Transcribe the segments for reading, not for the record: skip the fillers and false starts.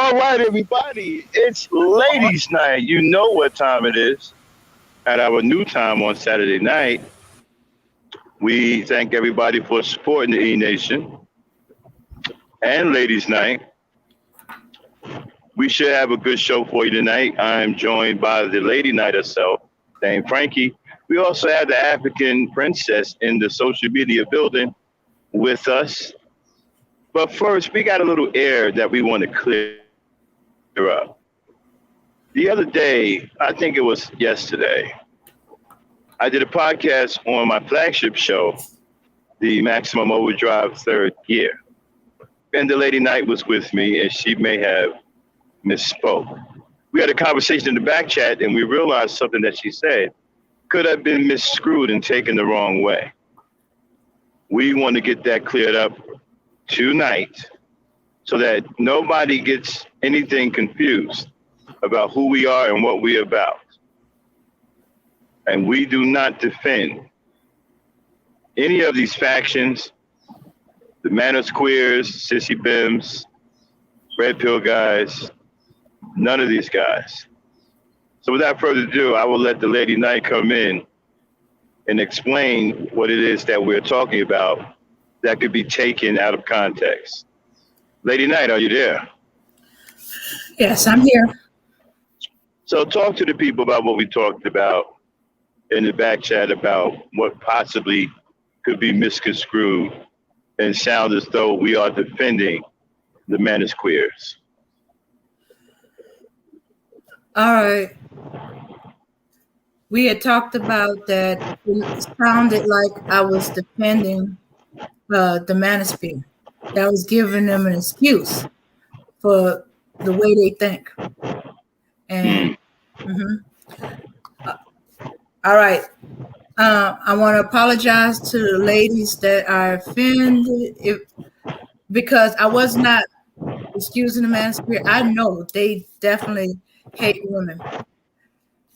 All right, everybody. It's ladies' night. You know what time it is. At our new time on Saturday night, we thank everybody for supporting the E Nation and ladies' night. We should have a good show for you tonight. I'm joined by the lady night herself, named Frankie. We also have the African princess in the social media building with us. But first, we got a little air that we want to clear up. The other day, I think it was yesterday, I did a podcast on my flagship show, the Maximum Overdrive third year. And the lady Knight was with me, and she may have misspoke. We had a conversation in the back chat, and we realized something that she said could have been misscrewed and taken the wrong way. We want to get that cleared up tonight so that nobody gets anything confused about who we are and what we're about. And we do not defend any of these factions, the Manners Queers, Sissy Bims, Red Pill guys, none of these guys. So without further ado, I will let the Lady Knight come in and explain what it is that we're talking about that could be taken out of context. Lady Knight, are you there? Yes, I'm here. So talk to the people about what we talked about in the back chat about what possibly could be misconstrued and sound as though we are defending the Manners Queers. All right. We had talked about that. It sounded like I was defending the manosphere. That was giving them an excuse for the way they think. And all right. I want to apologize to the ladies that are offended because I was not excusing the manosphere. I know they definitely hate women.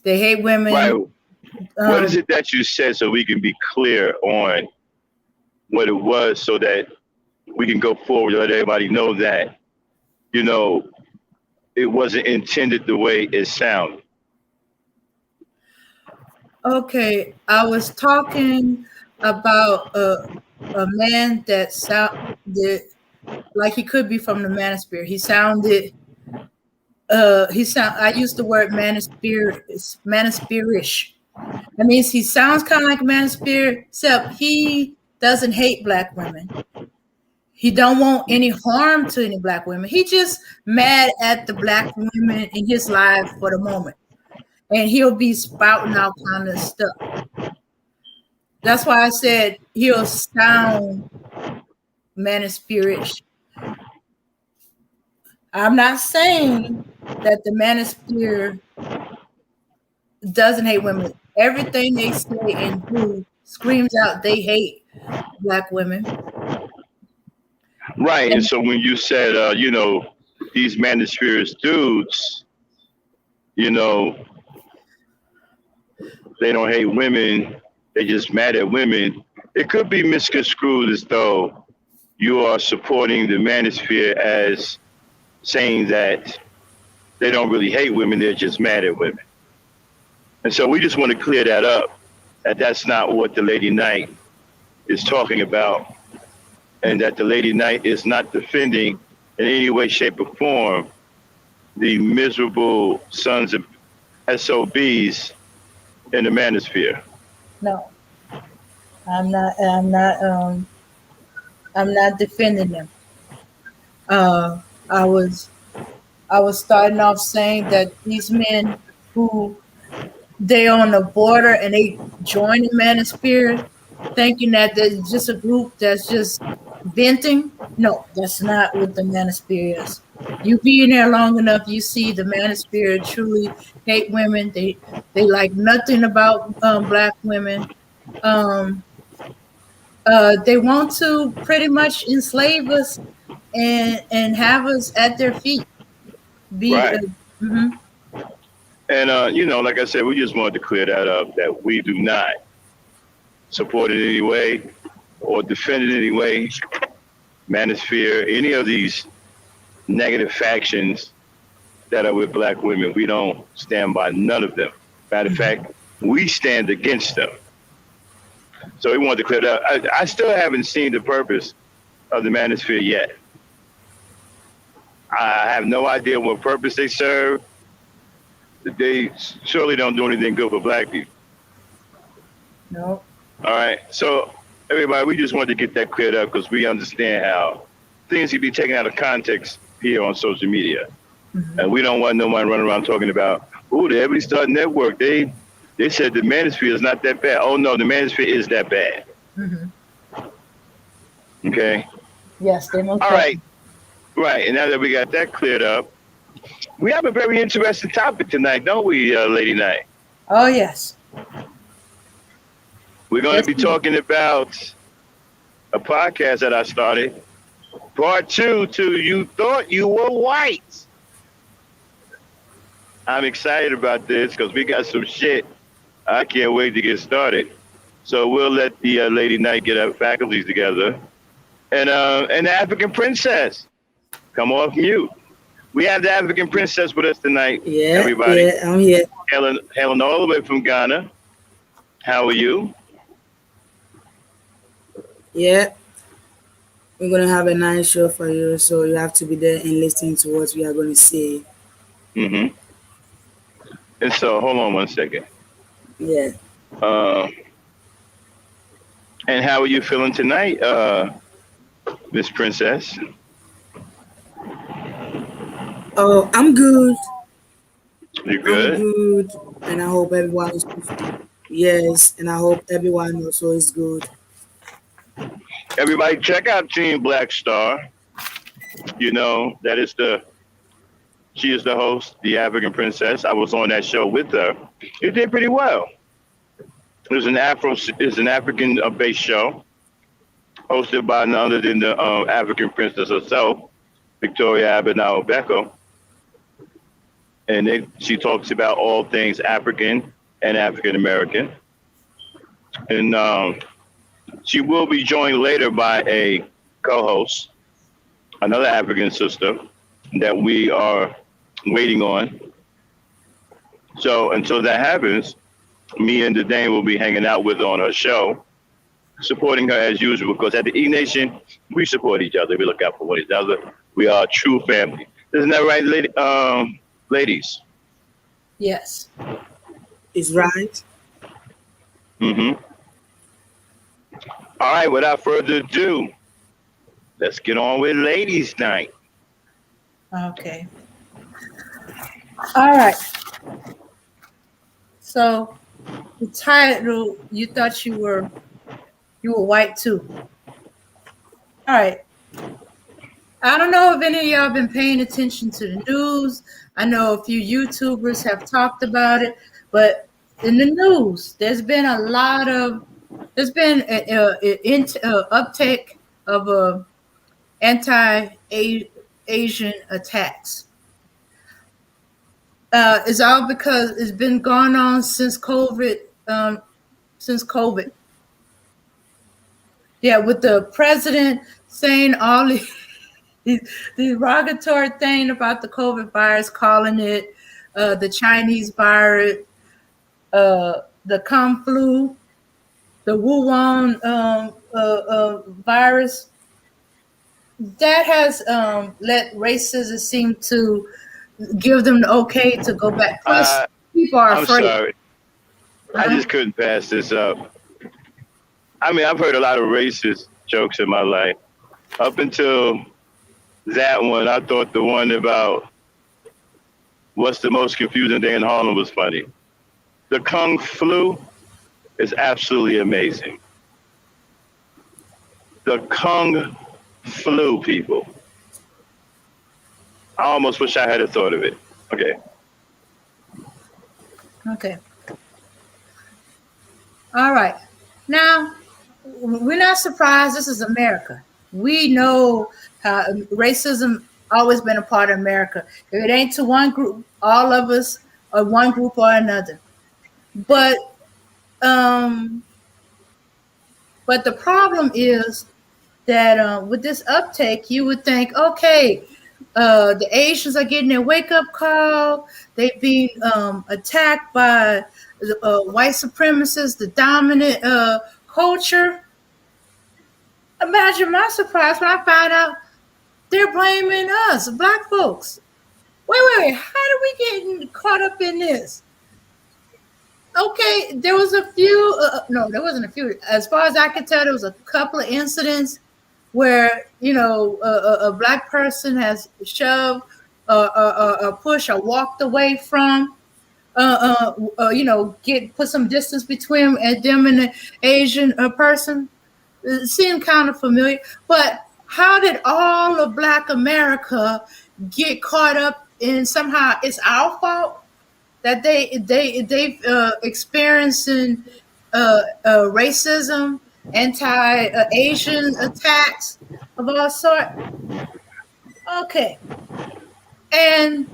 They hate women. Right. What is it that you said so we can be clear on what it was so that we can go forward and let everybody know that, you know, it wasn't intended the way it sounded? Okay, I was talking about a man that sounded like he could be from the manosphere. He sounded I used the word manosphere, manosphere-ish. That means he sounds kind of like a manosphere, except he doesn't hate black women. He don't want any harm to any black women. He just mad at the black women in his life for the moment. And he'll be spouting all kind of stuff. That's why I said he'll sound manosphere-ish. I'm not saying that the manosphere doesn't hate women. Everything they say and do screams out they hate black women. Right. And so when you said, you know, these manospheres dudes, you know, they don't hate women, they just mad at women, it could be misconstrued as though you are supporting the manosphere as saying that they don't really hate women, they're just mad at women. And so we just want to clear that up, that that's not what the Lady Knight is talking about, and that the Lady Knight is not defending in any way, shape, or form the miserable sons of SOBs in the manosphere. No, I'm not. I'm not defending them. I was starting off saying that these men who they on the border and they join the manosphere, thinking that there's just a group that's just venting. No, that's not what the manosphere is. You being there long enough, you see the manosphere truly hate women. They like nothing about black women. They want to pretty much enslave us and have us at their feet. Right. And, you know, like I said, we just wanted to clear that up, that we do not support it in any way or defend it in any way, manosphere, any of these negative factions that are with black women. We don't stand by none of them. Matter of fact, we stand against them. So we wanted to clear that. I still haven't seen the purpose of the manosphere yet. I have no idea what purpose they serve. They surely don't do anything good for black people. No. All right. So everybody, we just wanted to get that cleared up because we understand how things can be taken out of context here on social media. Mm-hmm. And we don't want no one running around talking about, oh, the Ebony Star Network, they said the manosphere is not that bad. Oh no, the manosphere is that bad. Mm-hmm. Okay. Yes, they most. All right. Right. And now that we got that cleared up, we have a very interesting topic tonight, don't we, Lady Knight? Oh yes. We're going to be talking about a podcast that I started, part 2 to You Thought You Were White. I'm excited about this because we got some shit. I can't wait to get started. So we'll let the Lady Knight get her faculties together. And the African Princess, come off mute. We have the African Princess with us tonight, everybody. Yeah, I'm here. Hailing all the way from Ghana. How are you? Yeah, we're going to have a nice show for you, so you have to be there and listen to what we are going to say. Mm-hmm. And so, hold on one second. Yeah. And how are you feeling tonight, Miss Princess? Oh, I'm good. You good? I'm good, and I hope everyone is good. Yes, and I hope everyone also is good. Everybody, check out Team Black Star. You know she is the host, the African Princess. I was on that show with her. It did pretty well. It's an African-based show, hosted by none other than the African Princess herself, Victoria Abinao Beko. And she talks about all things African and African American. And she will be joined later by a co-host, another African sister that we are waiting on. So until that happens, me and the Dane will be hanging out with her on her show, supporting her as usual, because at the E Nation, we support each other. We look out for one another. We are a true family. Isn't that right, ladies? Yes. Is right. Mm-hmm. All right, without further ado, let's get on with Ladies' Night. Okay. All right. So the title, you thought you were white too. All right. I don't know if any of y'all been paying attention to the news. I know a few YouTubers have talked about it, but in the news, there's been an uptake of anti-Asian attacks. It's all because it's been going on since COVID. Yeah, with the president saying all the derogatory thing about the COVID virus, calling it the Chinese virus, the Kung flu, the Wuhan virus. That has let racism seem to give them the okay to go back. Plus, people are afraid. I'm sorry. I just couldn't pass this up. I mean, I've heard a lot of racist jokes in my life. Up until that one, I thought the one about what's the most confusing day in Harlem was funny. The Kung flu is absolutely amazing. The Kung flu, people. I almost wish I had a thought of it. Okay. Okay. All right. Now, we're not surprised. This is America. We know how racism always been a part of America. If it ain't to one group, all of us are one group or another. But the problem is that with this uptake, you would think, okay, The Asians are getting their wake up call. They've been attacked by white supremacists, the dominant culture. Imagine my surprise when I found out they're blaming us, black folks. Wait. How did we get caught up in this? Okay, there was a few. No, there wasn't a few. As far as I could tell, there was a couple of incidents where a black person has shoved or pushed or walked away from get put some distance between them and the Asian person. It seemed kind of familiar, but how did all of Black America get caught up in somehow it's our fault that they've experiencing racism, anti-Asian attacks of all sort? Okay, and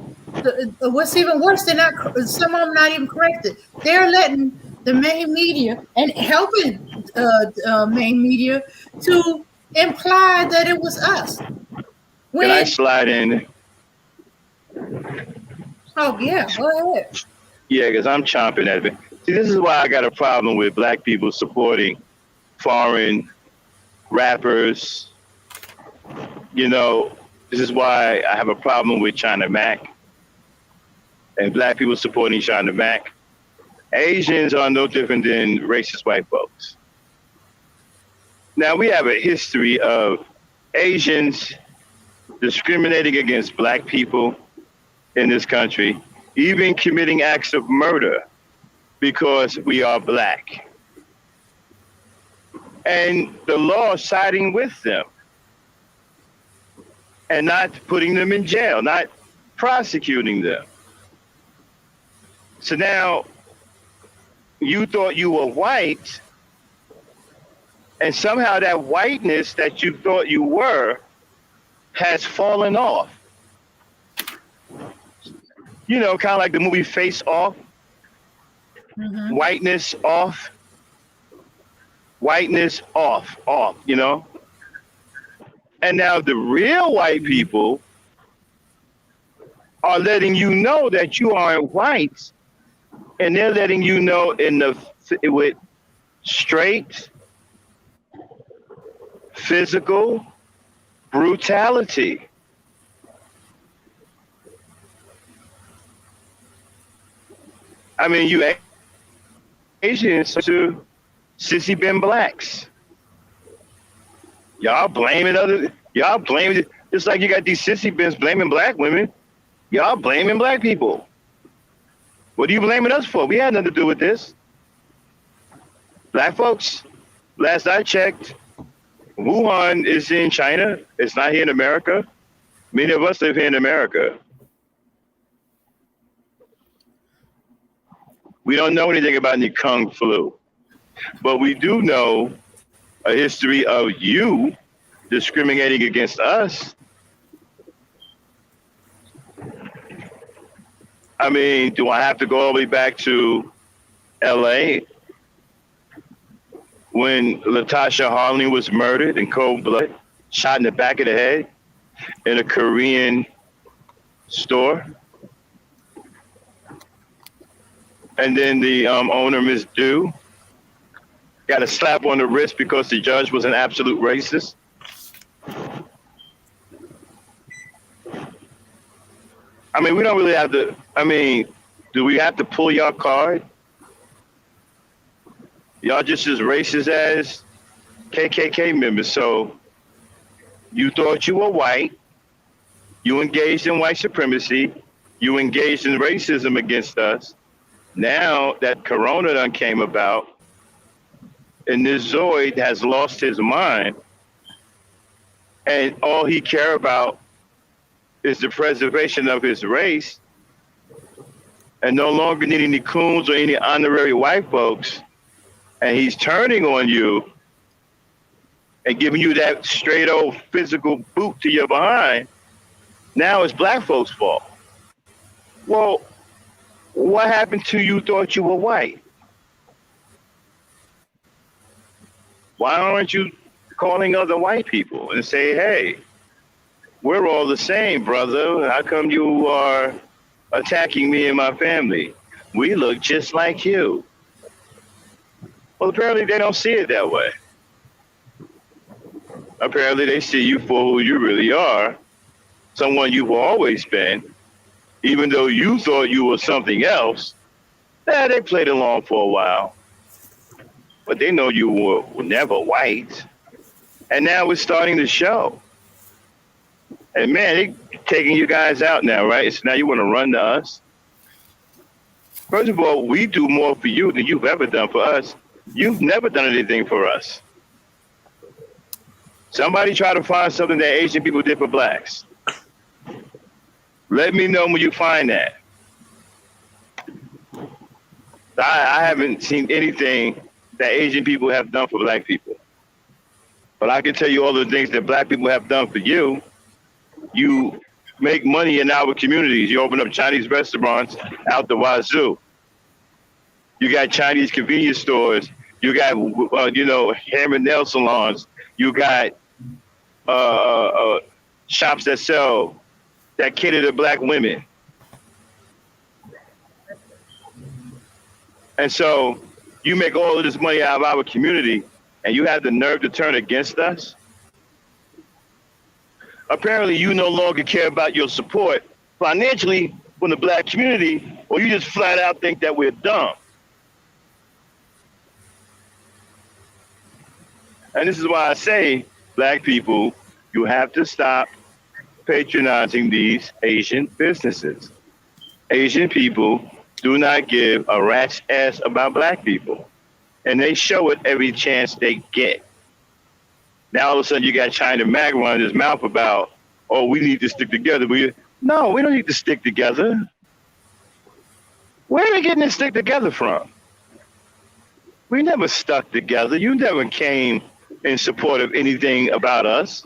what's even worse, some of them not even corrected. They're letting the main media and helping main media to imply that it was us. Can I slide in? Oh yeah, go ahead. Yeah, because I'm chomping at it. See, this is why I got a problem with black people supporting foreign rappers. This is why I have a problem with China Mac and black people supporting China Mac. Asians are no different than racist white folks. Now, we have a history of Asians discriminating against black people in this country, even committing acts of murder because we are black. And the law siding with them and not putting them in jail, not prosecuting them. So now you thought you were white, and somehow that whiteness that you thought you were has fallen off. Kind of like the movie Face Off. Mm-hmm. Whiteness off. Whiteness off. And now the real white people are letting you know that you aren't white, and they're letting you know with straight physical brutality. I mean, you Asians to sissy bin blacks. Y'all blaming just like you got these sissy bins blaming black women. Y'all blaming black people. What are you blaming us for? We had nothing to do with this. Black folks, last I checked, Wuhan is in China. It's not here in America. Many of us live here in America. We don't know anything about any Kung flu, but we do know a history of you discriminating against us. I mean, do I have to go all the way back to LA when Latasha Harley was murdered in cold blood, shot in the back of the head in a Korean store? And then the owner, Ms. Du, got a slap on the wrist because the judge was an absolute racist. I mean, we don't really have to, do we have to pull your card? Y'all just as racist as KKK members. So you thought you were white, you engaged in white supremacy, you engaged in racism against us. Now that Corona done came about, and this Zoid has lost his mind, and all he care about is the preservation of his race, and no longer need any coons or any honorary white folks, and he's turning on you and giving you that straight old physical boot to your behind. Now it's black folks' fault. Well, what happened to you thought you were white? Why aren't you calling other white people and say, hey, We're all the same, brother. How come you are attacking me and my family? We look just like you. Well, apparently they don't see it that way. Apparently they see you for who you really are, someone you've always been, even though you thought you were something else. Yeah, they played along for a while, but they know you were never white. And now it's starting to show. And man, they taking you guys out now, right? So now you want to run to us? First of all, we do more for you than you've ever done for us. You've never done anything for us. Somebody try to find something that Asian people did for blacks. Let me know when you find that. I haven't seen anything that Asian people have done for black people. But I can tell you all the things that black people have done for you. You make money in our communities. You open up Chinese restaurants out the wazoo. You got Chinese convenience stores. You got, hair and nail salons. You got shops that cater to black women. And so you make all of this money out of our community, and you have the nerve to turn against us? Apparently, you no longer care about your support financially from the black community, or you just flat out think that we're dumb. And this is why I say, black people, you have to stop patronizing these Asian businesses. Asian people do not give a rat's ass about black people. And they show it every chance they get. Now all of a sudden you got China Mac running his mouth about, oh, we need to stick together. No, we don't need to stick together. Where are we getting this stick together from? We never stuck together. You never came in support of anything about us.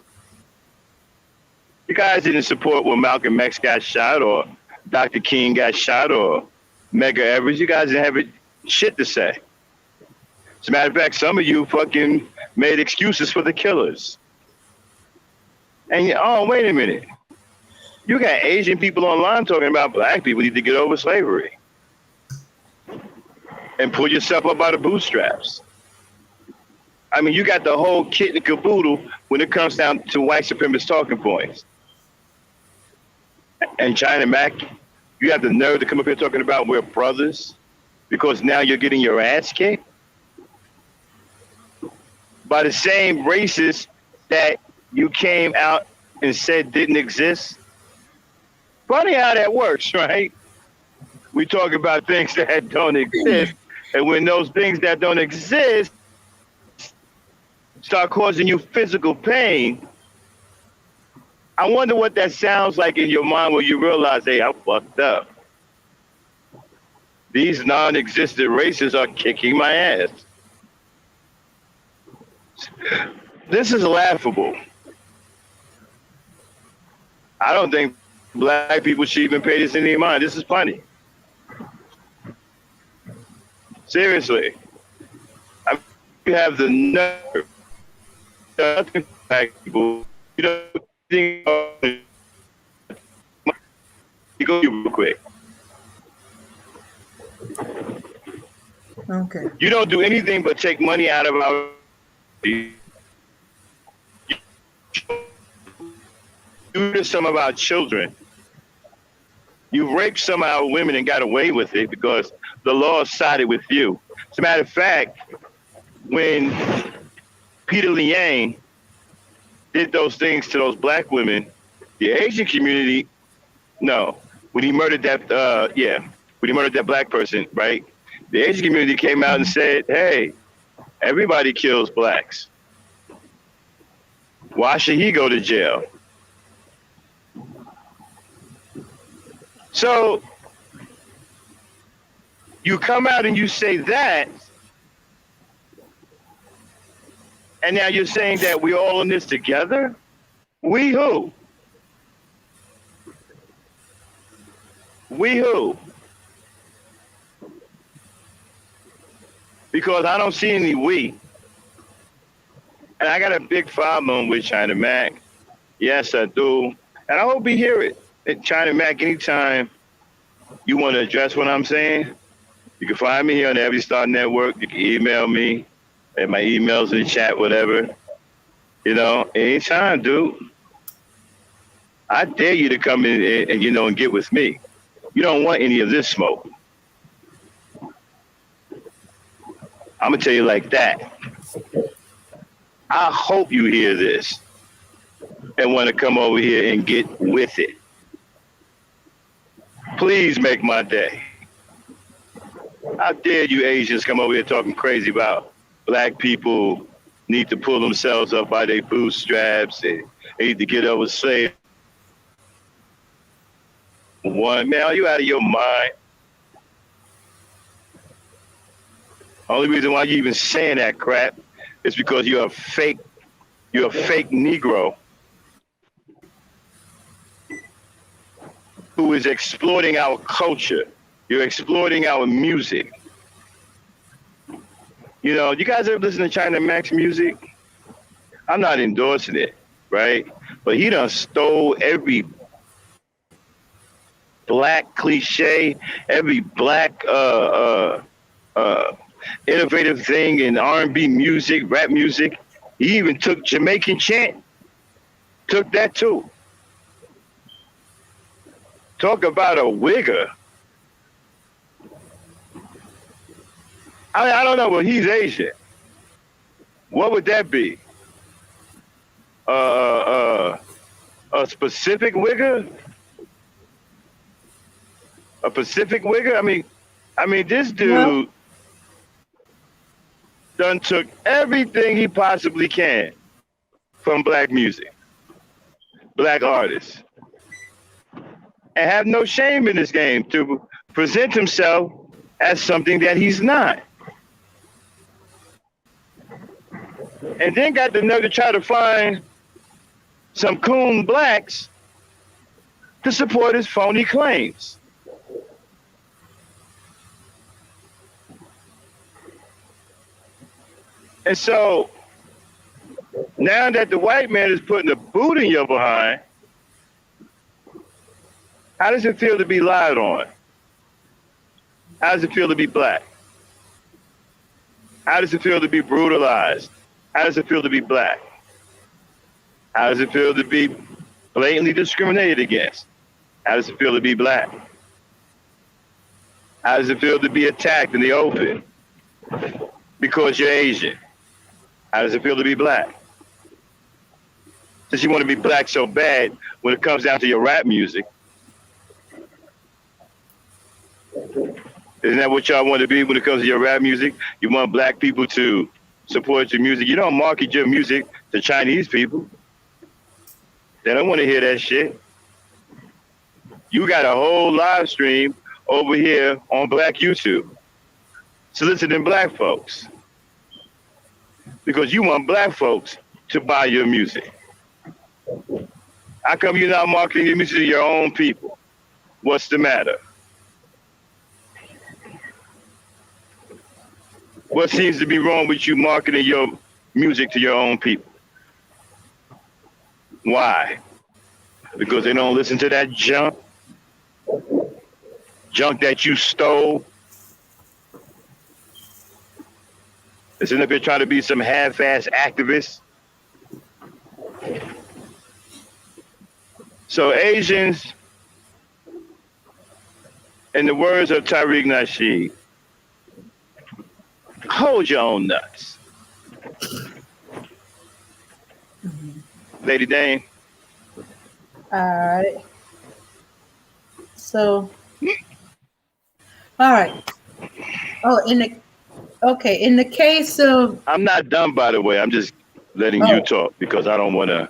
You guys didn't support when Malcolm X got shot or Dr. King got shot or Medgar Evers. You guys didn't have shit to say. As a matter of fact, some of you fucking made excuses for the killers. And oh, wait a minute. You got Asian people online talking about black people need to get over slavery. And pull yourself up by the bootstraps. I mean, you got the whole kit and caboodle when it comes down to white supremacist talking points. And China Mac, you have the nerve to come up here talking about we're brothers because now you're getting your ass kicked by the same racists that you came out and said didn't exist. Funny how that works, right? We talk about things that don't exist, and when those things that don't exist start causing you physical pain, I wonder what that sounds like in your mind when you realize, hey, I'm fucked up. These non-existent races are kicking my ass. This is laughable. I don't think black people should even pay this any mind. This is funny. Seriously. I mean, you have the nerve. Black people, you know, you go real quick. Okay. You don't do anything but take money out of our. You do to some of our children. You raped some of our women and got away with it because the law sided with you. As a matter of fact, when Peter Liang did those things to those black women, the Asian community, no, when he murdered that, when he murdered that black person, right? The Asian community came out and said, hey, everybody kills blacks. Why should he go to jail? So you come out and you say that, and now you're saying that we're all in this together? We who? We who? Because I don't see any we. And I got a big problem with China Mac. Yes, I do. And I hope you hear it. And China Mac, anytime you want to address what I'm saying, you can find me here on the Every Star Network. You can email me at my emails in the chat, whatever. Anytime, dude. I dare you to come in and get with me. You don't want any of this smoke. I'm gonna tell you like that. I hope you hear this and want to come over here and get with it. Please make my day. How dare you Asians come over here talking crazy about black people need to pull themselves up by their bootstraps and they need to get over slavery. Man, are you out of your mind? Only reason why you even saying that crap is because you're a fake Negro who is exploiting our culture. You're exploiting our music. You guys ever listen to China Mac's music? I'm not endorsing it, right? But he done stole every black cliche, every black innovative thing in R&B music, rap music. He even took Jamaican chant, took that too. Talk about a wigger. I don't know, but he's Asian. What would that be? A specific wigger? A Pacific wigger? I mean, this dude done took everything he possibly can from black music, black artists, and have no shame in this game to present himself as something that he's not. And then got the nerve to try to find some coon blacks to support his phony claims. And so now that the white man is putting a boot in your behind, how does it feel to be lied on? How does it feel to be black? How does it feel to be brutalized? How does it feel to be black? How does it feel to be blatantly discriminated against? How does it feel to be black? How does it feel to be attacked in the open because you're Asian? How does it feel to be black? Since you want to be black so bad, when it comes down to your rap music, isn't that what y'all want to be when it comes to your rap music? You want black people to support your music. You don't market your music to Chinese people. They don't want to hear that shit. You got a whole live stream over here on Black YouTube soliciting black folks because you want black folks to buy your music. How come you're not marketing your music to your own people? What's the matter? What seems to be wrong with you marketing your music to your own people? Why? Because they don't listen to that junk that you stole. Isn't if you're trying to be some half-ass activist? So Asians, in the words of Tariq Nasheed, hold your own nuts. Lady Dane. All right. So, all right. Oh, in the case of, I'm not done, by the way. I'm just letting you talk because I don't want to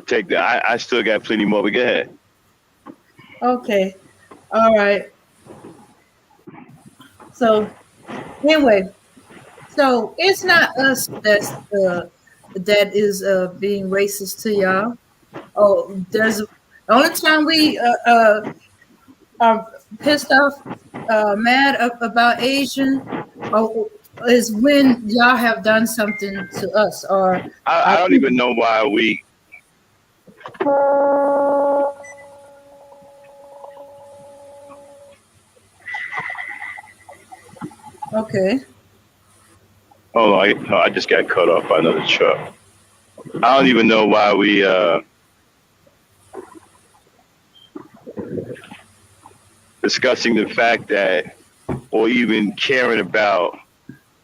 take that. I still got plenty more, but go ahead. Okay. All right. So, anyway, so it's not us that is being racist to y'all. Oh, there's the only time we are pissed off, mad about Asian, is when y'all have done something to us. Or I don't even know why Okay. Hold on, I just got cut off by another truck. I don't even know why we discussing the fact that, or even caring about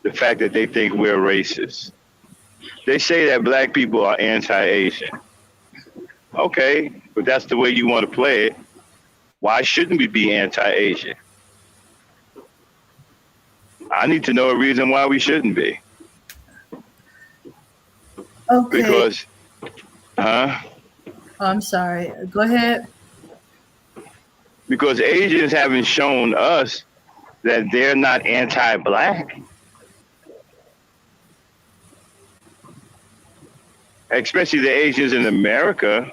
the fact that they think we're racist. They say that black people are anti-Asian. Okay, but that's the way you want to play it. Why shouldn't we be anti-Asian? I need to know a reason why we shouldn't be. Okay. Because, I'm sorry. Go ahead. Because Asians haven't shown us that they're not anti-black. Especially the Asians in America,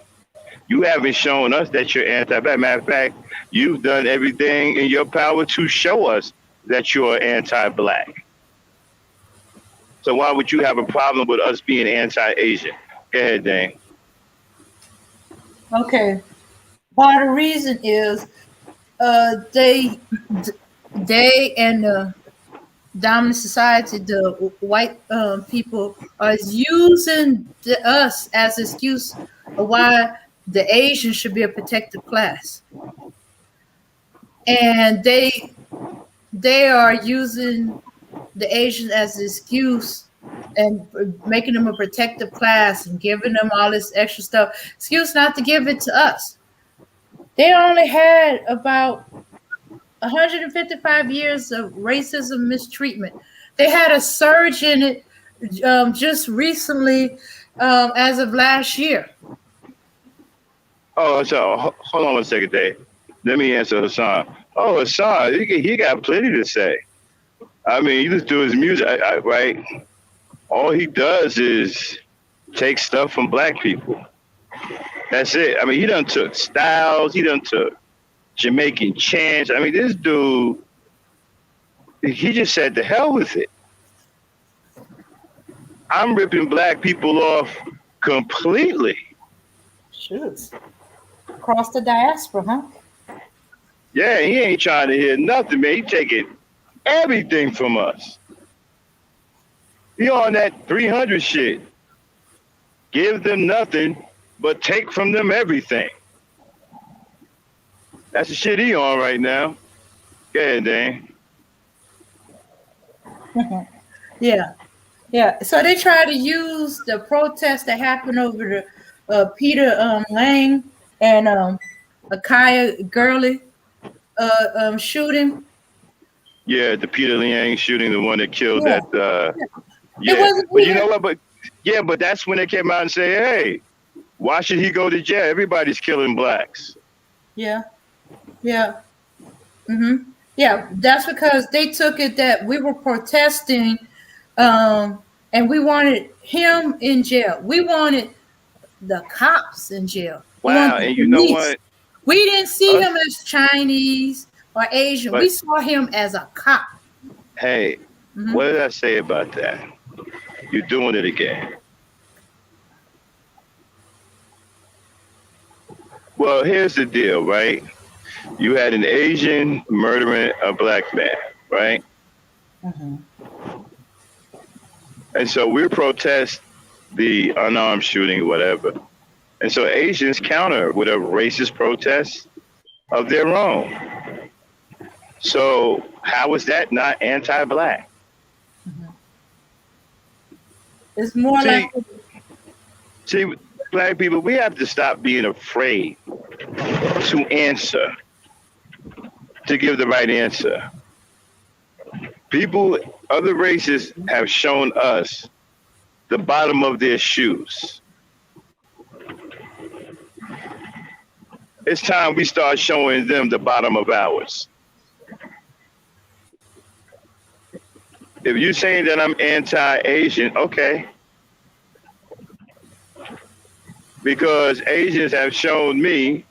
you haven't shown us that you're anti-black. Matter of fact, you've done everything in your power to show us that you're anti-black. So why would you have a problem with us being anti-Asian? Go ahead, Dane. Okay. Part of the reason is they and the dominant society, the white people, are using us as an excuse of why the Asians should be a protected class, and they are using the Asians as an excuse and making them a protected class and giving them all this extra stuff. Excuse not to give it to us. They only had about 155 years of racism mistreatment. They had a surge in it just recently, as of last year. Oh, so hold on one second, Dave. Let me answer Hassan. Oh, Hassan, he got plenty to say. I mean, he just do his music, right? All he does is take stuff from black people. That's it. I mean, he done took styles. He done took Jamaican chants. I mean, this dude, he just said the hell with it. I'm ripping black people off completely. Shoot. Across the diaspora, huh? Yeah, he ain't trying to hear nothing, man. He taking everything from us. He on that 300 shit. Give them nothing, but take from them everything. That's the shit he on right now. Go ahead, Dan. Yeah. So they try to use the protest that happened over the Peter Lang and Akaya Gurley shooting. Yeah, the Peter Liang shooting, the one that killed that. It wasn't but you know what? But that's when they came out and say, hey, why should he go to jail? Everybody's killing blacks. Yeah. Mm-hmm. Yeah, that's because they took it that we were protesting, and we wanted him in jail. We wanted the cops in jail. Wow, and you know what? We didn't see him as Chinese or Asian. We saw him as a cop. Hey, what did I say about that? You're doing it again. Well, here's the deal, right? You had an Asian murdering a black man, right? Mm-hmm. And so we protest the unarmed shooting, whatever. And so Asians counter with a racist protest of their own. So how is that not anti-black? Mm-hmm. It's more like... See, black people, we have to stop being afraid to answer, to give the right answer. People, other races have shown us the bottom of their shoes. It's time we start showing them the bottom of ours. If you're saying that I'm anti-Asian, okay. Because Asians have shown me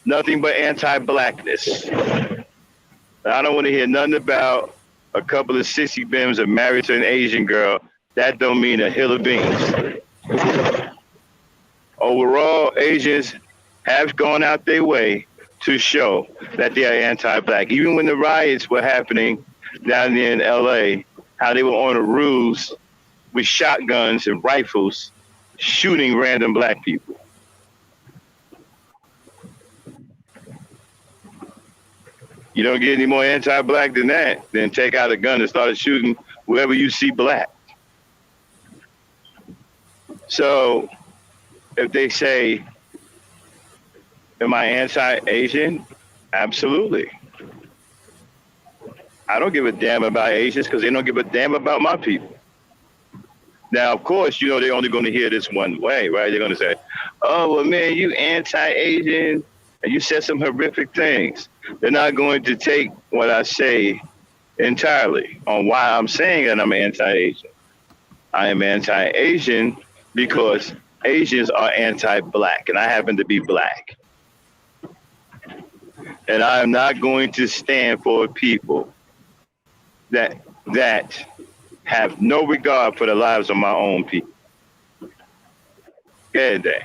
nothing but anti-blackness. I don't want to hear nothing about a couple of sissy bims are married to an Asian girl. That don't mean a hill of beans. overall, Asians have gone out their way to show that they are anti-black. Even when the riots were happening down there in LA, how they were on the roofs with shotguns and rifles shooting random black people. You don't get any more anti-black than that. Then take out a gun and start shooting whoever you see black. So if they say, am I anti-Asian? Absolutely. I don't give a damn about Asians because they don't give a damn about my people. Now, of course, they're only going to hear this one way, right? They're going to say, oh, well, man, you anti-Asian, and you said some horrific things. They're not going to take what I say entirely on why I'm saying that I'm anti-Asian. I am anti-Asian because Asians are anti-black, and I happen to be black. And I am not going to stand for people that have no regard for the lives of my own people. Go ahead, Dave.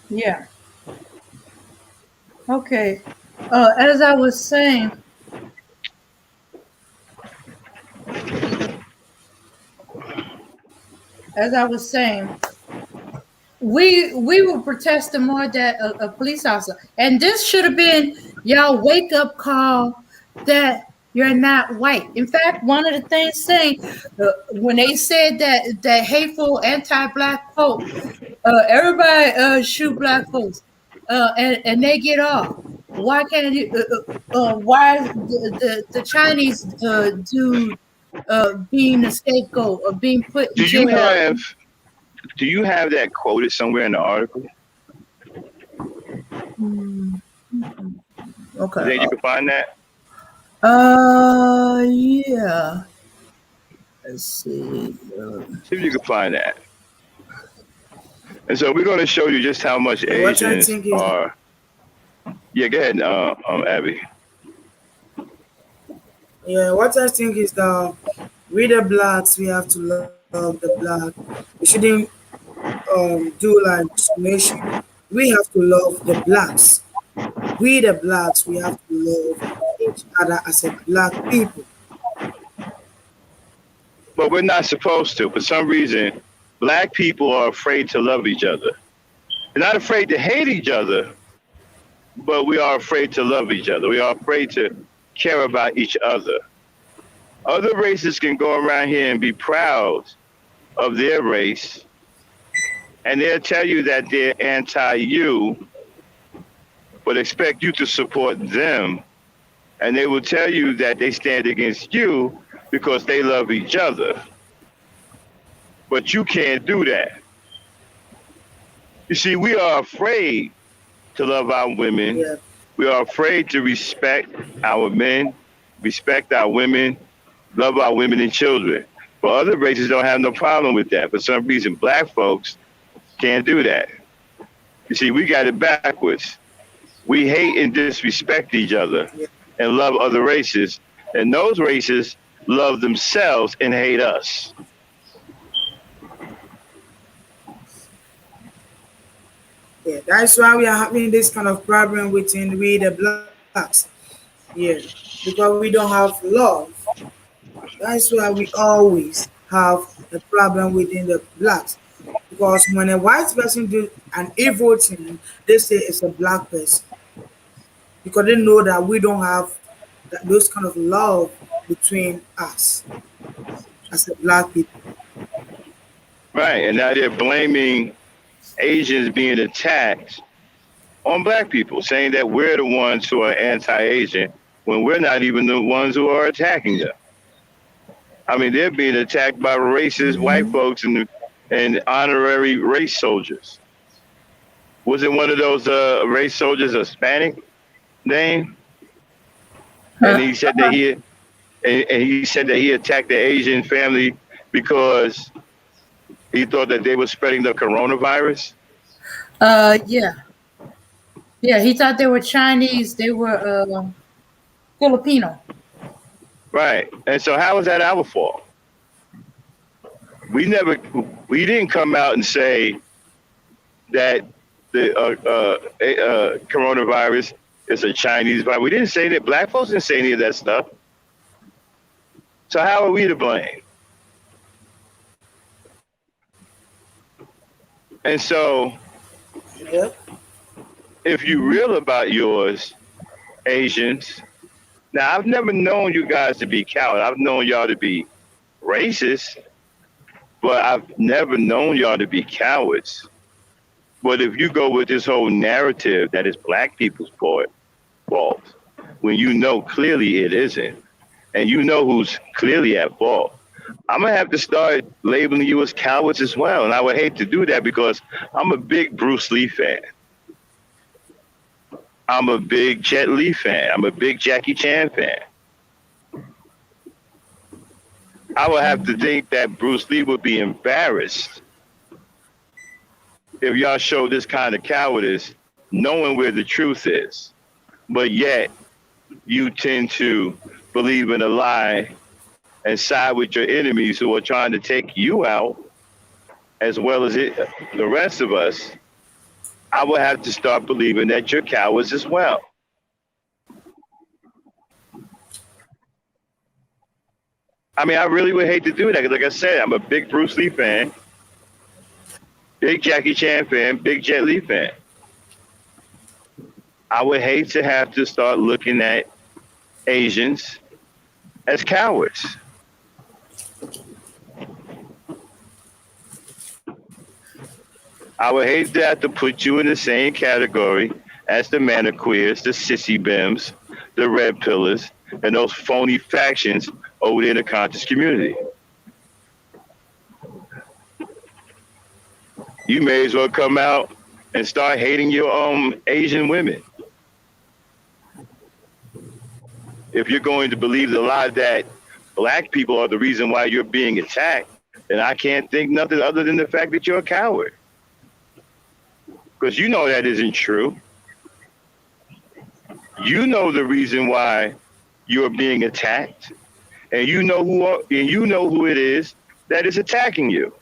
Yeah. Okay. As I was saying, we were protesting more that a police officer, and this should have been y'all wake up call that you're not white. In fact, one of the things saying when they said that hateful anti-black quote, everybody shoot black folks, and they get off. Why can't you? Why the Chinese do being a scapegoat or being put in jail? Do you have that quoted somewhere in the article? Okay. Then you can find that. Yeah. Let's see. See if you can find that. And so we're going to show you just how much Asians are. Yeah, go ahead, Abby. Yeah, what I think is that we the blacks, we have to love the black. We shouldn't do like discrimination. We have to love the blacks. We the blacks, we have to love each other as a black people. But we're not supposed to. For some reason, black people are afraid to love each other. They're not afraid to hate each other, but we are afraid to love each other. We are afraid to care about each other. Other races can go around here and be proud of their race, and they'll tell you that they're anti-you, but expect you to support them. And they will tell you that they stand against you because they love each other. But you can't do that. You see, we are afraid to love our women. Yeah. We are afraid to respect our men, respect our women, love our women and children. But other races don't have no problem with that. For some reason, black folks can't do that. You see, we got it backwards. We hate and disrespect each other and love other races. And those races love themselves and hate us. Yeah, that's why we are having this kind of problem within we the blacks. Yeah, because we don't have love. That's why we always have a problem within the blacks. Because when a white person do an evil thing, they say it's a black person. Because they know that we don't have those kind of love between us as a black people. Right, and now they're blaming Asians being attacked on black people, saying that we're the ones who are anti-Asian when we're not even the ones who are attacking them. I mean, they're being attacked by racist white folks and honorary race soldiers. Wasn't one of those race soldiers a Hispanic name? And he said that he attacked the Asian family because he thought that they were spreading the coronavirus. Yeah. He thought they were Chinese. They were Filipino. Right. And so how is that our fault? We never, we didn't come out and say that the coronavirus is a Chinese virus. We didn't say that. Black folks didn't say any of that stuff. So how are we to blame? And so, Yeah. if you real about yours, Asians. Now, I've never known you guys to be cowards. I've known y'all to be racist, but I've never known y'all to be cowards. But if you go with this whole narrative that it's black people's fault, when you know clearly it isn't, and you know who's clearly at fault, I'm gonna have to start labeling you as cowards as well. And I would hate to do that because I'm a big Bruce Lee fan. I'm a big Jet Li fan. I'm a big Jackie Chan fan. I would have to think that Bruce Lee would be embarrassed if y'all show this kind of cowardice, knowing where the truth is. But yet, you tend to believe in a lie and side with your enemies who are trying to take you out, as well as the rest of us. I will have to start believing that you're cowards as well. I mean, I really would hate to do that. 'Cause like I said, I'm a big Bruce Lee fan, big Jackie Chan fan, big Jet Li fan. I would hate to have to start looking at Asians as cowards. I would hate to have to put you in the same category as the Maniqueers, the Sissy Bims, the Red Pillars, and those phony factions over there in the conscious community. You may as well come out and start hating your Asian women. If you're going to believe the lie that black people are the reason why you're being attacked, then I can't think nothing other than the fact that you're a coward. Because you know that isn't true. You know the reason why you're being attacked, and you know who it is that is attacking you.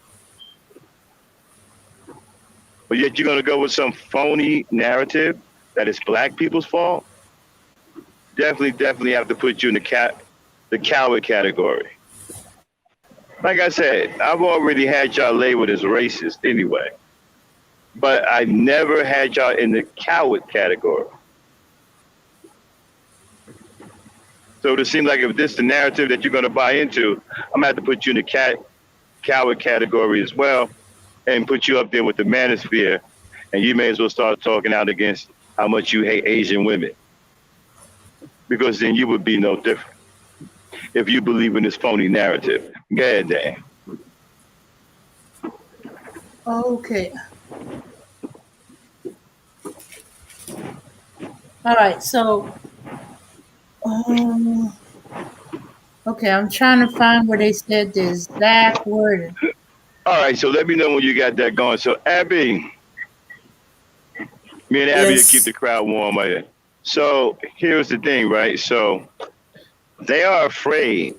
But yet you're gonna go with some phony narrative that it's black people's fault. Definitely have to put you in the coward category. Like I said, I've already had y'all labeled as racist anyway. But I never had y'all in the coward category. So it seems like if this is the narrative that you're going to buy into, I'm going to have to put you in the coward category as well and put you up there with the manosphere. And you may as well start talking out against how much you hate Asian women. Because then you would be no different if you believe in this phony narrative. Go ahead, Dan. Okay. All right, so okay, I'm trying to find where they said the exact wording. All right, so let me know when you got that going. So Abby, me and Abby will keep the crowd warm right here. So here's the thing, right? So they are afraid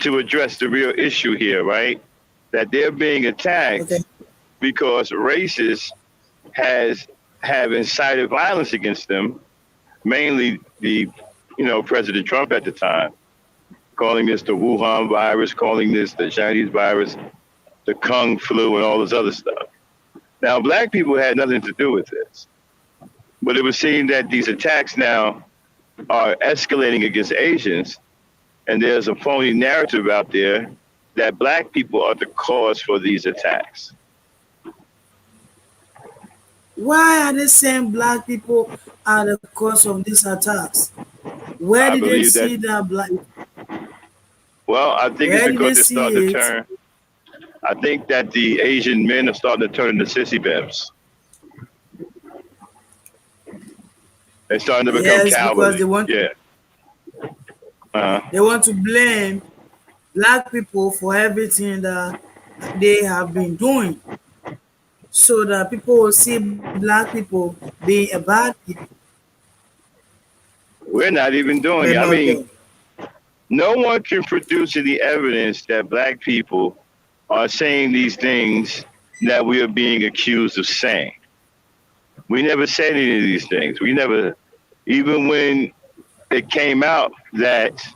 to address the real issue here, right? That they're being attacked because racists have incited violence against them, mainly President Trump at the time, calling this the Wuhan virus, calling this the Chinese virus, the Kung flu, and all this other stuff. Now, black people had nothing to do with this, but it was seen that these attacks now are escalating against Asians, and there's a phony narrative out there that black people are the cause for these attacks. Why are they saying black people are the cause of these attacks? Where did they see that black? Well, I think it's because they're starting to turn. I think that the Asian men are starting to turn into sissy bims. They're starting to become cowardly. Because they want to blame black people for everything that they have been doing, so that people will see black people being a bad people. We're not even doing it. I mean, No one can produce any evidence that black people are saying these things that we are being accused of saying. We never said any of these things. We never, even when it came out that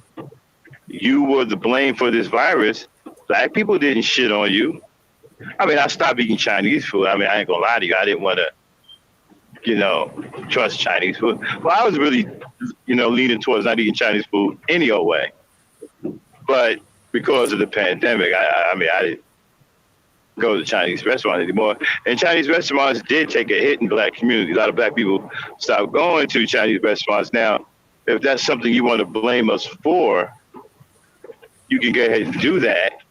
you were the blame for this virus, black people didn't shit on you. I mean, I stopped eating Chinese food. I mean, I ain't gonna lie to you. I didn't want to, you know, trust Chinese food. Well, I was really, leaning towards not eating Chinese food any old way. But because of the pandemic, I mean, I didn't go to Chinese restaurants anymore. And Chinese restaurants did take a hit in black community. A lot of black people stopped going to Chinese restaurants. Now, if that's something you want to blame us for, you can go ahead and do that.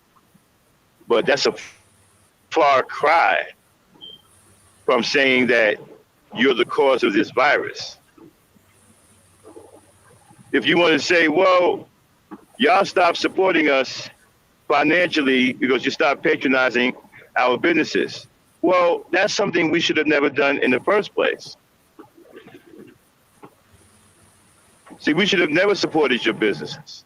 But that's a far cry from saying that you're the cause of this virus. If you want to say, well, y'all stop supporting us financially because you stopped patronizing our businesses. Well, that's something we should have never done in the first place. See, we should have never supported your businesses.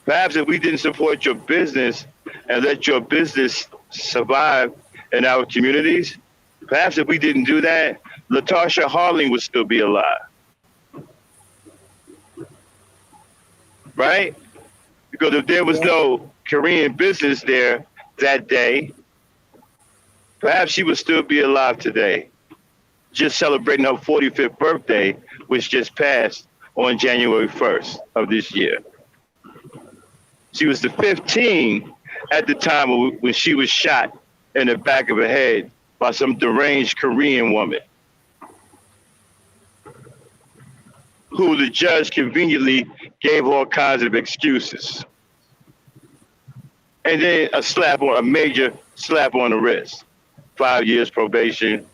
Perhaps if we didn't support your business and let your business survive in our communities, perhaps if we didn't do that, Latasha Harling would still be alive. Right? Because if there was no Korean business there that day, perhaps she would still be alive today, just celebrating her 45th birthday, which just passed on January 1st of this year. She was the 15 at the time when she was shot in the back of her head by some deranged Korean woman who the judge conveniently gave all kinds of excuses. And then a major slap on the wrist. 5 years probation,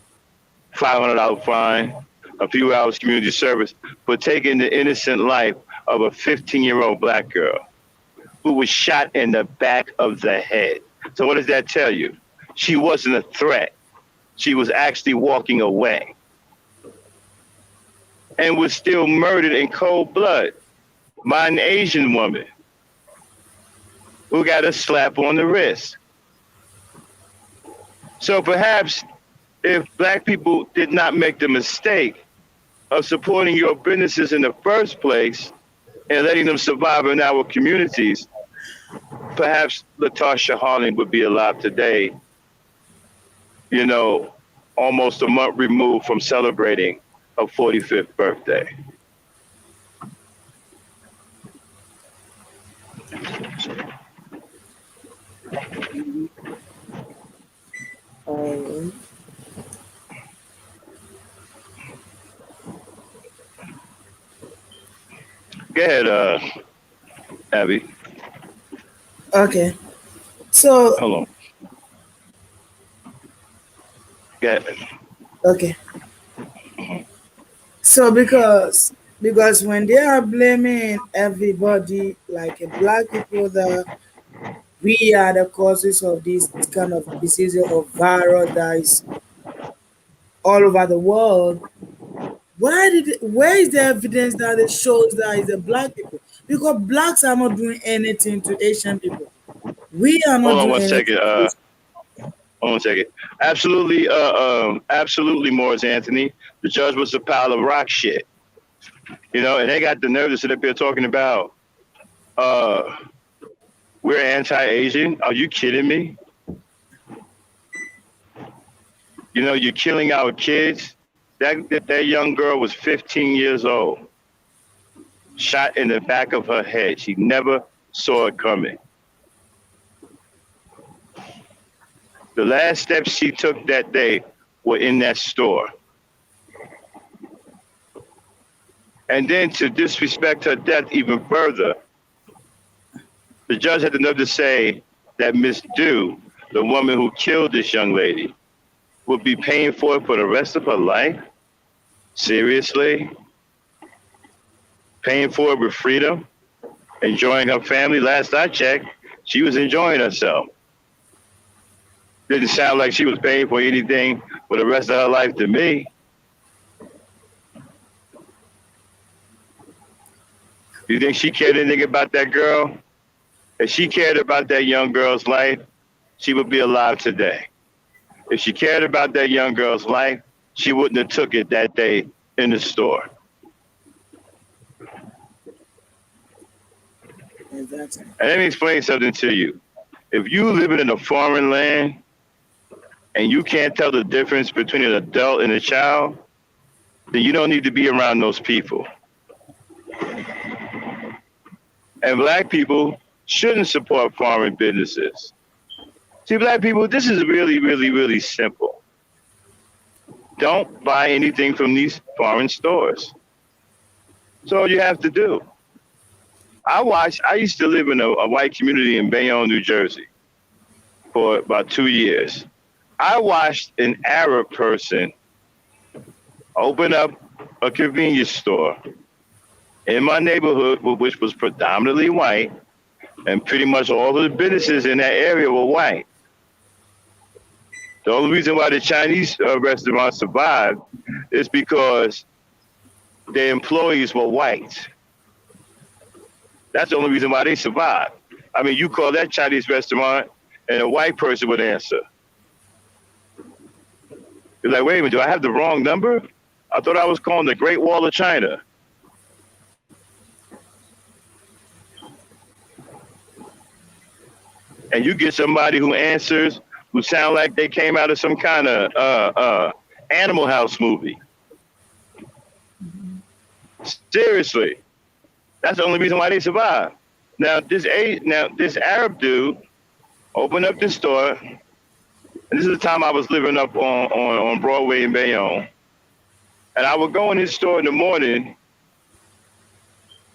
$500 fine, a few hours community service for taking the innocent life of a 15-year-old black girl who was shot in the back of the head. So what does that tell you? She wasn't a threat. She was actually walking away and was still murdered in cold blood by an Asian woman who got a slap on the wrist. So perhaps if black people did not make the mistake of supporting your businesses in the first place and letting them survive in our communities, perhaps Latasha Harling would be alive today, almost a month removed from celebrating her 45th birthday. Go ahead, Abby. Okay. So, Hold on. Go ahead. okay. So because when they are blaming everybody like black people that we are the causes of this kind of disease or virus that is all over the world, where is the evidence that it shows that it's the black people? Because blacks are not doing anything to Asian people. We are not Hold on doing one anything second. to Asian. Hold on one second. Absolutely, Morris Anthony. The judge was a pile of rock shit. And they got the nerve to sit up here talking about we're anti-Asian. Are you kidding me? You're killing our kids. That young girl was 15 years old, shot in the back of her head. She never saw it coming. The last steps she took that day were in that store. And then to disrespect her death even further, the judge had the nerve to say that Miss Dew, the woman who killed this young lady, would be paying for it for the rest of her life? Seriously? Paying for it with freedom? Enjoying her family? Last I checked, she was enjoying herself. Didn't sound like she was paying for anything for the rest of her life to me. You think she cared anything about that girl? If she cared about that young girl's life, she would be alive today. If she cared about that young girl's life, she wouldn't have took it that day in the store. Exactly. And let me explain something to you. If you living in a foreign land and you can't tell the difference between an adult and a child, then you don't need to be around those people. And black people shouldn't support foreign businesses. See, black people, this is really, really, really simple. Don't buy anything from these foreign stores. That's all you have to do. I used to live in a white community in Bayonne, New Jersey for about 2 years. I watched an Arab person open up a convenience store in my neighborhood, which was predominantly white, and pretty much all of the businesses in that area were white. The only reason why the Chinese restaurants survived is because their employees were white. That's the only reason why they survived. I mean, you call that Chinese restaurant and a white person would answer. You're like, wait a minute, do I have the wrong number? I thought I was calling the Great Wall of China. And you get somebody who answers who sound like they came out of some kind of Animal House movie. Seriously. That's the only reason why they survived. Now this Arab dude opened up this store, and this is the time I was living up on Broadway in Bayonne. And I would go in his store in the morning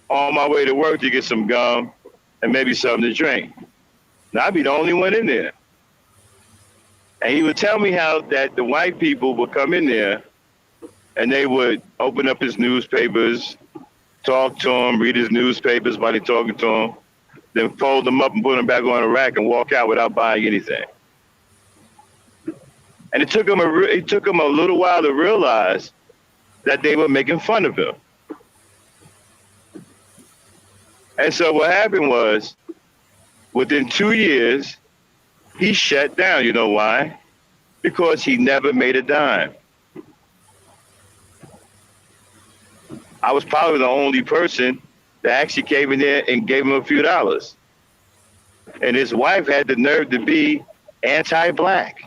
on my way to work to get some gum and maybe something to drink. Now I'd be the only one in there. And he would tell me how that the white people would come in there and they would open up his newspapers, talk to him, read his newspapers while they're talking to him, then fold them up and put them back on a rack and walk out without buying anything. And it took him a little while to realize that they were making fun of him. And so what happened was, within 2 years, he shut down. You know why? Because he never made a dime. I was probably the only person that actually came in there and gave him a few dollars. And his wife had the nerve to be anti-black.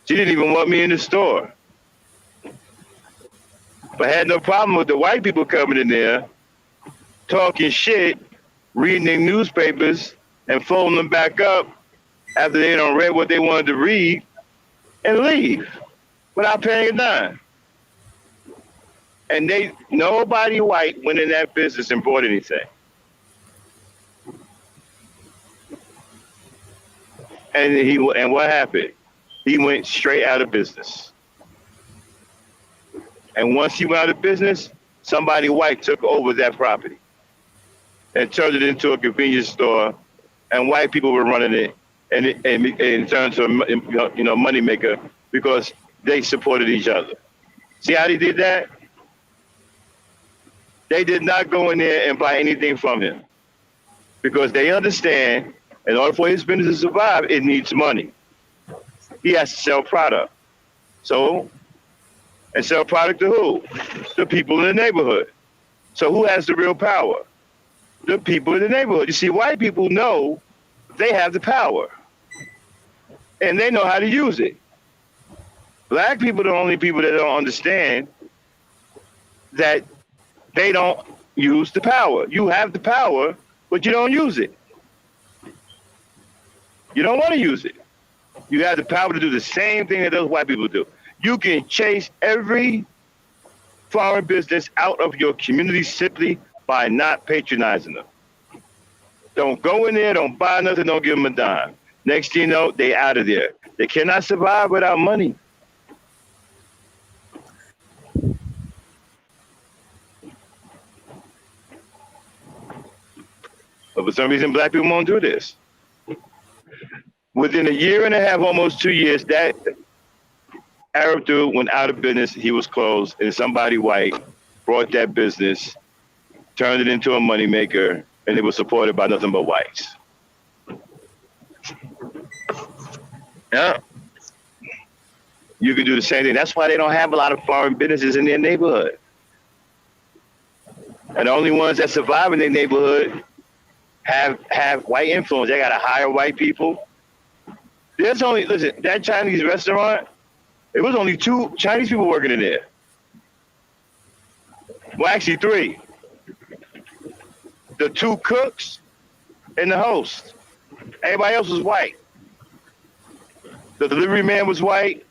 She didn't even want me in the store. But had no problem with the white people coming in there, talking shit, reading their newspapers, and folding them back up after they done read what they wanted to read, and leave without paying a dime. And nobody white went in that business and bought anything. And what happened? He went straight out of business. And once he went out of business, somebody white took over that property and turned it into a convenience store, and white people were running it, and it turned to a money maker because they supported each other. See how they did that? They did not go in there and buy anything from him because they understand in order for his business to survive, it needs money. He has to sell product. And sell product to who? The people in the neighborhood. So who has the real power? The people in the neighborhood. You see, white people know they have the power and they know how to use it. Black people are the only people that don't understand that they don't use the power. You have the power, but you don't use it. You don't want to use it. You have the power to do the same thing that those white people do. You can chase every foreign business out of your community simply by not patronizing them. Don't go in there, don't buy nothing, don't give them a dime. Next thing you know, they out of there. They cannot survive without money. But for some reason, black people won't do this. Within a year and a half, almost 2 years, that Arab dude went out of business. He was closed, and somebody white brought that business, turned it into a moneymaker, and it was supported by nothing but whites. Yeah. You can do the same thing. That's why they don't have a lot of foreign businesses in their neighborhood. And the only ones that survive in their neighborhood have white influence. They got to hire white people. Listen, that Chinese restaurant, it was only 2 Chinese people working in there. Well, actually 3. The 2 cooks and the host. Everybody else was white. The delivery man was white.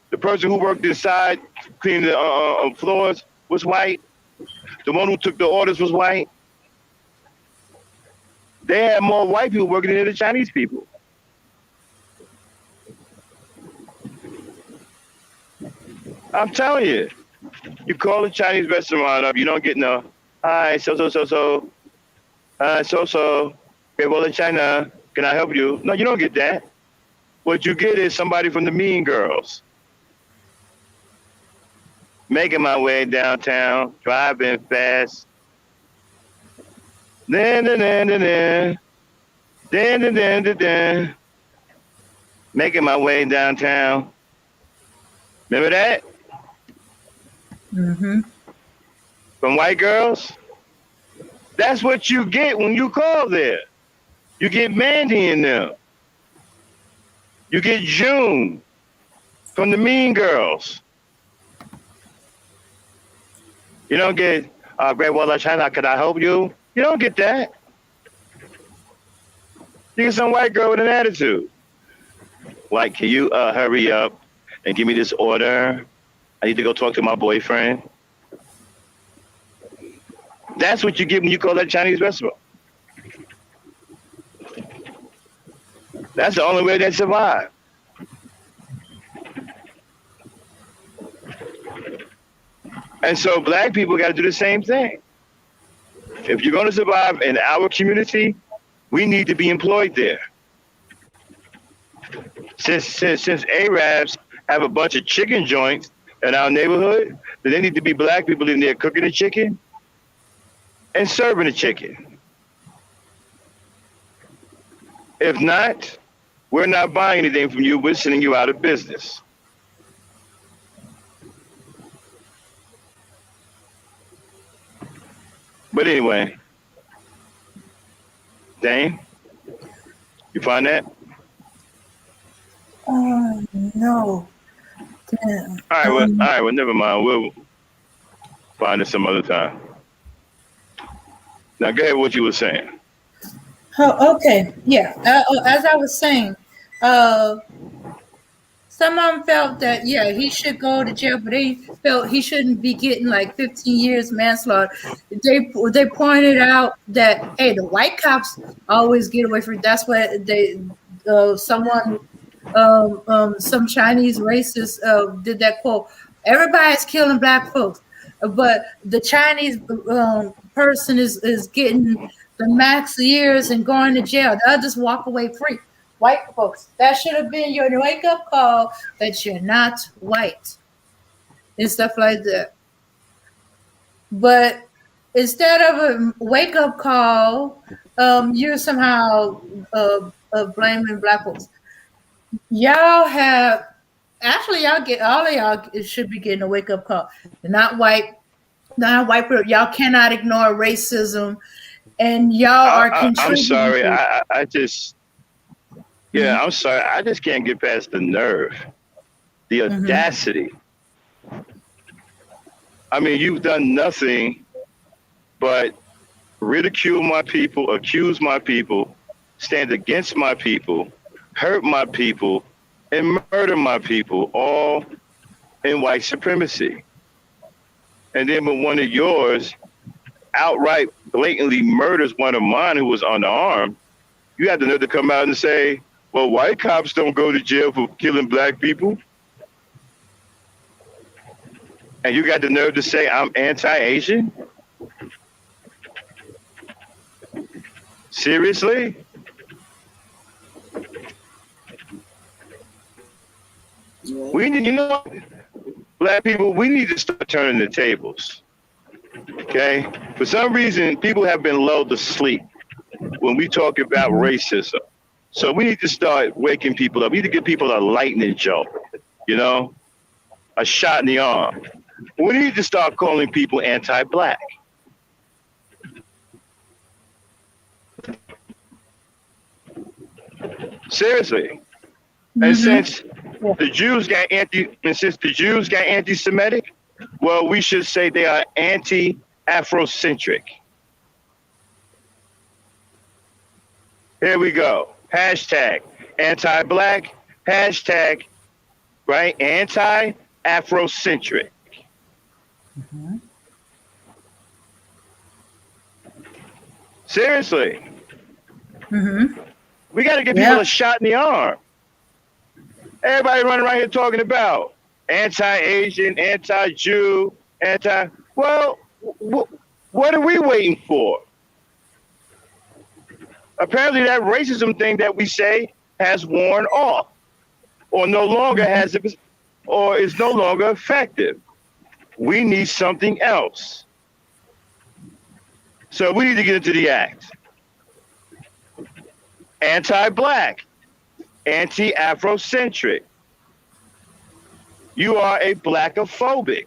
The person who worked inside cleaning the floors was white. The one who took the orders was white. They had more white people working than the Chinese people. I'm telling you, you call a Chinese restaurant up, you don't get no, hi, so, okay, well, in China, can I help you? No, you don't get that. What you get is somebody from the Mean Girls. Making my way downtown, driving fast. Making my way downtown. Remember that? Mm-hmm. From white girls? That's what you get when you call there. You get Mandy in them. You get June from the Mean Girls. You don't get Great Wall of China, can I help you? You don't get that. You get some white girl with an attitude. Like, can you hurry up and give me this order? I need to go talk to my boyfriend. That's what you get when you call that Chinese restaurant. That's the only way they survive. And so black people got to do the same thing. If you're going to survive in our community, we need to be employed there. Since Arabs have a bunch of chicken joints in our neighborhood, then they need to be black people in there cooking the chicken and serving the chicken. If not, we're not buying anything from you. We're sending you out of business. But anyway, Dane, you find that? No. Damn. All right, well, never mind. We'll find it some other time. Now, go ahead with what you were saying. Oh, okay. Yeah. As I was saying, some of them felt that, yeah, he should go to jail, but they felt he shouldn't be getting like 15 years manslaughter. They pointed out that, hey, the white cops always get away from it. That's what they, some Chinese racist did that quote. Everybody's killing black folks, but the Chinese person is getting the max years and going to jail. They'll just walk away free. White folks, that should have been your wake-up call that you're not white and stuff like that. But instead of a wake-up call, you're somehow blaming black folks. Y'all have, actually, all of y'all should be getting a wake-up call. You're not white, y'all cannot ignore racism, and y'all are contributing. I'm sorry, I just... Yeah, I'm sorry. I just can't get past the nerve, the audacity. I mean, you've done nothing but ridicule my people, accuse my people, stand against my people, hurt my people, and murder my people, all in white supremacy. And then when one of yours outright blatantly murders one of mine who was unarmed, you have the nerve to come out and say, well, white cops don't go to jail for killing black people. And you got the nerve to say I'm anti-Asian? Seriously? We need, black people, we need to start turning the tables. Okay? For some reason, people have been lulled to sleep when we talk about racism. So we need to start waking people up. We need to give people a lightning jolt, you know, a shot in the arm. We need to start calling people anti-black. Seriously. And since the Jews got anti-Semitic, well, we should say they are anti-Afrocentric. Here we go. Hashtag anti-black. Hashtag, right? Anti-Afrocentric. Seriously. We got to give people a shot in the arm. Everybody running around here talking about anti-Asian, anti-Jew, well, what are we waiting for? Apparently that racism thing that we say has worn off or no longer has or is no longer effective. We need something else. So we need to get into the act. Anti-black, anti-Afrocentric. You are a blackophobic.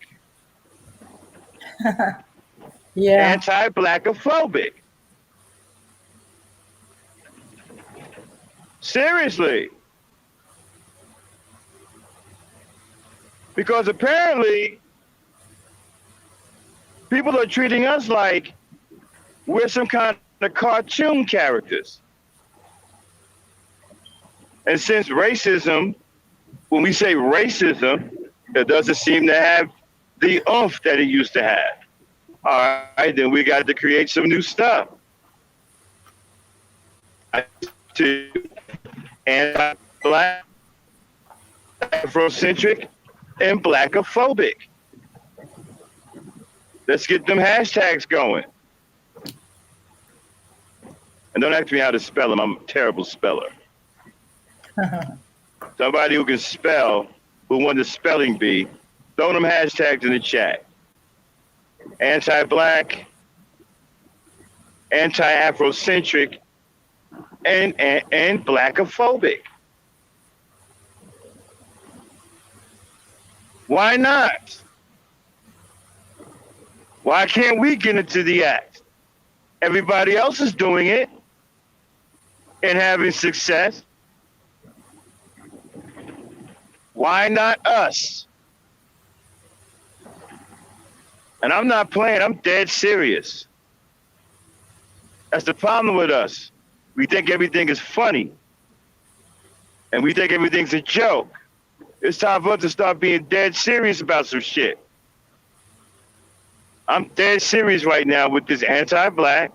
Anti-blackophobic. Seriously. Because apparently people are treating us like we're some kind of cartoon characters. And since racism, when we say racism, it doesn't seem to have the oomph that it used to have. All right, then we got to create some new stuff. Anti-black, Afrocentric, and blackophobic. Let's get them hashtags going. And don't ask me how to spell them. I'm a terrible speller. Somebody who can spell, who won the spelling bee, throw them hashtags in the chat. Anti-black, anti-Afrocentric, and blackophobic. Why not? Why can't we get into the act? Everybody else is doing it and having success. Why not us? And I'm not playing, I'm dead serious. That's the problem with us. We think everything is funny. And we think everything's a joke. It's time for us to start being dead serious about some shit. I'm dead serious right now with this anti-black,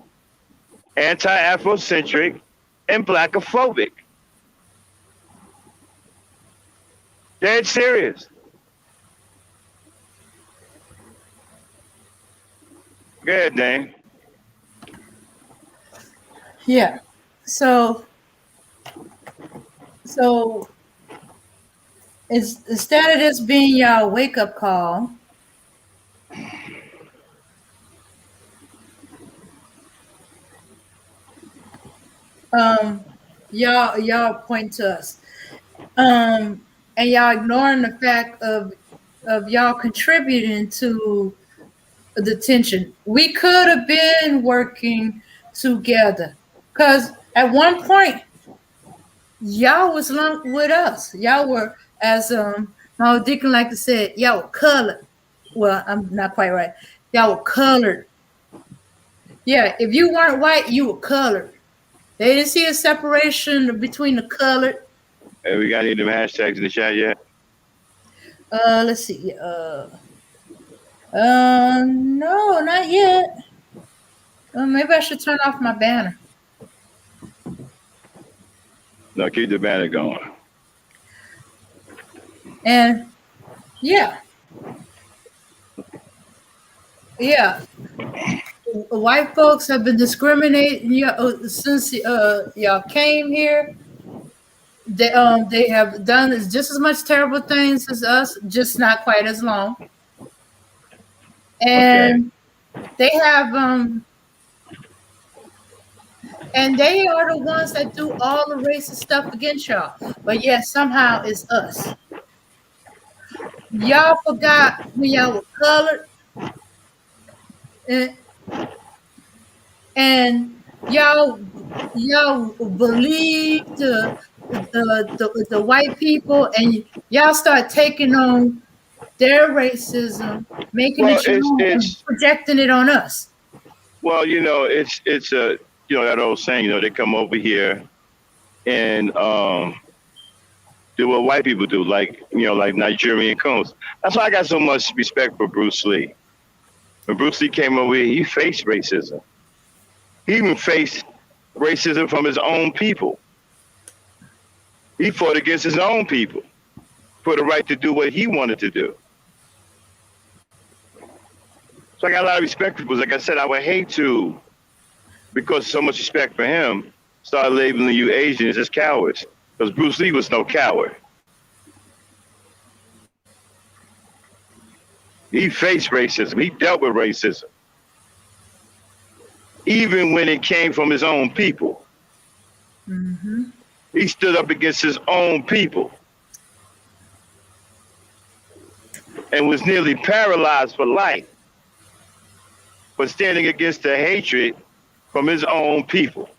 anti-Afrocentric, and blackophobic. Dead serious. Go ahead, Dane. Yeah. So instead of this being y'all wake up call, y'all point to us, and y'all ignoring the fact of y'all contributing to the tension. We could have been working together, because at one point y'all was lumped with us. Y'all were, as my Deacon like to say, y'all were colored. Well, I'm not quite right. Y'all were colored. Yeah, if you weren't white, you were colored. They didn't see a separation between the colored. Hey, we got any of them hashtags in the chat yet? Let's see. No, not yet. Maybe I should turn off my banner. No, keep the banner going. And yeah. White folks have been discriminating since y'all came here. They have done just as much terrible things as us, just not quite as long. And They have and they are the ones that do all the racist stuff against y'all. But yet somehow it's us. Y'all forgot when y'all were colored, and, and y'all believe the white people, and y'all start taking on their racism, making Well, it your own, and it's projecting it on us. well, it's a that old saying. They come over here and do what white people do, like like Nigerian coons. That's why I got so much respect for Bruce Lee. When Bruce Lee came over here, he faced racism. He even faced racism from his own people. He fought against his own people for the right to do what he wanted to do. So I got a lot of respect for Bruce. Like I said, I would hate to, because so much respect for him, start labeling you Asians as cowards. Because Bruce Lee was no coward. He faced racism. He dealt with racism. Even when it came from his own people. Mm-hmm. He stood up against his own people and was nearly paralyzed for life for standing against the hatred from his own people.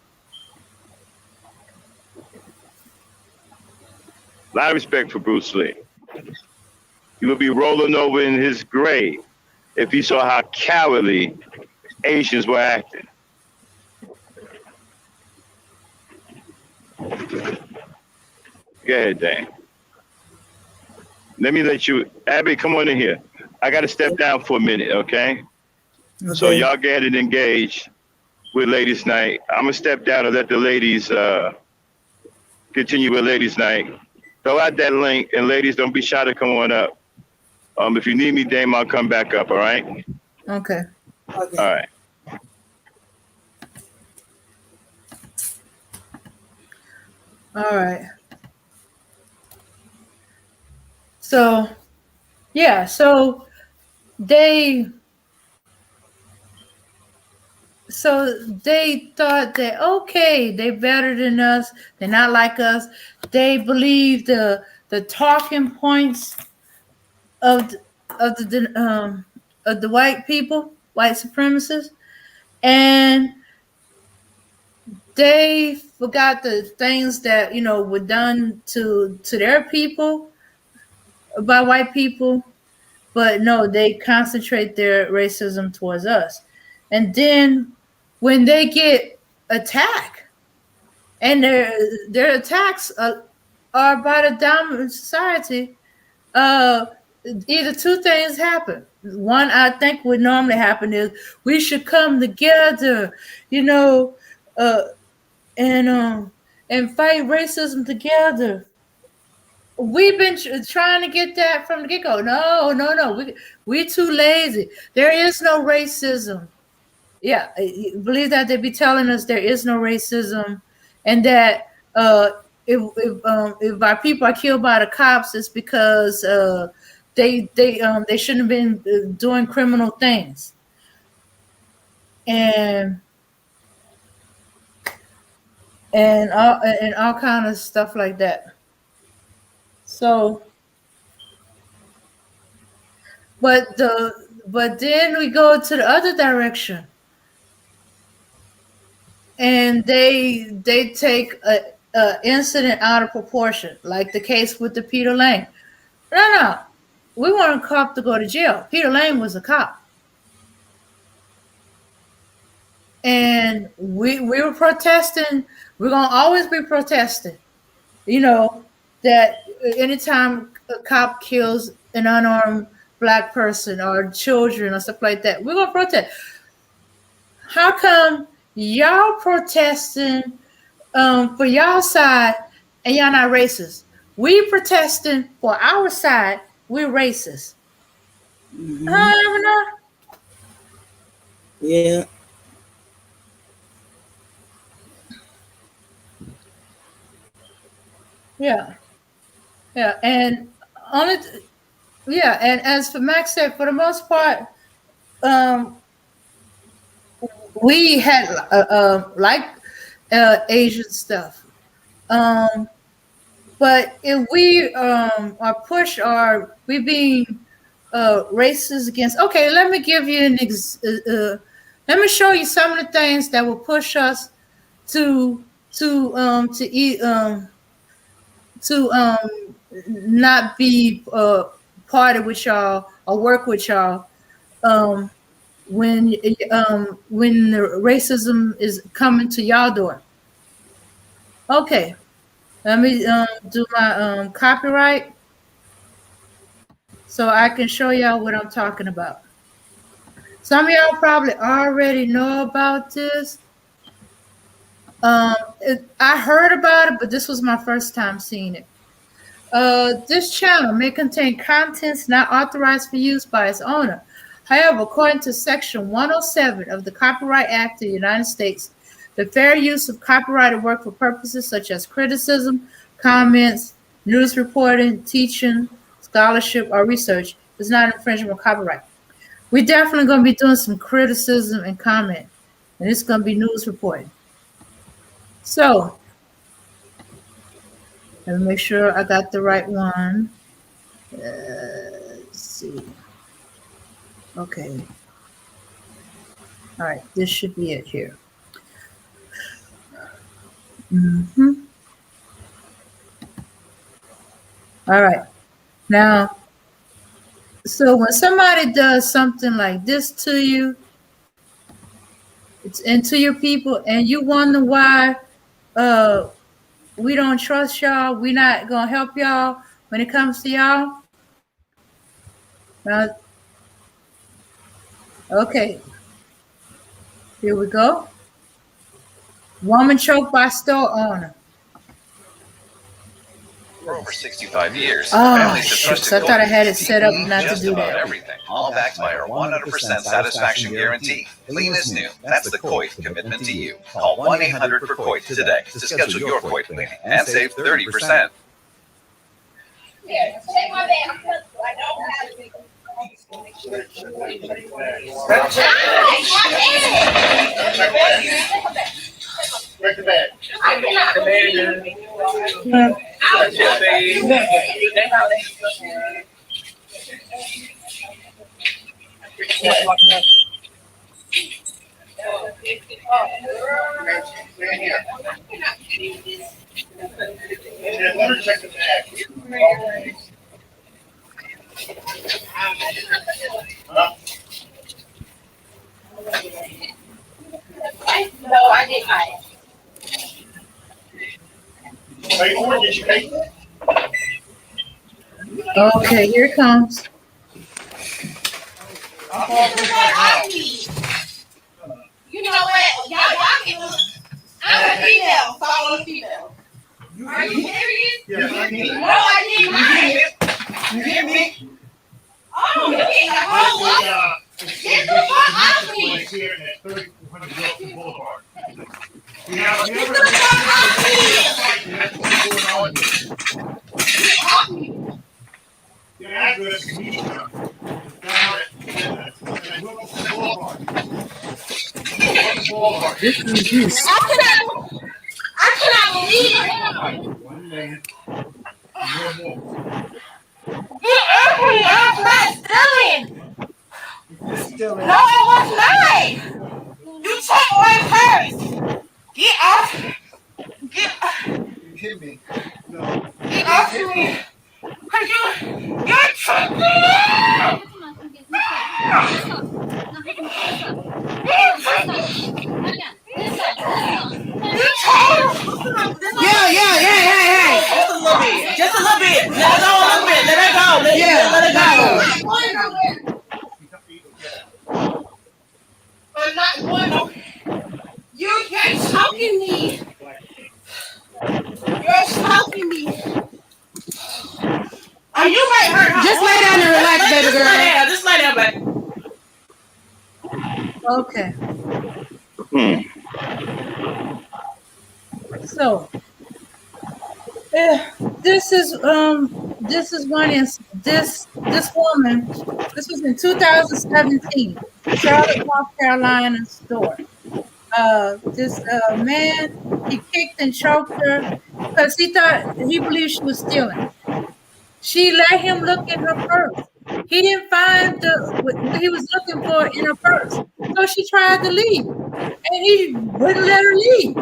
A lot of respect for Bruce Lee. He would be rolling over in his grave if he saw how cowardly Asians were acting. Go ahead, Dan. Let me let you, Abby, come on in here. I got to step down for a minute, okay? So y'all get ahead and engage with Ladies Night. I'm going to step down and let the ladies continue with Ladies Night. Throw out that link, and ladies, don't be shy to come on up. If you need me, Dame, I'll come back up, all right? Okay. All right. All right. So, yeah, so they thought that, okay, they're better than us, they're not like us. They believe the talking points of the white people, white supremacists, and they forgot the things that were done to their people by white people. But no, they concentrate their racism towards us. And then when they get attacked, and their attacks are by the dominant society, either two things happen. One, I think would normally happen is we should come together, and fight racism together. We've been trying to get that from the get-go. No. We too lazy. There is no racism. Yeah, believe that they be telling us there is no racism, and that if our people are killed by the cops, it's because they shouldn't have been doing criminal things, and all kind of stuff like that. So, but then we go to the other direction, and they take a incident out of proportion, like the case with the Peter Lane. No, we want a cop to go to jail. Peter Lane was a cop, and we were protesting. We're gonna always be protesting. That anytime a cop kills an unarmed black person or children or stuff like that, we're gonna protest. How come y'all protesting for y'all side and y'all not racist? We protesting for our side, we're racist. Mm-hmm. I don't know. Yeah. Yeah, and and as for Max said, for the most part, we had like Asian stuff. But if we are pushed or we being racist against, okay, let me give you let me show you some of the things that will push us to eat to not be party with y'all or work with y'all um, when the racism is coming to y'all door. Okay, let me do my copyright so I can show y'all what I'm talking about. Some of y'all probably already know about this. I heard about it, but this was my first time seeing it. This channel may contain contents not authorized for use by its owner. However, according to Section 107 of the Copyright Act of the United States, the fair use of copyrighted work for purposes such as criticism, comments, news reporting, teaching, scholarship, or research is not infringement of copyright. We're definitely going to be doing some criticism and comment, and it's going to be news reporting. So, let me make sure I got the right one. Let's see. Okay. All right, this should be it here. All right. Now, so when somebody does something like this to you, it's into your people, and you wonder why we don't trust y'all, we're not gonna help y'all when it comes to y'all. Now, okay, here we go. Woman choked by store owner. For over 65 years, Oh, families have shucks, trusted I thought I had it Coke set up to not to just do about that. everything, all backed by our 100% satisfaction guarantee. Clean as new. That's the Coit commitment to you. Call 1-800-for-COIT today to schedule your Coit cleaning and save 30%. Here, take my bag. I don't have it. Break the bag. I cannot believe it. Let me check the bag. No, I didn't buy it. Pay for it? Did you pay for it? Okay, here it comes. You know what? Y'all can. I'm a female. Follow a female. Are you serious? Yes, I can. No, I didn't buy it. You hear me? Oh, you getting a whole lot. Get the fuck out of me. Here at 3400 Wilson Boulevard. You Get the fuck out of me. The address is East down at Wilson Boulevard. Wilson Boulevard. This is juice. I cannot believe it. 1 million. No more. Get Ebony off my stealing. No, it was mine. You took my purse. Get off. You hit me. No. Get off me. Cause you're tripping. Just a little bit. Let it go a little bit. Let it go. Let it go. I'm not going nowhere. You're choking me. You're choking me. Oh, you might hurt her. Just lay down and relax, baby girl. Just lay down, baby. Okay. So, this is one incident. This woman, this was in 2017, Charlotte, North Carolina store. this man, he kicked and choked her because he believed she was stealing. She let him look in her purse. He didn't find what he was looking for in her purse. So she tried to leave. And he wouldn't let her leave.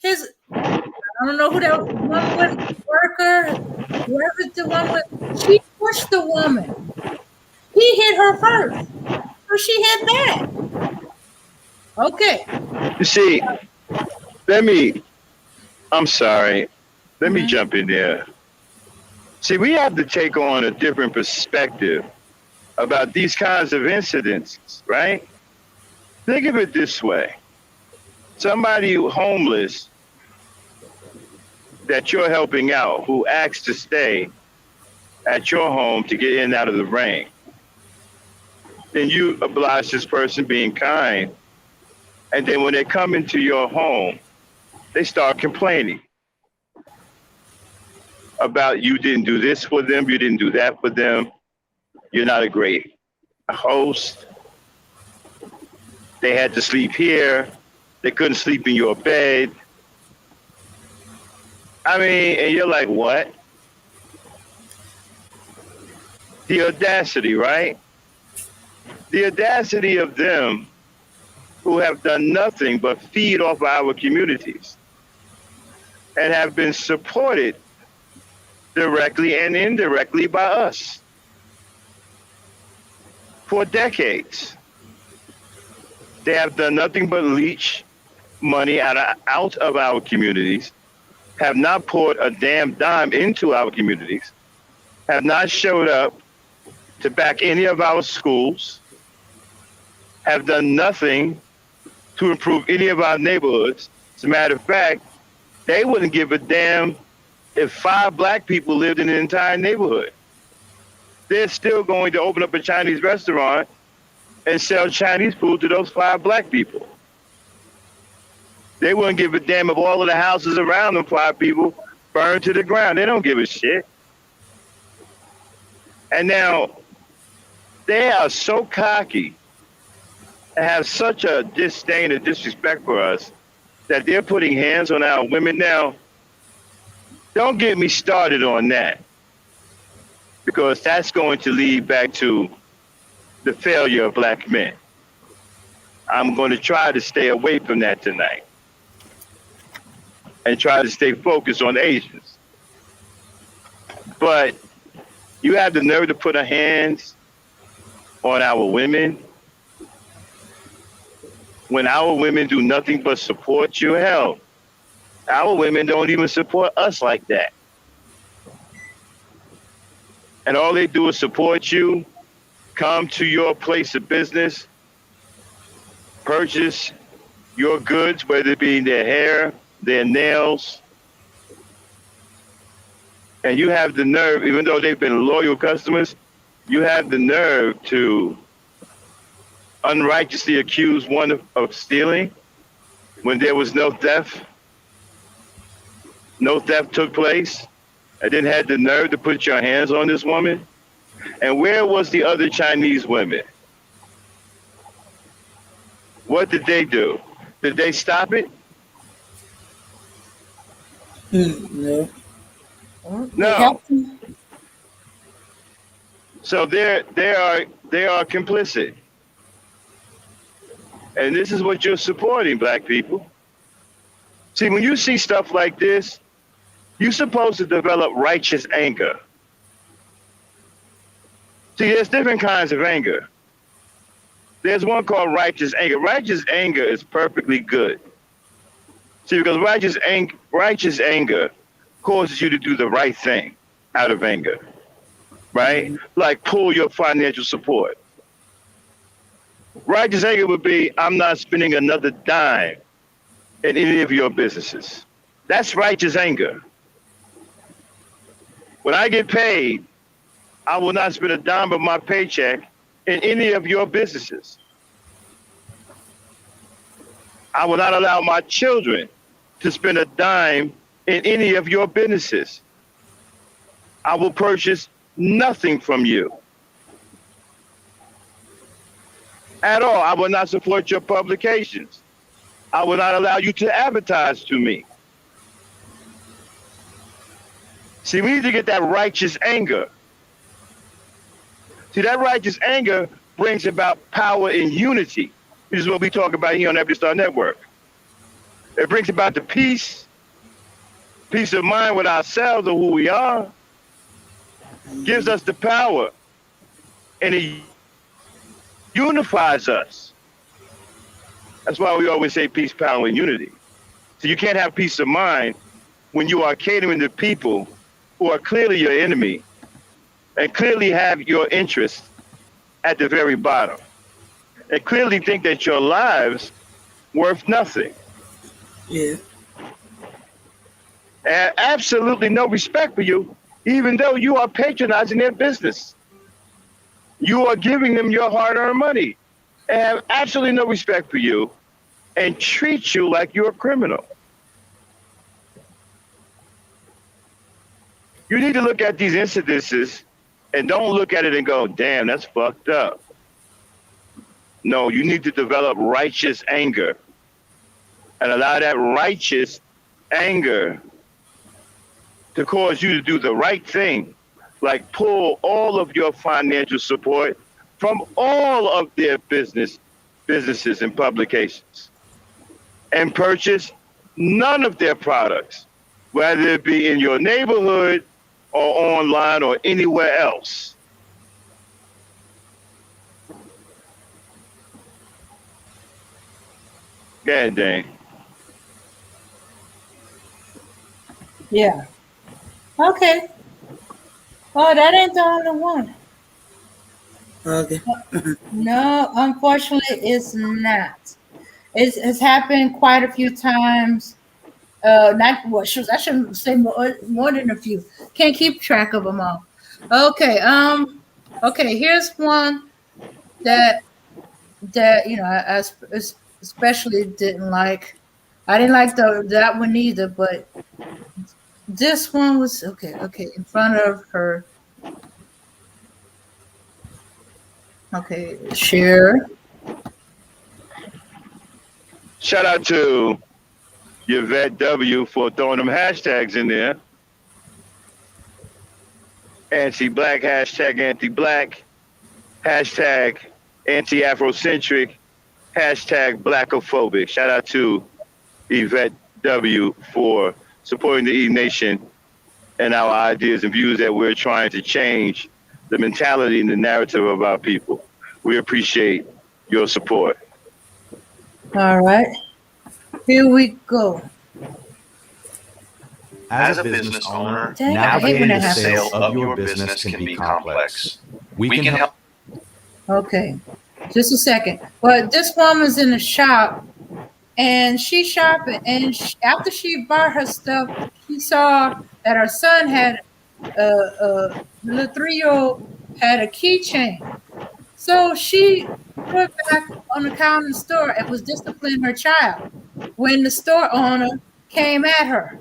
I don't know who that one with, worker, whoever the one with, she pushed the woman. He hit her first. So she hit back. Okay. You see, I'm sorry. Let me jump in there. See, we have to take on a different perspective about these kinds of incidents, right? Think of it this way. Somebody who's homeless that you're helping out who asks to stay at your home to get in and out of the rain. Then you oblige this person being kind. And then when they come into your home, they start complaining about you didn't do this for them, you didn't do that for them, you're not a great host. They had to sleep here, they couldn't sleep in your bed. I mean, and you're like, what? The audacity, right? The audacity of them who have done nothing but feed off our communities and have been supported directly and indirectly by us for decades. They have done nothing but leech money out of our communities, have not poured a damn dime into our communities, have not showed up to back any of our schools, have done nothing to improve any of our neighborhoods. As a matter of fact, they wouldn't give a damn if 5 black people lived in the entire neighborhood. They're still going to open up a Chinese restaurant and sell Chinese food to those 5 black people. They wouldn't give a damn if all of the houses around them 5 people burned to the ground. They don't give a shit. And now they are so cocky and have such a disdain and disrespect for us that they're putting hands on our women now. Don't get me started on that, because that's going to lead back to the failure of black men. I'm going to try to stay away from that tonight and try to stay focused on Asians. But you have the nerve to put a hands on our women when our women do nothing but support you. Hell, our women don't even support us like that. And all they do is support you, come to your place of business, purchase your goods, whether it be their hair, their nails. And you have the nerve, even though they've been loyal customers, you have the nerve to unrighteously accuse one of stealing when there was no theft. No theft took place, and then had the nerve to put your hands on this woman. And where was the other Chinese women? What did they do? Did they stop it? No. No. So they are complicit. And this is what you're supporting, black people. See, when you see stuff like this, you're supposed to develop righteous anger. See, there's different kinds of anger. There's one called righteous anger. Righteous anger is perfectly good. See, because righteous anger causes you to do the right thing out of anger, right? Like pull your financial support. Righteous anger would be, I'm not spending another dime in any of your businesses. That's righteous anger. When I get paid, I will not spend a dime of my paycheck in any of your businesses. I will not allow my children to spend a dime in any of your businesses. I will purchase nothing from you at all. I will not support your publications. I will not allow you to advertise to me. See, we need to get that righteous anger. See, that righteous anger brings about power and unity. This is what we talk about here on Ebony Star Network. It brings about the peace of mind with ourselves of who we are, gives us the power, and it unifies us. That's why we always say peace, power, and unity. So you can't have peace of mind when you are catering to people who are clearly your enemy and clearly have your interests at the very bottom and clearly think that your lives worth nothing. Yeah. And absolutely no respect for you, even though you are patronizing their business. You are giving them your hard-earned money and have absolutely no respect for you and treat you like you're a criminal. You need to look at these incidences and don't look at it and go, damn, that's fucked up. No, you need to develop righteous anger and allow that righteous anger to cause you to do the right thing, like pull all of your financial support from all of their businesses and publications and purchase none of their products, whether it be in your neighborhood or online or anywhere else. Go ahead, Dane. Yeah. Okay. Oh, that ain't the only one. Okay. No, unfortunately, it's not. It's happened quite a few times. Not well, I shouldn't say more than a few. Can't keep track of them all. Okay. Okay. Here's one that I especially didn't like. I didn't like that one either, but this one was okay. Okay, in front of her. Okay, share. Shout out to Yvette W for throwing them hashtags in there. Anti-black, hashtag anti-black, hashtag anti-Afrocentric, hashtag blackophobic. Shout out to Yvette W for supporting the E Nation and our ideas and views that we're trying to change the mentality and the narrative of our people. We appreciate your support. All right, here we go. As a business owner, Dang, I hate when navigating that the happens. sale of your business can be complex. We can help. Okay, just a second. But this woman's in the shop, and she's shopping, and after she bought her stuff, she saw that her son had the little 3-year-old had a keychain. So she put it back on the counter in the store and was disciplining her child when the store owner came at her.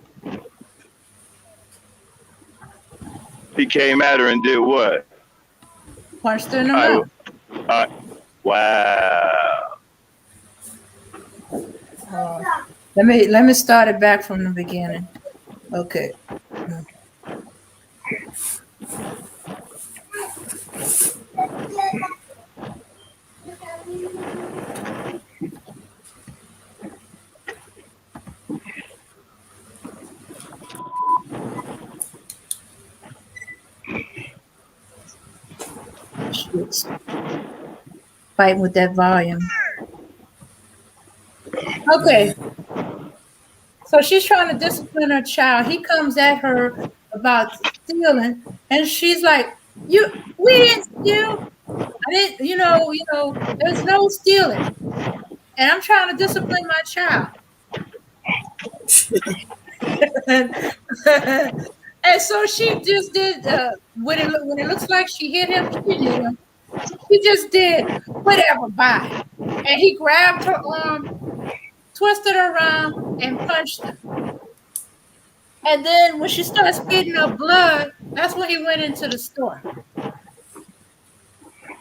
He came at her and did what? Punched her in the mouth. Wow. Let me start it back from the beginning. Okay. Shit. Fighting with that volume. Okay. So she's trying to discipline her child. He comes at her about stealing, and she's like, we didn't steal. I didn't, there's no stealing. And I'm trying to discipline my child. And so she just did when it looks like she hit him, she hit him. She just did whatever, bye. And he grabbed her arm, twisted her around, and punched her. And then when she started spitting up blood, that's when he went into the store.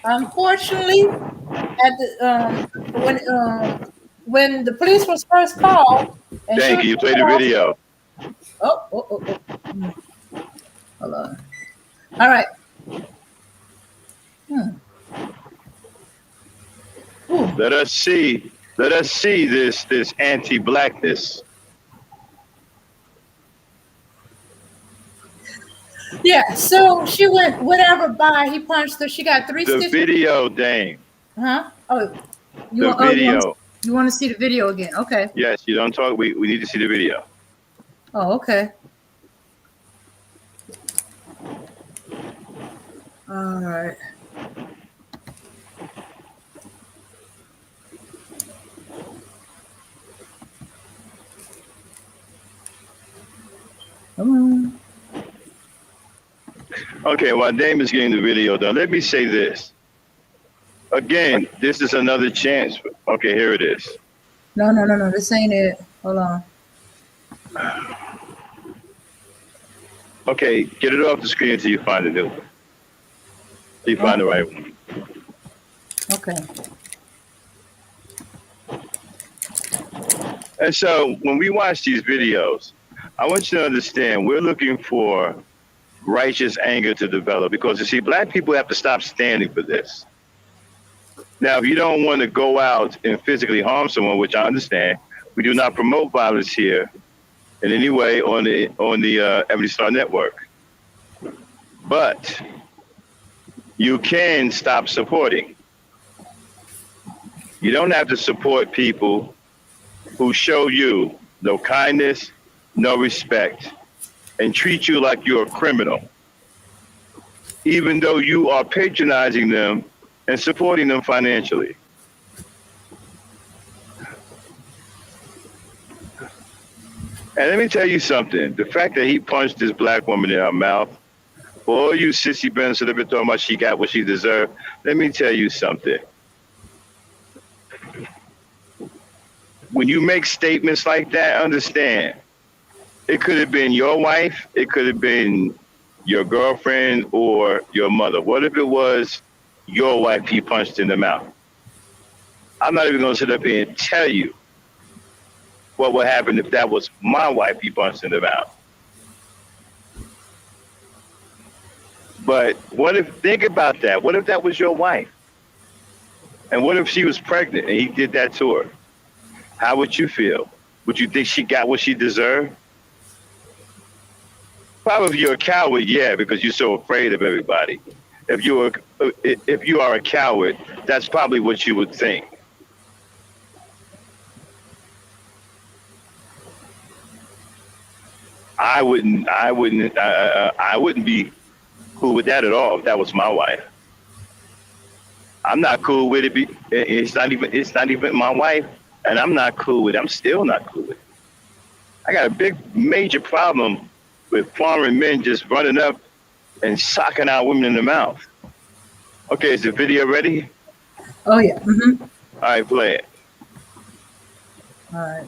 Unfortunately, at the when the police was first called, and Thank you. You play the video. Oh. Hold on. All right. Let us see this anti-blackness. Yeah. So she went whatever by. He punched her. She got 3 The stitches. video, Dame. Huh? Oh, The video. You want to see the video again? Okay. Yes, you don't talk. We need to see the video. Oh, okay. All right. Come on. Okay, while Dame is getting the video done, let me say this. Again, this is another chance. Okay, here it is. No. This ain't it. Hold on. Okay, get it off the screen until you find the new one. Till you find the right one. Okay. And so when we watch these videos, I want you to understand we're looking for righteous anger to develop because you see, black people have to stop standing for this. Now, if you don't want to go out and physically harm someone, which I understand, we do not promote violence here in any way on the Ebony Star Network. But you can stop supporting. You don't have to support people who show you no kindness, no respect, and treat you like you're a criminal, even though you are patronizing them and supporting them financially. And let me tell you something. The fact that he punched this black woman in her mouth, for all you sissy bends that have been talking about she got what she deserved, let me tell you something. When you make statements like that, understand, it could have been your wife, it could have been your girlfriend or your mother. What if it was your wife he punched in the mouth? I'm not even going to sit up here and tell you what would happen if that was my wife he punched in the mouth. But what if, think about that. What if that was your wife? And what if she was pregnant and he did that to her? How would you feel? Would you think she got what she deserved? Probably if you're a coward, yeah, because you're so afraid of everybody. If you are a coward, that's probably what you would think. I wouldn't be cool with that at all if that was my wife. I'm not cool with it. It's not even my wife, and I'm not cool with it. I'm still not cool with it. I got a big, major problem with foreign men just running up and socking out women in the mouth. Okay, is the video ready? Oh yeah. Mm-hmm. All right, play it. All right.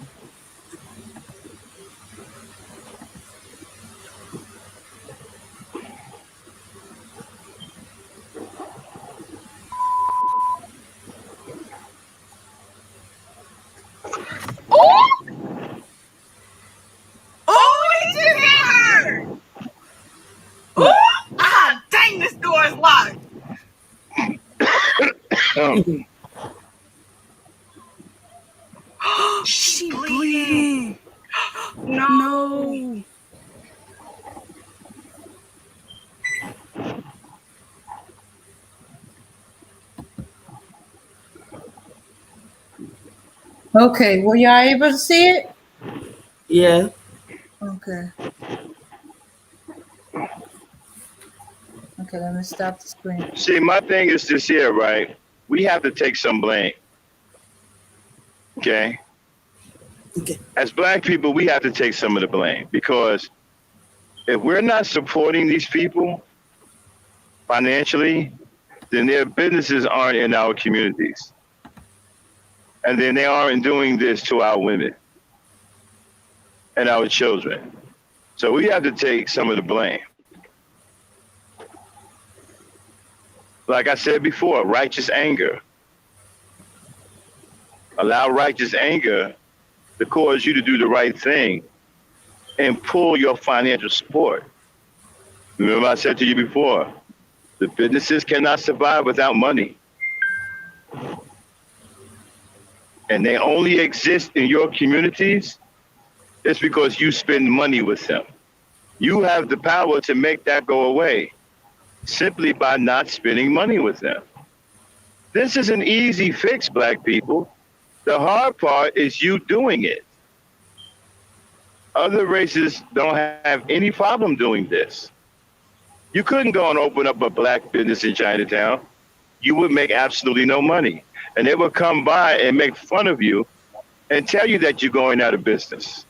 Oh, he just hit her! Ah, dang, this door is locked. She's bleeding. No. Okay. Were y'all able to see it? Yeah. Okay. Okay, let me stop the screen. See, my thing is this here, right? We have to take some blame. Okay? Okay. As black people, we have to take some of the blame because if we're not supporting these people financially, then their businesses aren't in our communities. And then they aren't doing this to our women and our children. So we have to take some of the blame. Like I said before, righteous anger. Allow righteous anger to cause you to do the right thing and pull your financial support. Remember, I said to you before, the businesses cannot survive without money, and they only exist in your communities. It's because you spend money with them. You have the power to make that go away simply by not spending money with them. This is an easy fix, black people. The hard part is you doing it. Other races don't have any problem doing this. You couldn't go and open up a black business in Chinatown. You would make absolutely no money. And they would come by and make fun of you and tell you that you're going out of business.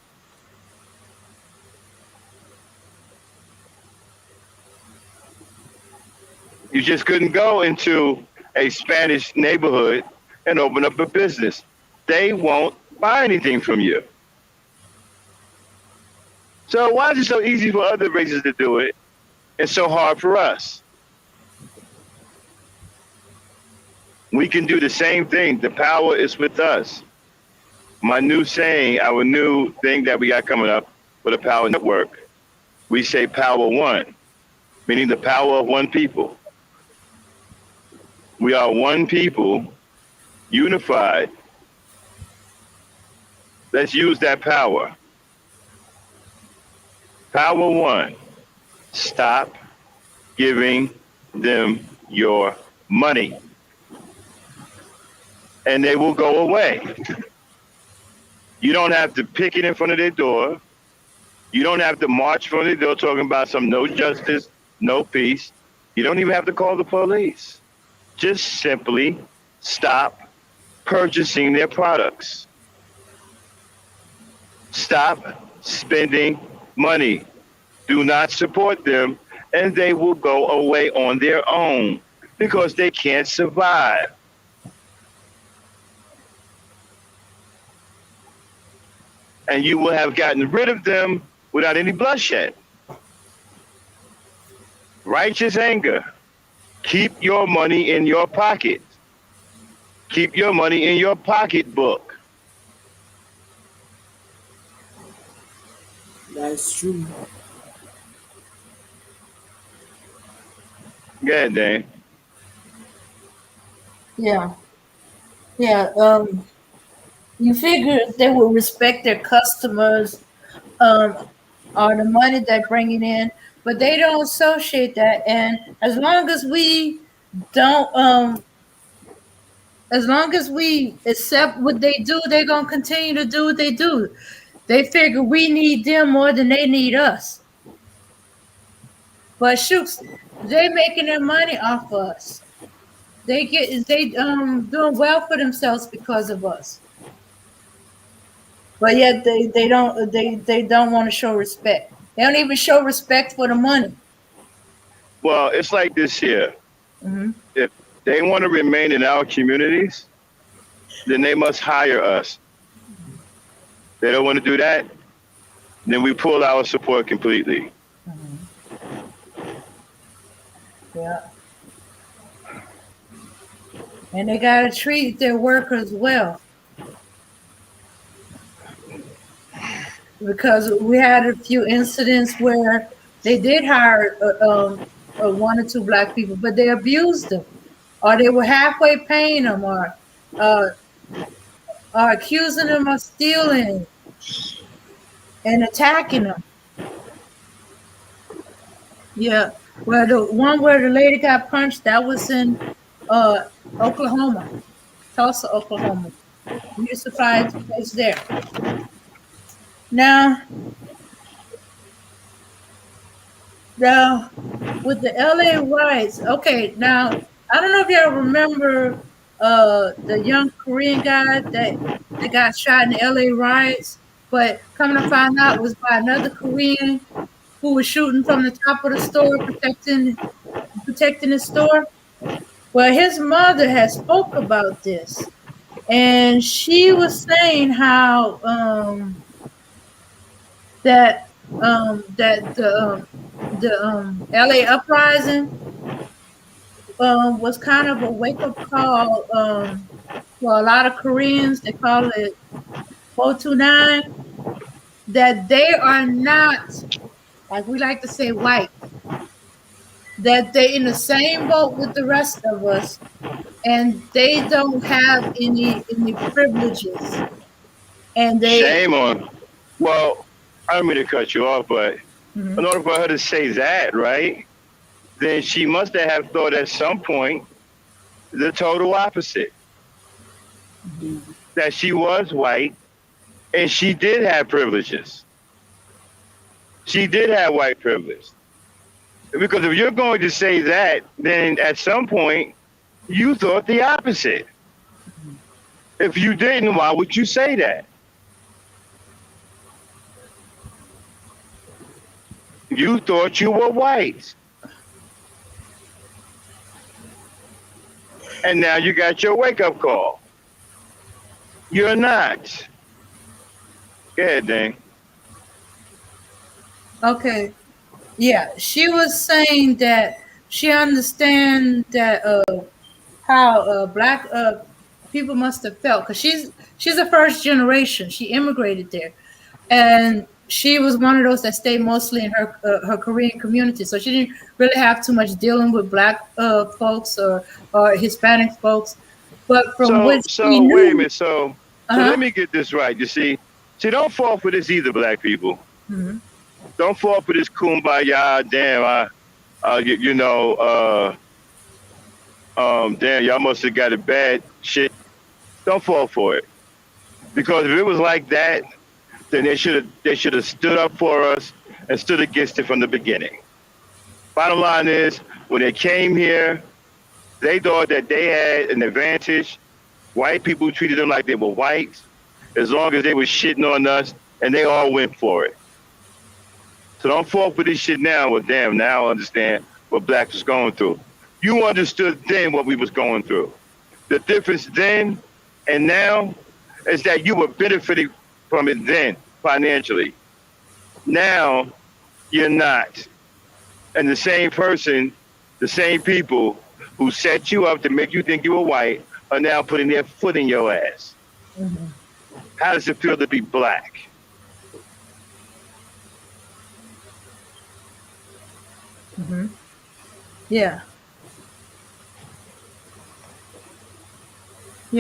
You just couldn't go into a Spanish neighborhood and open up a business. They won't buy anything from you. So why is it so easy for other races to do it and so hard for us? We can do the same thing. The power is with us. My new saying, our new thing that we got coming up with the Power Network, we say Power One, meaning the power of one people. We are one people, unified. Let's use that power. Power one, stop giving them your money, and they will go away. You don't have to pick it in front of their door. You don't have to march from their door talking about some no justice, no peace. You don't even have to call the police. Just simply stop purchasing their products. Stop spending money. Do not support them, and they will go away on their own because they can't survive. And you will have gotten rid of them without any bloodshed. Righteous anger. Keep your money in your pocket. Keep your money in your pocketbook. That's true. Go ahead, Dan. Yeah. Yeah. You figure they will respect their customers, or the money they're bringing in, but they don't associate that. And don't, as long as we accept what they do, they're gonna continue to do what they do. They figure we need them more than they need us. But shoots, they making their money off us. They doing well for themselves because of us. But yet they don't want to show respect. They don't even show respect for the money. Well, it's like this here. Mm-hmm. If they want to remain in our communities, then they must hire us. They don't want to do that, then we pull our support completely. Mm-hmm. Yeah. And they gotta treat their workers well. Because we had a few incidents where they did hire one or two black people, but they abused them, or they were halfway paying them, or accusing them of stealing and attacking them. Yeah, well, the one where the lady got punched, that was in Oklahoma, Tulsa, Oklahoma. We used to find a place there. Now, with the LA riots, okay, now, I don't know if y'all remember the young Korean guy that got shot in the LA riots, but coming to find out it was by another Korean who was shooting from the top of the store, protecting the store. Well, his mother has spoke about this, and she was saying how that the LA uprising was kind of a wake up call well, a lot of Koreans, they call it 429, that they are not, like we like to say, white, that they're in the same boat with the rest of us, and they don't have any privileges. And they, Shame on. Well, I don't mean to cut you off, but in Mhm. order for her to say that, right, then she must have thought at some point the total opposite. That she was white and she did have privileges. She did have white privilege. Because if you're going to say that, then at some point you thought the opposite. If you didn't, why would you say that? You thought you were white. And now you got your wake up call. You're not. Go ahead, Dane. okay, yeah, she was saying that she understand that how black people must have felt, because she's a first generation. She immigrated there, and she was one of those that stayed mostly in her Korean community. So she didn't really have too much dealing with black folks or Hispanic folks. But from what she So wait a knew, minute. So uh let me get this right. You see, don't fall for this either, black people. huh, Don't fall for this kumbaya. Damn, you know, damn, y'all must have got a bad shit. Don't fall for it because if it was like that, then they should have stood up for us and stood against it from the beginning. Bottom line is, when they came here, they thought that they had an advantage. White people treated them like they were whites, as long as they were shitting on us, and they all went for it. So don't fall for this shit now. Well, damn, now I understand what blacks was going through. You understood then what we was going through. The difference then and now is that you were benefiting from it then financially. Now you're not. And the same person, the same people who set you up to make you think you were white are now putting their foot in your ass. How does it feel to be black? yeah,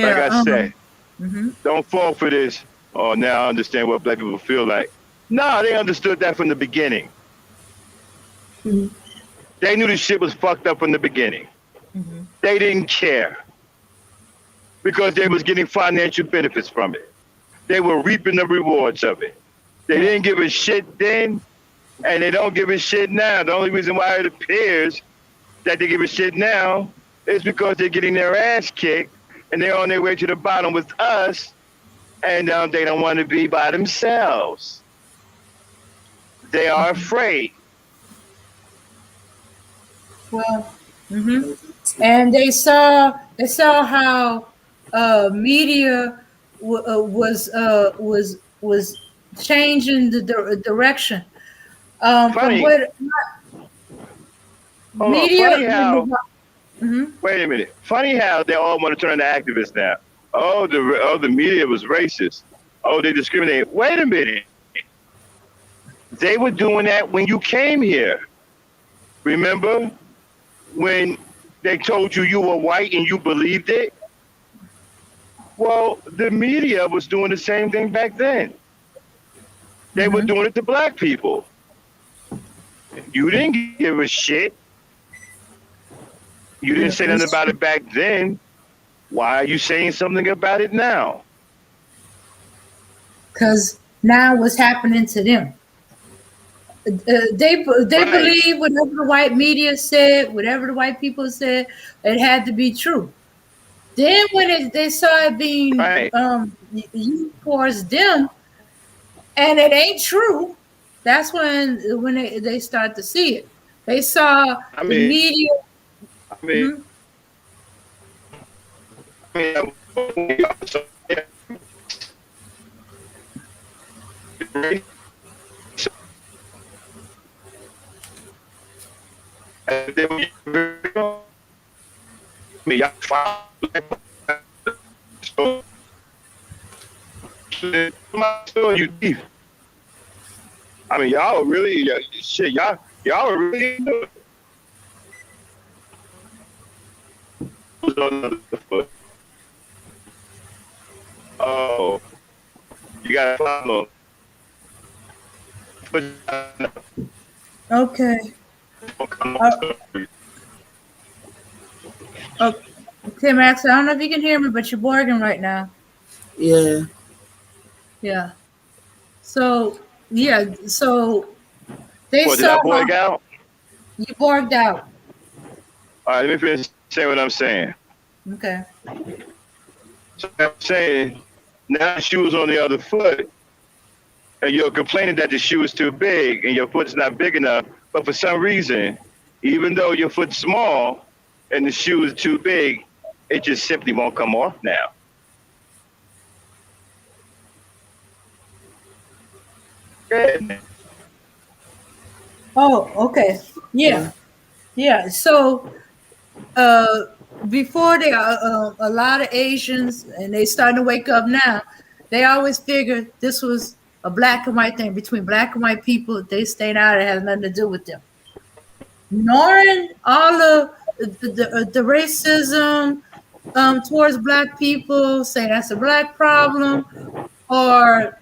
Like yeah, I said, mhm, don't fall for this. Oh, now I understand what black people feel like. No, they understood that from the beginning. They knew the shit was fucked up from the beginning. They didn't care because they was getting financial benefits from it. They were reaping the rewards of it. They didn't give a shit then, and they don't give a shit now. The only reason why it appears that they give a shit now is because they're getting their ass kicked and they're on their way to the bottom with us, and they don't want to be by themselves. They are afraid. well, and they saw how media was changing the direction. From Funny, what hold on. media, Funny how. mhm, Wait a minute. Funny how they all want to turn to activists now. The media was racist. Oh, they discriminate. Wait a minute. They were doing that when you came here. Remember when they told you you were white and you believed it? Well, the media was doing the same thing back then. They were doing it to black people. You didn't give a shit. You didn't say nothing about it back then. Why are you saying something about it now? because now what's happening to them? They Right, believe whatever the white media said, whatever the white people said, it had to be true. Then when they saw it being right. used towards them, and it ain't true, that's when they start to see it. They saw I the mean, media. I mean, Mhm. I mean, You thief. I mean, y'all really shit. Y'all are really into it. On the foot. Oh, you got a problem. Okay. Okay, Max, I don't know if you can hear me, but you're bargaining right now. Yeah. Yeah. So, yeah. So they What did I saw boy out? you barged out. All right, let me finish saying what I'm saying. Okay. So I'm saying now the shoe's on the other foot, and you're complaining that the shoe is too big and your foot's not big enough. But for some reason, even though your foot's small and the shoe is too big, it just simply won't come off now. Yeah. Oh, okay. Yeah. Yeah. So, uh, before a lot of Asians, and they starting to wake up now, they always figured this was a black and white thing between black and white people. They stayed out. It had nothing to do with them. Ignoring all the racism towards black people, saying that's a black problem, or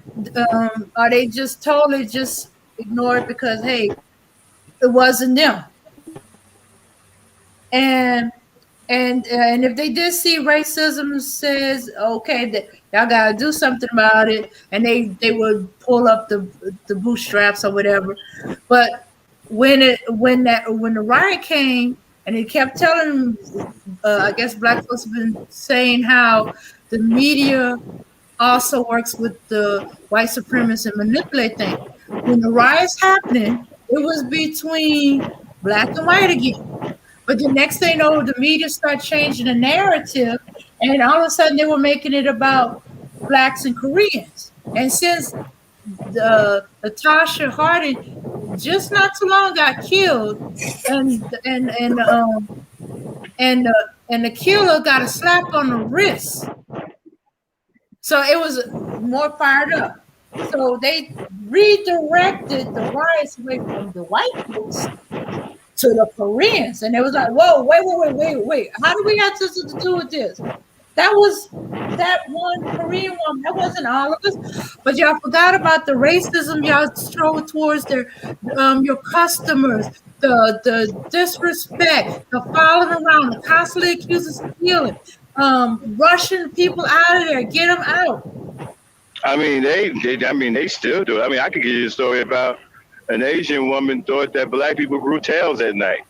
are they just totally just ignored because hey, it wasn't them, and and if they did see racism, says okay that y'all gotta do something about it, and they would pull up the bootstraps or whatever. But when the riot came and it kept telling, I guess black folks have been saying how the media also works with the white supremacists and manipulate things. When the riots happening, it was between black and white again. But the next thing you know, the media started changing the narrative, and all of a sudden they were making it about blacks and Koreans. And since Natasha Harding just not too long got killed, and and and um and the killer got a slap on the wrist, so it was more fired up. So they redirected the riots away from the white folks to the Koreans, and it was like, whoa, wait, how do we have to do with this? That was that one Korean woman. That wasn't all of us. But y'all forgot about the racism y'all showed towards their your customers, the disrespect, the following around, the constantly accusing stealing, rushing people out of there, get them out. I mean, they still do. I mean, I could give you a story about an Asian woman thought that black people grew tails at night.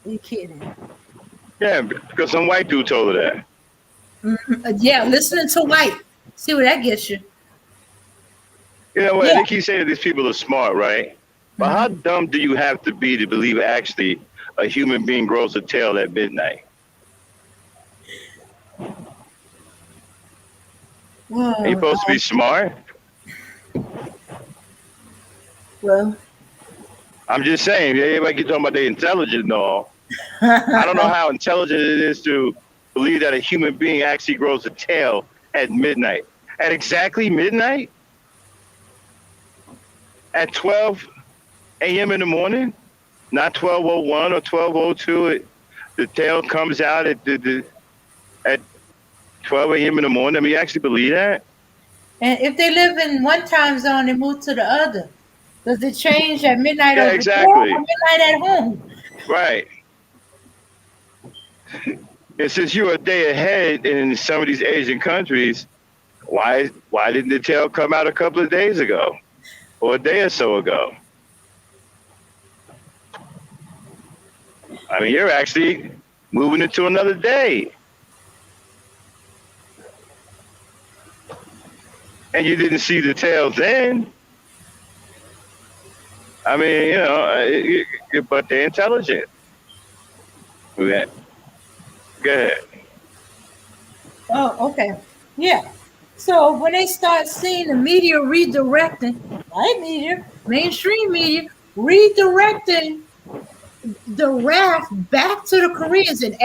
Are you kidding? Yeah, because some white dude told her that. Yeah, listening to white. See where that gets you. You know what? Yeah. They keep saying that these people are smart, right? But how dumb do you have to be to believe actually a human being grows a tail at midnight? Well, Are you supposed to be smart? Well, I'm just saying, everybody keep talking about they're intelligent and all. I don't know how intelligent it is to believe that a human being actually grows a tail at midnight. At exactly midnight? At 12 a.m. in the morning? Not 12:01 or 12:02. The tail comes out at 12 a.m. in the morning. I mean, you actually believe that? and if they live in one time zone, they move to the other. Does it change at midnight Yeah, over exactly. there or midnight at home? Right. And since you're a day ahead in some of these Asian countries, why didn't the tail come out a couple of days ago or a day or so ago? I mean, you're actually moving into another day. And you didn't see the tail then. I mean, you know, but they're intelligent. Go ahead. Oh, okay. Yeah. So when they start seeing the media redirecting, white media, mainstream media, redirecting the wrath back to the Koreans and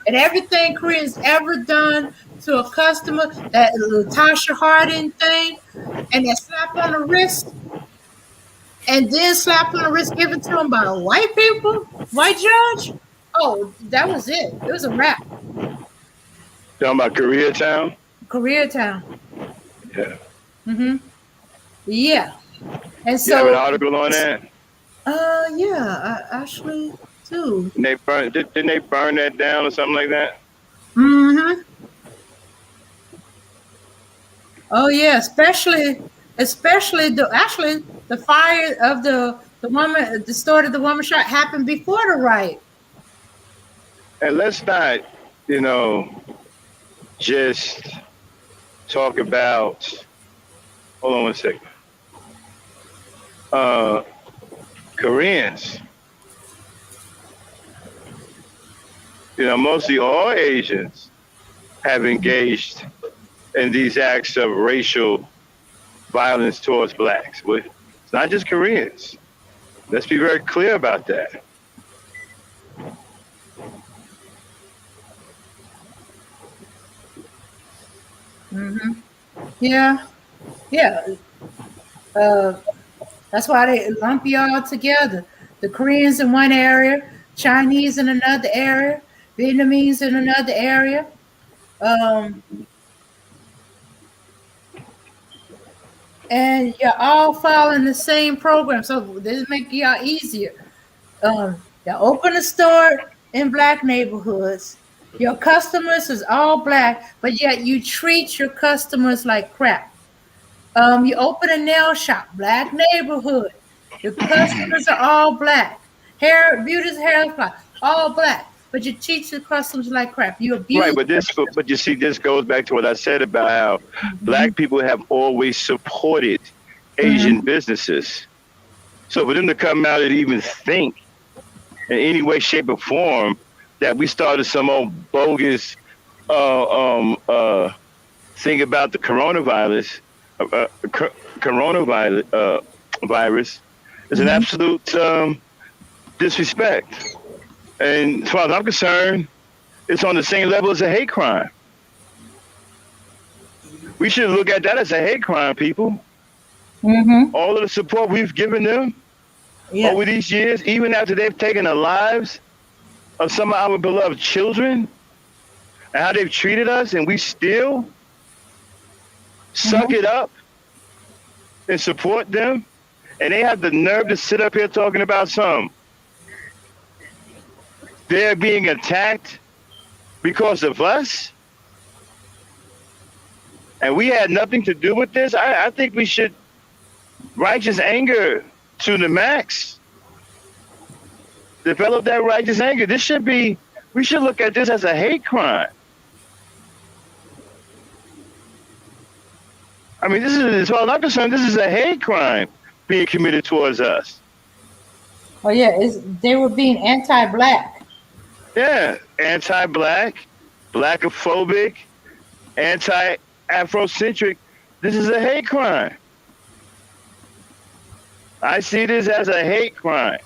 everything Koreans ever done to a customer, that Latasha Harding thing, and that slap on the wrist, and then slap on the wrist given to him by white people, white judge. Oh, that was it. It was a wrap. Talking about Koreatown? Koreatown. Yeah. Mm-hmm. Yeah. And You have an so, article on that? yeah, I actually do. And they didn't they burn that down or something like that? Mm-hmm. Oh yeah, especially the fire of the woman, the story of the woman shot happened before the riot. And let's not, just talk about. Hold on one second. Koreans. Mostly all Asians have engaged in these acts of racial violence towards blacks. It's not just Koreans. Let's be very clear about that. Mm-hmm. Yeah, yeah. Uh, that's why they lump y'all together. The Koreans in one area, Chinese in another area, Vietnamese in another area. Um, and you're all following the same program, so this make y'all easier. You open a store in black neighborhoods. Your customers is all black, but yet you treat your customers like crap. You open a nail shop, black neighborhood. Your customers are all black. Beauty's hair supply, all black. But you treat your customers like crap. You Right, abuse. but you see, this goes back to what I said about how black people have always supported Asian businesses. So for them to come out and even think in any way, shape, or form that we started some old bogus thing about the coronavirus, virus is an absolute disrespect. And as far as I'm concerned, it's on the same level as a hate crime. We should look at that as a hate crime, people. Mm-hmm. All of the support we've given them over these years, even after they've taken the lives of some of our beloved children, and how they've treated us, and we still suck it up and support them, and they have the nerve to sit up here talking about they're being attacked because of us, and we had nothing to do with this. I think we should righteous anger to the max. Develop that righteous anger. We should look at this as a hate crime. I mean, this is, as far as I'm concerned, this is a hate crime being committed towards us. Oh yeah, they were being anti-black. Yeah, anti-black, blackophobic, anti-Afrocentric. This is a hate crime. I see this as a hate crime.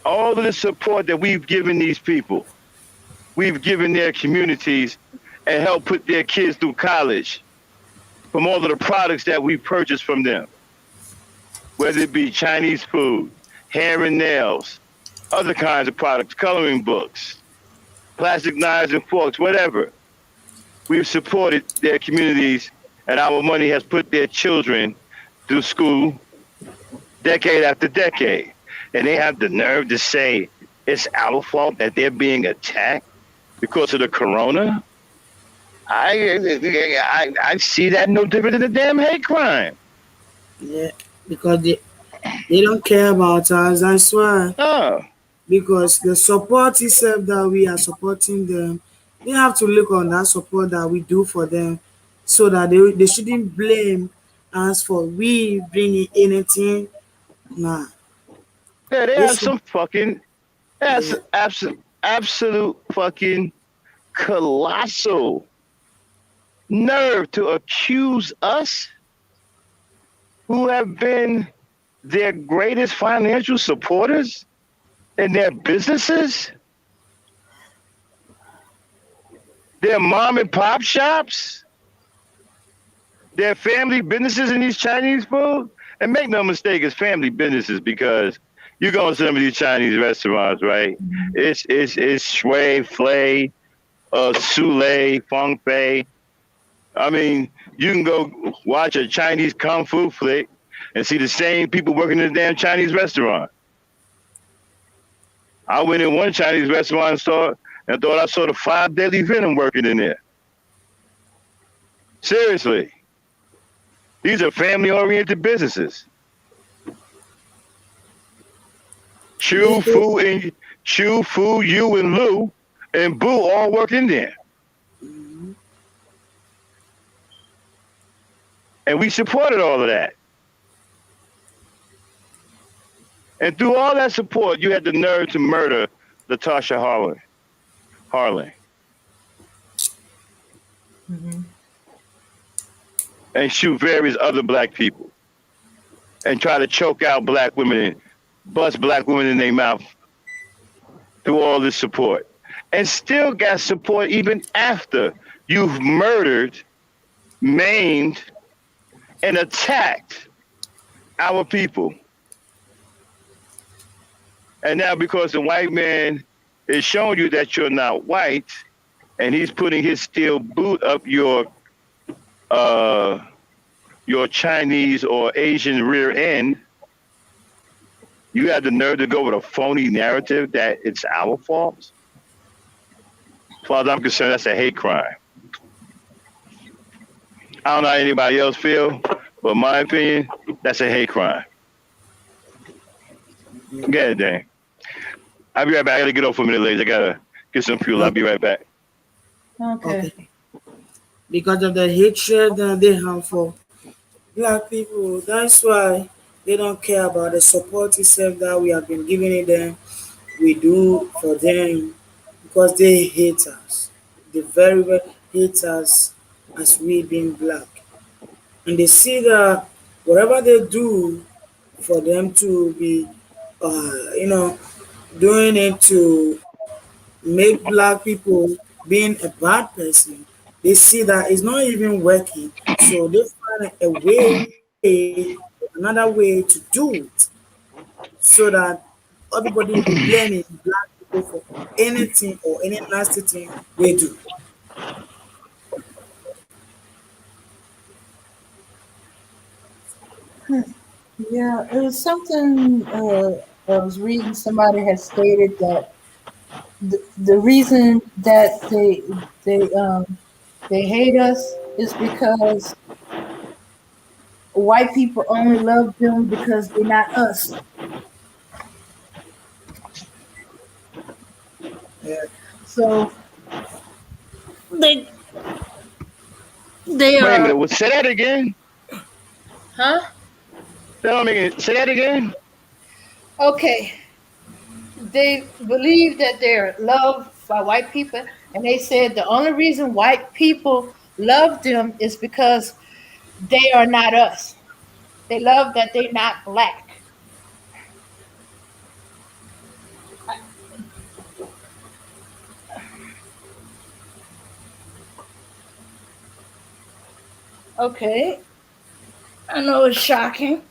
All of the support that we've given these people, we've given their communities and helped put their kids through college from all of the products that we purchased from them, whether it be Chinese food, hair and nails, other kinds of products, coloring books, plastic knives and forks, whatever. We've supported their communities, and our money has put their children through school decade after decade. And they have the nerve to say it's our fault that they're being attacked because of the corona. I see that no different than a damn hate crime. Yeah, because they don't care about us, that's why. Oh. Because the support itself that we are supporting them, they have to look on that support that we do for them, so that they shouldn't blame us for we bringing anything. Nah. Yeah, they They have should, some fucking, that's absolute fucking colossal nerve to accuse us, who have been their greatest financial supporters, and their businesses, their mom and pop shops, their family businesses in these Chinese food. And make no mistake, it's family businesses because you go to some of these Chinese restaurants, right? It's shui, flay, sule, feng fei. I mean, you can go watch a Chinese kung fu flick and see the same people working in the damn Chinese restaurant. I went in one Chinese restaurant and thought I saw the five deadly venom working in there. Seriously. These are family-oriented businesses. Chu, Fu, You, and Lu, and Boo all work in there. And we supported all of that. And through all that support, you had the nerve to murder Latasha Harlan. And shoot various other black people. And try to choke out black women and bust black women in their mouth through all this support. And still got support even after you've murdered, maimed, and attacked our people. And now because the white man is showing you that you're not white, and he's putting his steel boot up your Chinese or Asian rear end, you have the nerve to go with a phony narrative that it's our fault? As far as I'm concerned, that's a hate crime. I don't know how anybody else feel, but in my opinion, that's a hate crime. Get it, Dan. I'll be right back. I gotta get off for a minute, ladies. I gotta get some fuel. I'll be right back. Okay. Because of the hatred that they have for black people, that's why they don't care about the support itself that we have been giving them. We do for them because they hate us. They very well hate us as we being black. And they see that whatever they do for them to be, doing it to make black people being a bad person, they see that it's not even working. So they find a way, another way to do it so that everybody will be blaming black people for anything or any nasty thing they do. Yeah, it was something I was reading. Somebody had stated that the reason that they hate us is because white people only love them because they're not us. Yeah. So they they Wait a minute. Well, say that again. huh? That don't make it. Say that again. Okay. They believe that they're loved by white people, and they said the only reason white people love them is because they are not us. They love that they're not black. Okay, I know it's shocking.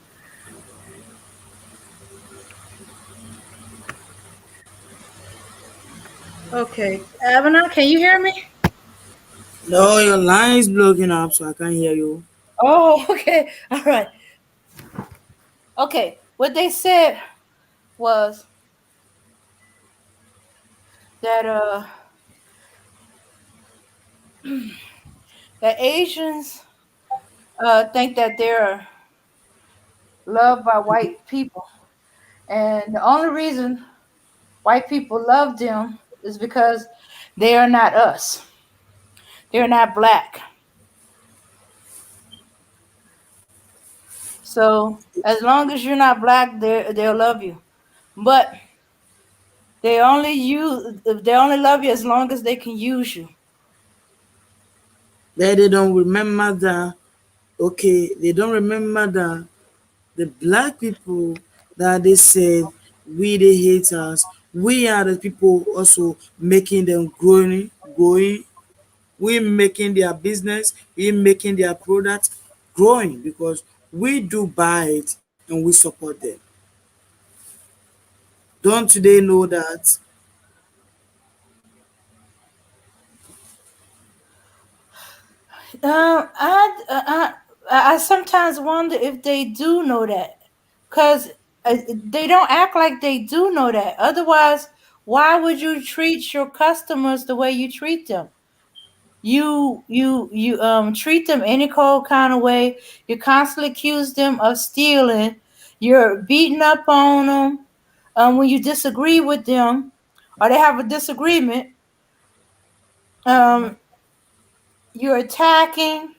Okay, Avana, can you hear me? No, your line is blocking up, so I can't hear you. Oh, okay, all right. Okay, what they said was that that Asians think that they're loved by white people, and the only reason white people love them is because they are not us. They're not black. So as long as you're not black, they'll love you. But they only love you as long as they can use you. But they don't remember that, okay, they don't remember that the black people that they said We the haters. We are the people also making them growing. We making their business, we making their products growing because we do buy it and we support them. Don't they know that? Um, I, I I sometimes wonder if they do know that, cause they don't act like they do know that. Otherwise, why would you treat your customers the way you treat them? You treat them any cold kind of way. You constantly accuse them of stealing. You're beating up on them. When you disagree with them, or they have a disagreement, um, you're attacking.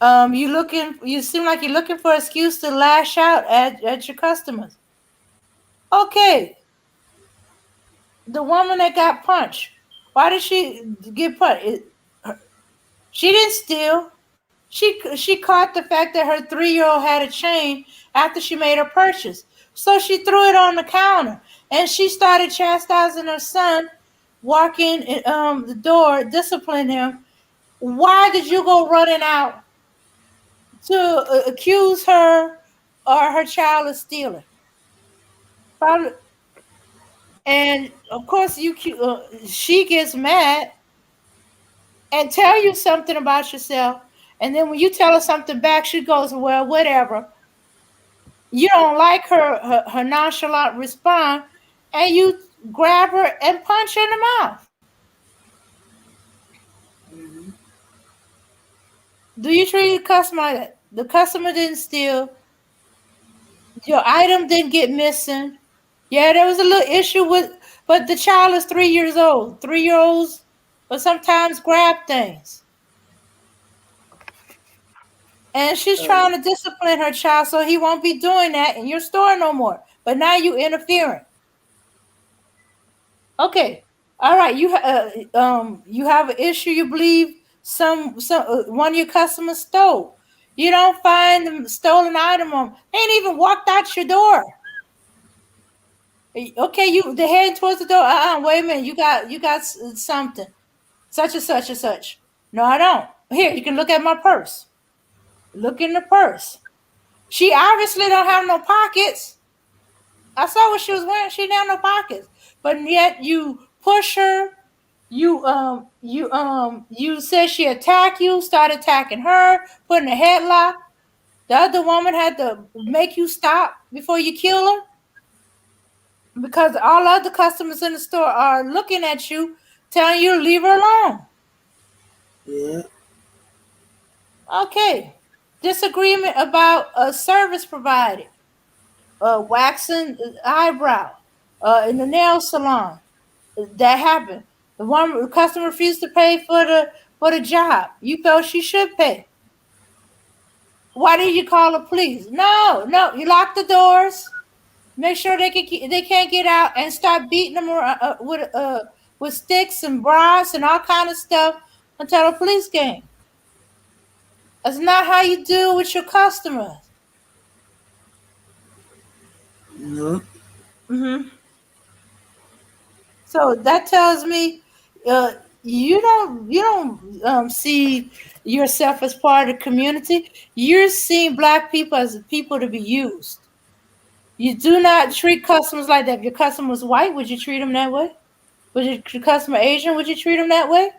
You seem like you're looking for an excuse to lash out at your customers. Okay, the woman that got punched, why did she get punched? She didn't steal. She caught the fact that her 3-year-old had a chain after she made her purchase. So she threw it on the counter and she started chastising her son, walking the door, disciplining him. Why did you go running out to accuse her or her child of stealing? Probably, and of course she gets mad and tell you something about yourself, and then when you tell her something back, she goes, "Well, whatever." You don't like her nonchalant response, and you grab her and punch her in the mouth. Mhm. Do you treat the customer like that? The customer didn't steal. Your item didn't get missing. Yeah, there was a little issue with, but the child is 3 years old. 3-year-olds, but sometimes grab things, and she's Uh, trying to discipline her child so he won't be doing that in your store no more. But now you interfering. Okay. All right. You have an issue. You believe some one of your customers stole. You don't find the stolen item on. They ain't even walked out your door. Okay, they heading towards the door. Wait a minute. You got something such and such and such. No, I don't. Here, you can look at my purse. Look in the purse. She obviously don't have no pockets. I saw what she was wearing. She didn't have no pockets. But yet you push her. You said she attacked you, started attacking her, put in a headlock. The other woman had to make you stop before you kill her because all other customers in the store are looking at you, telling you to leave her alone. yeah, Okay. Disagreement about a service provided. Waxing eyebrow in the nail salon. That happened. The customer refused to pay for the job. You felt she should pay. Why did you call the police? No, no. You lock the doors. Make sure they can't get out, and start beating them with sticks and bras and all kind of stuff until the police came. That's not how you deal with your customers. no, Hmm. So that tells me uh, you don't see yourself as part of the community. You're seeing black people as people to be used. You do not treat customers like that. If your customer was white, would you treat them that way? Would your customer Asian? Would you treat them that way?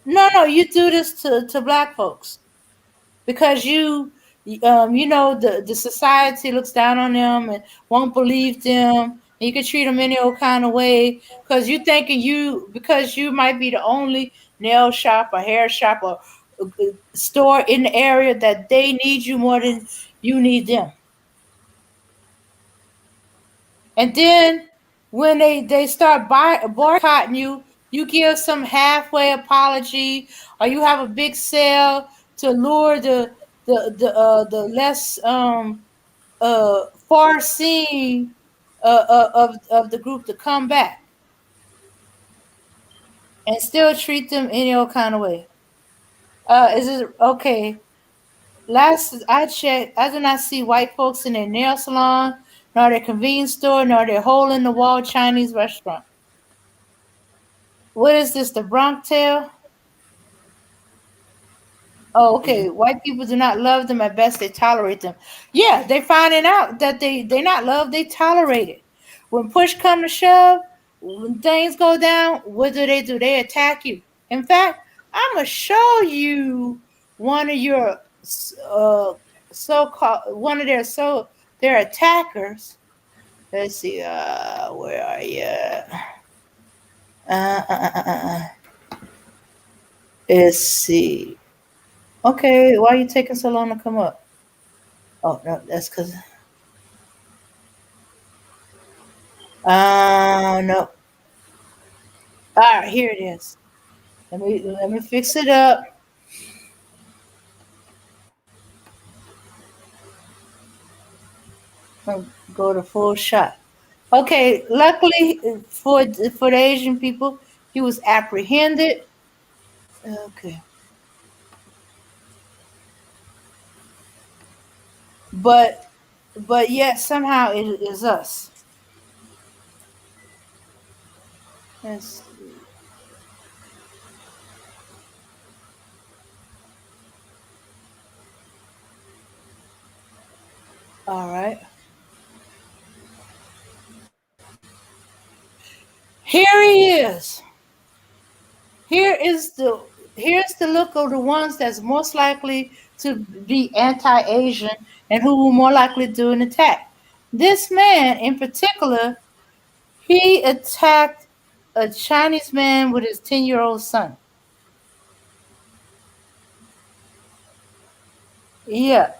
No, no. You do this to black folks because the society looks down on them and won't believe them. And you can treat them any old kind of way because because you might be the only nail shop or hair shop or store in the area that they need you more than you need them. And then when they start boycotting you, you give some halfway apology, or you have a big sale to lure the less far seeing of the group to come back, and still treat them any old kind of way. Is it okay? Last I checked, I did not see white folks in their nail salon. nor their convenience store, nor their hole in the wall Chinese restaurant. What is this? The Bronx Tale? Oh, okay. White people do not love them. At best, they tolerate them. Yeah, they finding out that they not love. They tolerate it. When push come to shove, when things go down, what do? They attack you. In fact, I'm gonna show you one of your uh so-called one of their attackers. Let's see. Where are you? Let's see. Okay, why are you taking so long to come up? Oh no, that's because no. All right, here it is. Let me fix it up. Go to full shot. Okay, luckily for the Asian people, he was apprehended. Okay, but yet somehow it is us. Let's see. All right, here he is. Here is the here's the look of the ones that's most likely to be anti-Asian and who will more likely do an attack. This man in particular, he attacked a Chinese man with his 10-year-old son. Yeah,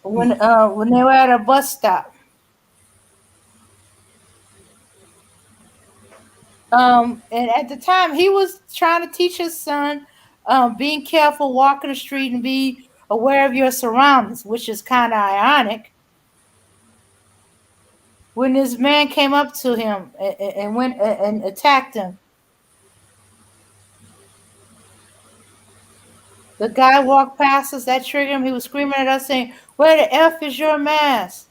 when they were at a bus stop. And at the time, he was trying to teach his son, being careful, walking the street, and be aware of your surroundings, which is kind of ironic. When this man came up to him and went and attacked him, the guy walked past us. That triggered him. He was screaming at us, saying, "Where the f is your mask?"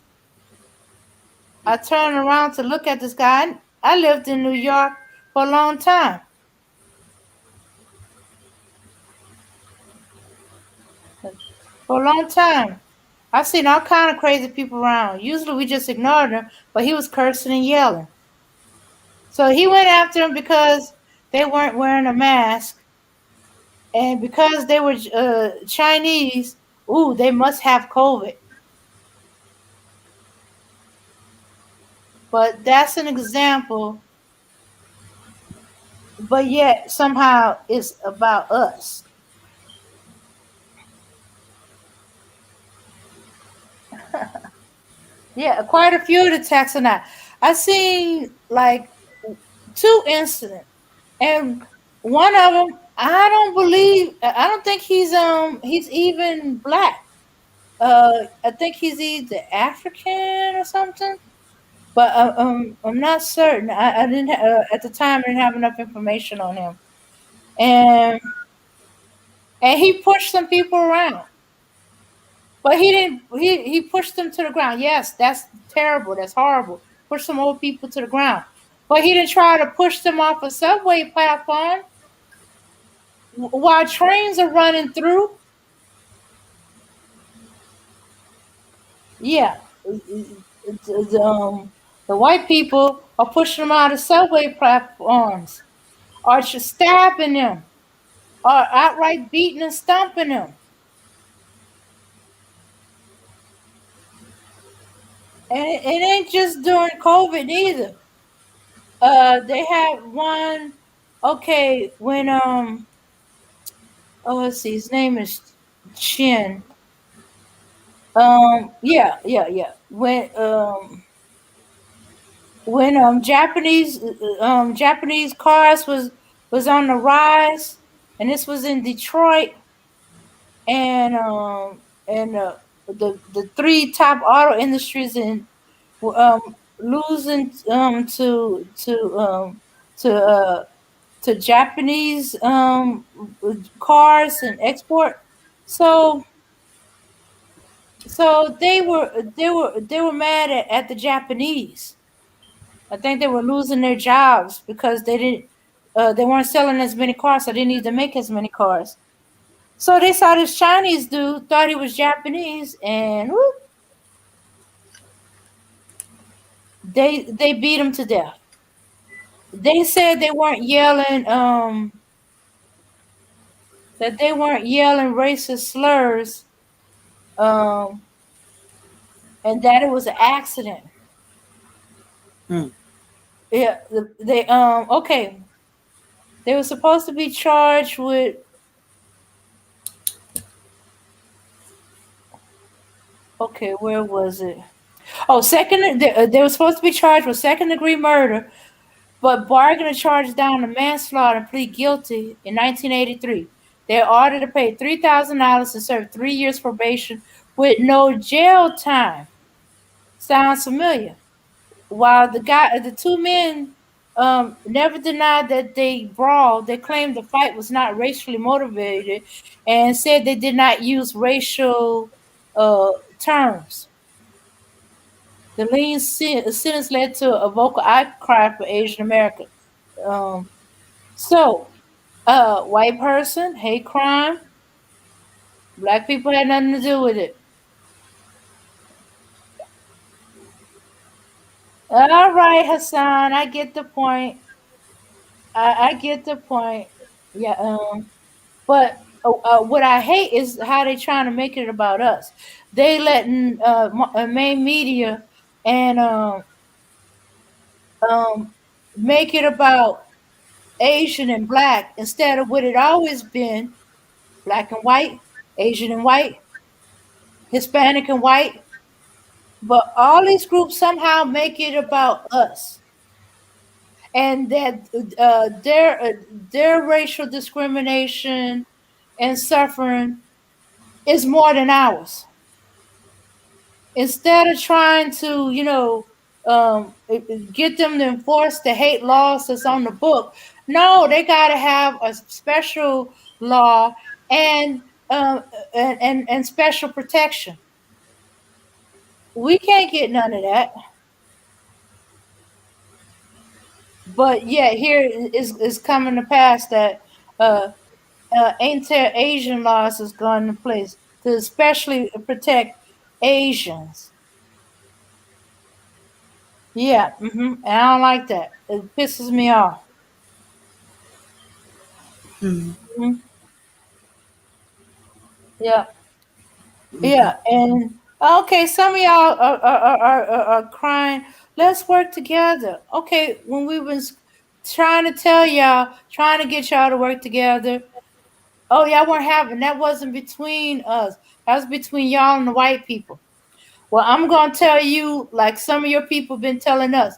I turned around to look at this guy. I lived in New York for a long time. For a long time. I've seen all kind of crazy people around. Usually we just ignored them, but he was cursing and yelling. So he went after them because they weren't wearing a mask, and because they were Chinese. Ooh, they must have COVID. But that's an example. But yet somehow it's about us. Yeah, quite a few of the attacks on that. I seen like two incidents, and one of them I don't think he's even black. I think he's either African or something, but I'm not certain. I didn't at the time I didn't have enough information on him, and he pushed some people around, but he didn't. He pushed them to the ground. Yes, that's terrible. That's horrible. Push some old people to the ground, but he didn't try to push them off a subway platform while trains are running through. Yeah, the white people are pushing them out of subway platforms, or just stabbing them, or outright beating and stomping them. And it ain't just during COVID either. They had one. Okay, when oh, let's see, his name is Chin. Yeah. When Japanese cars was on the rise, and this was in Detroit, and the three top auto industries in losing to to Japanese cars and export. So So they were mad at the Japanese. I think they were losing their jobs because they weren't selling as many cars, so they didn't need to make as many cars. So they saw this Chinese dude, thought he was Japanese, and whoop, they beat him to death. They said they weren't yelling that they weren't yelling racist slurs, um, and that it was an accident. Hmm. Yeah, they okay. They were supposed to be charged with okay, where was it? Oh, they were supposed to be charged with second degree murder, but bargained a charge down to manslaughter and plead guilty in 1983. They are ordered to pay $3,000 and serve 3 years probation with no jail time. Sounds familiar. While the two men never denied that they brawled, they claimed the fight was not racially motivated and said they did not use racial terms. The lean sentence led to a vocal outcry for Asian Americans. Um, white person, hate crime, black people had nothing to do with it. All right, Hassan, I get the point. I get the point. Yeah, but what I hate is how they trying to make it about us. They letting main media and um, make it about Asian and black instead of what it always been: black and white, Asian and white, Hispanic and white. But all these groups somehow make it about us, and that their racial discrimination and suffering is more than ours. Instead of trying to, get them to enforce the hate laws that's on the book, no, they got to have a special law and and special protection. We can't get none of that. But yeah, here is coming to pass that uh, anti-Asian laws is going into place to especially protect Asians. Yeah, and I don't like that. It pisses me off. Hmm. Mhm. Yeah, yeah, and okay, some of y'all are crying. Let's work together. Okay, when we was trying to tell y'all, trying to get y'all to work together, oh, y'all weren't having that. Wasn't between us. That was between y'all and the white people. Well, I'm gonna tell you, like some of your people been telling us,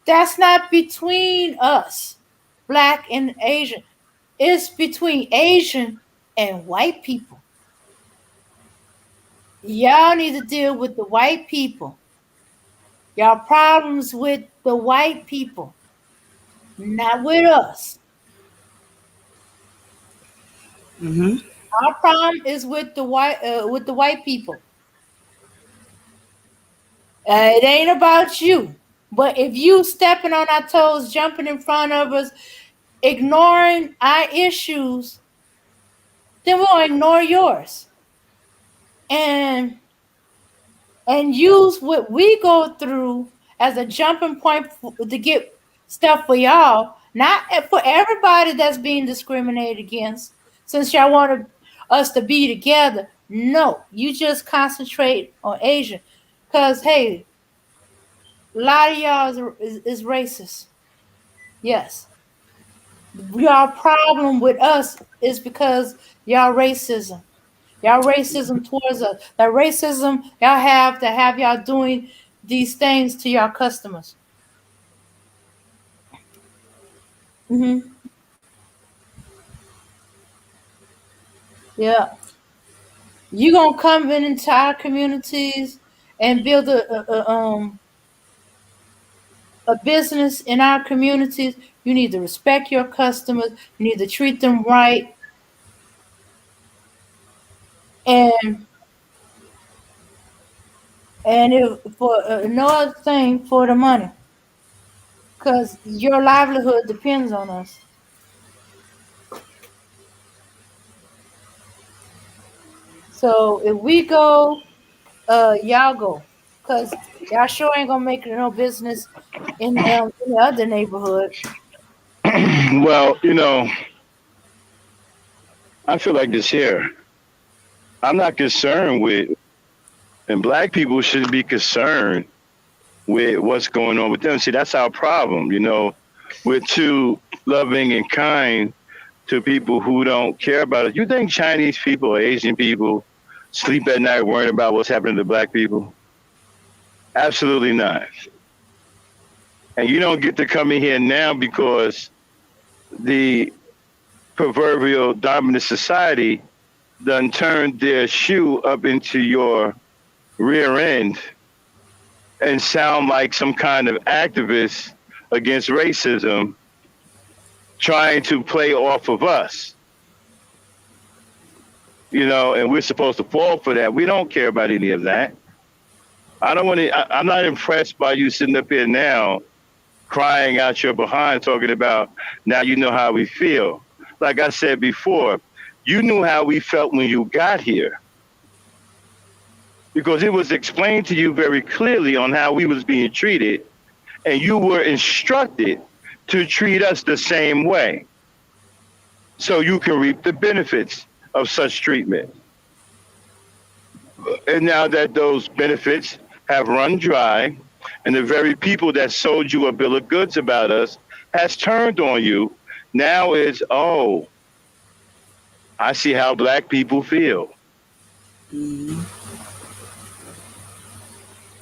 that's not between us, black and Asian. It's between Asian and white people. Y'all need to deal with the white people. Y'all problems with the white people, not with us. Hmm. Our problem is with the white people. It ain't about you. But if you stepping on our toes, jumping in front of us, ignoring our issues, then we'll ignore yours. And use what we go through as a jumping point to get stuff for y'all, not for everybody that's being discriminated against. Since y'all want us to be together, no, you just concentrate on Asian, cause hey, a lot of y'all is racist. Yes, y'all problem with us is because y'all racism. Y'all racism towards us. That racism y'all have to have y'all doing these things to y'all customers. hmm Yeah. You gonna come in into our communities and build a business in our communities. You need to respect your customers. You need to treat them right. And and if for no other thing for the money, because your livelihood depends on us. So if we go, y'all go, because y'all sure ain't gonna make no business in the other neighborhood. Well, I feel like this here. I'm not concerned with, and black people should be concerned with what's going on with them. See, that's our problem. We're too loving and kind to people who don't care about it. You think Chinese people or Asian people sleep at night worrying about what's happening to black people? Absolutely not. And you don't get to come in here now because the proverbial dominant society done turned their shoe up into your rear end and sound like some kind of activist against racism trying to play off of us. And we're supposed to fall for that. We don't care about any of that. I don't want to. I'm not impressed by you sitting up here now, crying out your behind, talking about now you know how we feel. Like I said before, you knew how we felt when you got here, because it was explained to you very clearly on how we was being treated, and you were instructed to treat us the same way, so you can reap the benefits of such treatment. And now that those benefits have run dry, and the very people that sold you a bill of goods about us has turned on you, now it's, oh, I see how black people feel. Mhm.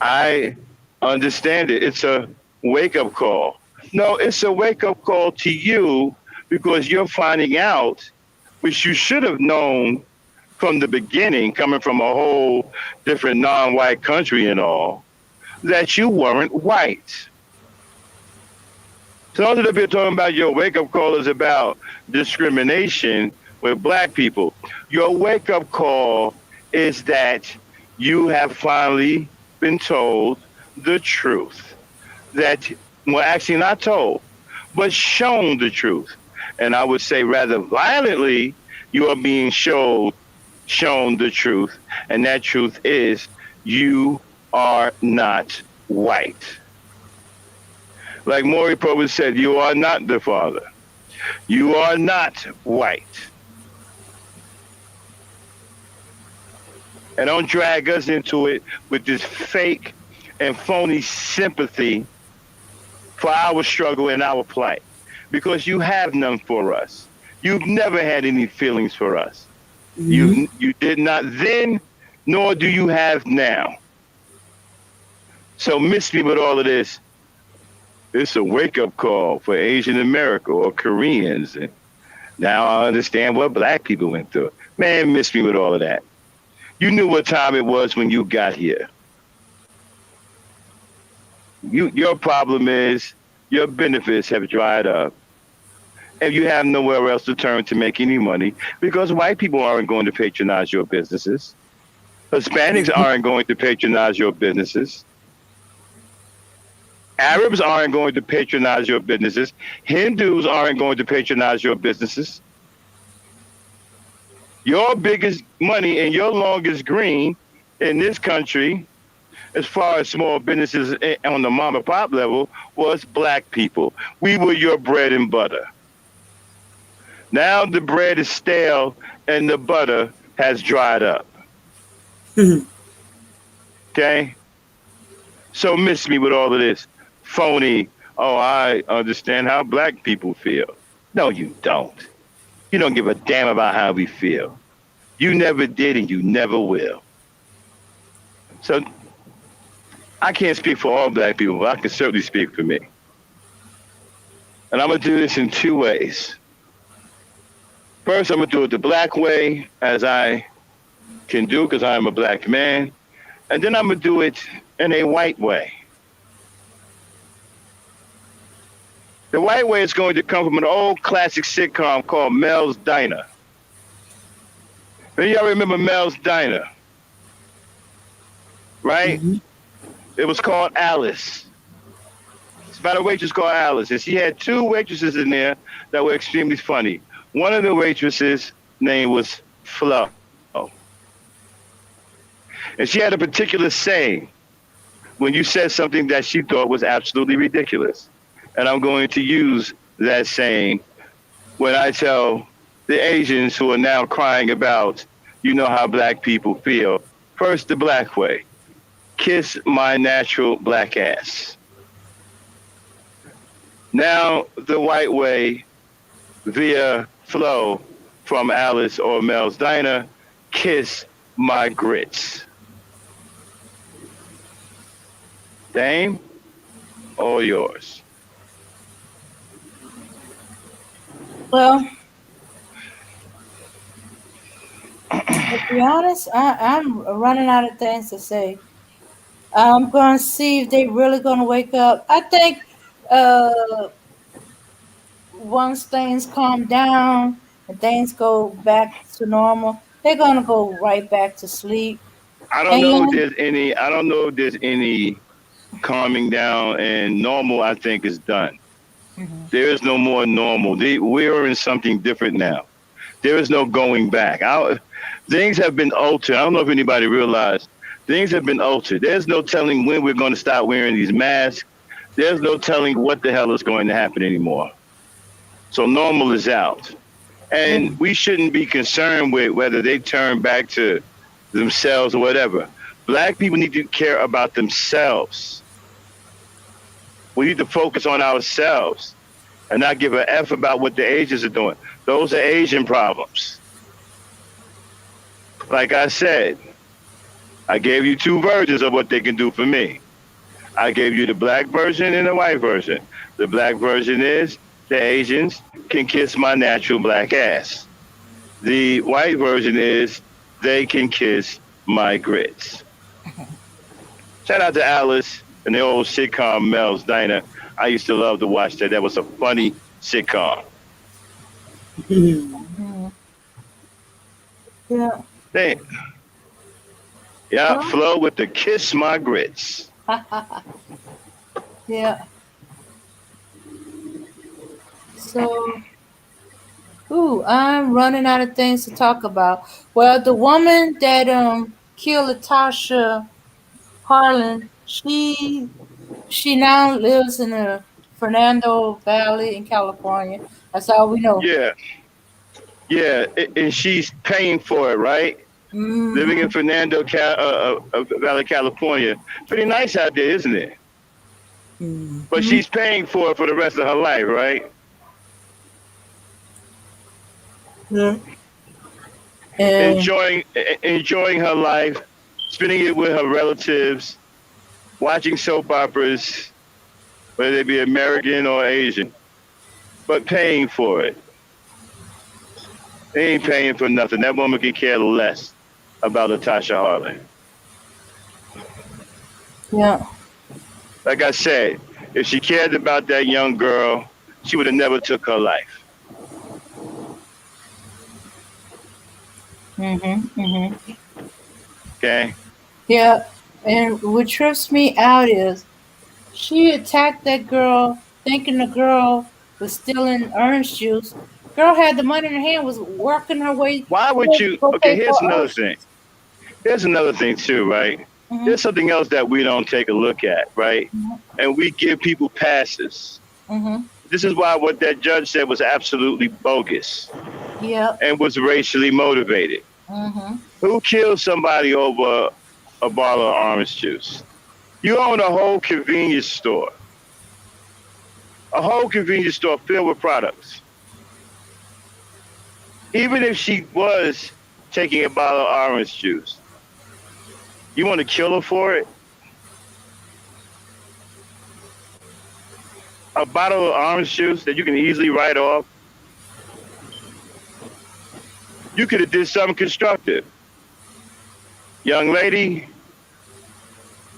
I understand it. It's a wake-up call. No, it's a wake-up call to you because you're finding out, which you should have known from the beginning, coming from a whole different non-white country and all, that you weren't white. So all that we're talking about, your wake-up call is about discrimination with black people. Your wake-up call is that you have finally been told the truth. That, well, actually not told, but shown the truth. And I would say rather violently, you are being shown the truth. And that truth is you are not white. Like Maury Povich said, you are not the father. You are not white. And don't drag us into it with this fake and phony sympathy for our struggle and our plight. Because you have none for us. You've never had any feelings for us. Mhm. You did not then, nor do you have now. So miss me with all of this. It's a wake-up call for Asian America or Koreans. And now I understand what black people went through. Man, miss me with all of that. You knew what time it was when you got here. Your problem is your benefits have dried up, and you have nowhere else to turn to make any money because white people aren't going to patronize your businesses. Hispanics aren't going to patronize your businesses. Arabs aren't going to patronize your businesses. Hindus aren't going to patronize your businesses. Your biggest money and your longest green in this country, as far as small businesses on the mom and pop level, was black people. We were your bread and butter. Now the bread is stale and the butter has dried up. Okay? So miss me with all of this phony, oh, I understand how black people feel. No, you don't. You don't give a damn about how we feel. You never did and you never will. So I can't speak for all black people, but I can certainly speak for me. And I'm going to do this in two ways. First, I'm going to do it the black way, as I can do because I am a black man. And then I'm going to do it in a white way. The white way is going to come from an old classic sitcom called Mel's Diner. And y'all remember Mel's Diner, right? Mhm. It was called Alice. It's about a waitress called Alice, and she had two waitresses in there that were extremely funny. One of the waitresses' name was Flo, and she had a particular saying when you said something that she thought was absolutely ridiculous. And I'm going to use that saying when I tell the Asians who are now crying about, you know how black people feel. First, the black way. Kiss my natural black ass. Now, the white way via Flo from Alice or Mel's Diner, kiss my grits. Dame, all yours. Well, to be honest, I'm running out of things to say. I'm going to see if they really going to wake up. I think uh, once things calm down and things go back to normal, they're going to go right back to sleep. And I don't know if there's any calming down, and normal I think is done. Mhm. There is no more normal. We are in something different now. There is no going back. Things have been altered. I don't know if anybody realized. Things have been altered. There's no telling when we're going to stop wearing these masks. There's no telling what the hell is going to happen anymore. So normal is out. And we shouldn't be concerned with whether they turn back to themselves or whatever. Black people need to care about themselves. We need to focus on ourselves and not give a F about what the Asians are doing. Those are Asian problems. Like I said, I gave you two versions of what they can do for me. I gave you the black version and the white version. The black version is the Asians can kiss my natural black ass. The white version is they can kiss my grits. Shout out to Alice and the old sitcom Mel's Diner. I used to love to watch that. That was a funny sitcom. Mhm. Yeah. Hey, yeah, Well, Flo with the kiss my grits. yeah. So, ooh, I'm running out of things to talk about. Well, the woman that killed Latasha Harlan, she now lives in the Fernando Valley in California. That's all we know. Yeah, yeah, and she's paying for it, right? Living in Hmm. Valley, California. Pretty nice out there, isn't it? But Hmm. she's paying for it for the rest of her life, right? Yeah. And Enjoying enjoying her life, spending it with her relatives, watching soap operas, whether they be American or Asian, but paying for it. They ain't paying for nothing. That woman can care less about Latasha Harlan. yeah. Like I said, if she cared about that young girl, she would have never took her life. Hmm. Okay? Yeah. And what trips me out is she attacked that girl, thinking the girl was stealing orange juice. Girl had the money in her hand, was working her way Why would to you? go Okay, pay here's for another orange thing. juice. Here's another thing too, right? Hmm. There's something else that we don't take a look at, right? Hmm. And we give people passes. Hmm. This is why what that judge said was absolutely bogus Yep. and was racially motivated. Hmm. Who killed somebody over a bottle of orange juice? You own a whole convenience store filled with products. Even if she was taking a bottle of orange juice, you want to kill her for it? A bottle of orange juice that you can easily write off. You could have did something constructive. Young lady,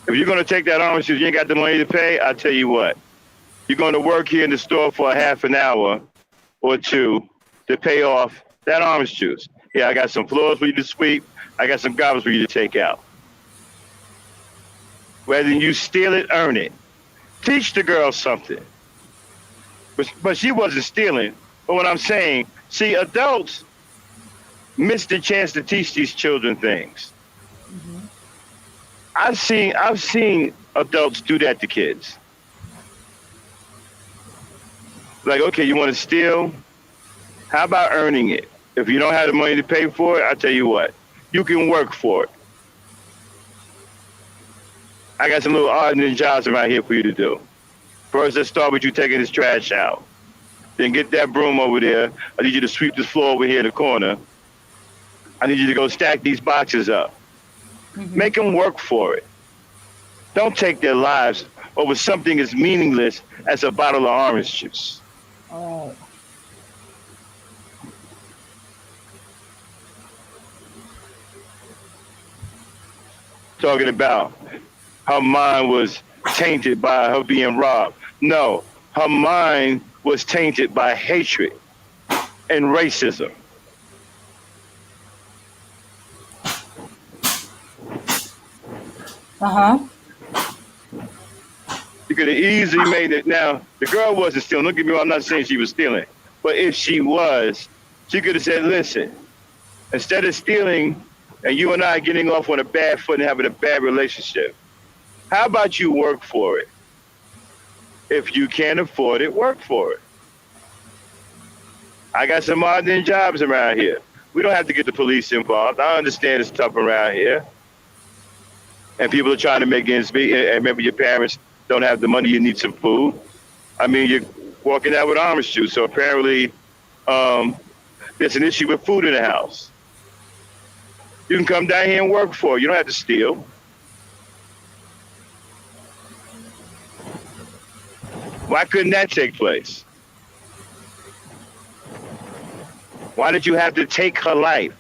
if you're going to take that orange juice, you ain't got the money to pay, I'll tell you what. You're going to work here in the store for a half an hour or two to pay off that orange juice. Yeah, I got some floors for you to sweep. I got some garbage for you to take out. Whether you steal it, earn it. Teach the girl something. But she wasn't stealing. But what I'm saying, see, adults miss the chance to teach these children things. Mm-hmm. I've seen adults do that to kids. Like, okay, you want to steal? How about earning it? If you don't have the money to pay for it, I'll tell you what, you can work for it. I got some little odd jobs around here for you to do. First, let's start with you taking this trash out. Then get that broom over there. I need you to sweep this floor over here in the corner. I need you to go stack these boxes up. Mm-hmm. Make them work for it. Don't take their lives over something as meaningless as a bottle of orange juice. All right. Talking about her mind was tainted by her being robbed. No, her mind was tainted by hatred and racism. Uh-huh. You could have easily made it. Now, the girl wasn't stealing. Don't get me wrong, I'm not saying she was stealing. But if she was, she could have said, listen, instead of stealing and you and I getting off on a bad foot and having a bad relationship, how about you work for it? If you can't afford it, work for it. I got some odd end jobs around here. We don't have to get the police involved. I understand it's tough around here. And people are trying to make ends meet. And maybe your parents don't have the money, you need some food. I mean, you're walking out with orange juice. So apparently there's an issue with food in the house. You can come down here and work for it. You don't have to steal. Why couldn't that take place? Why did you have to take her life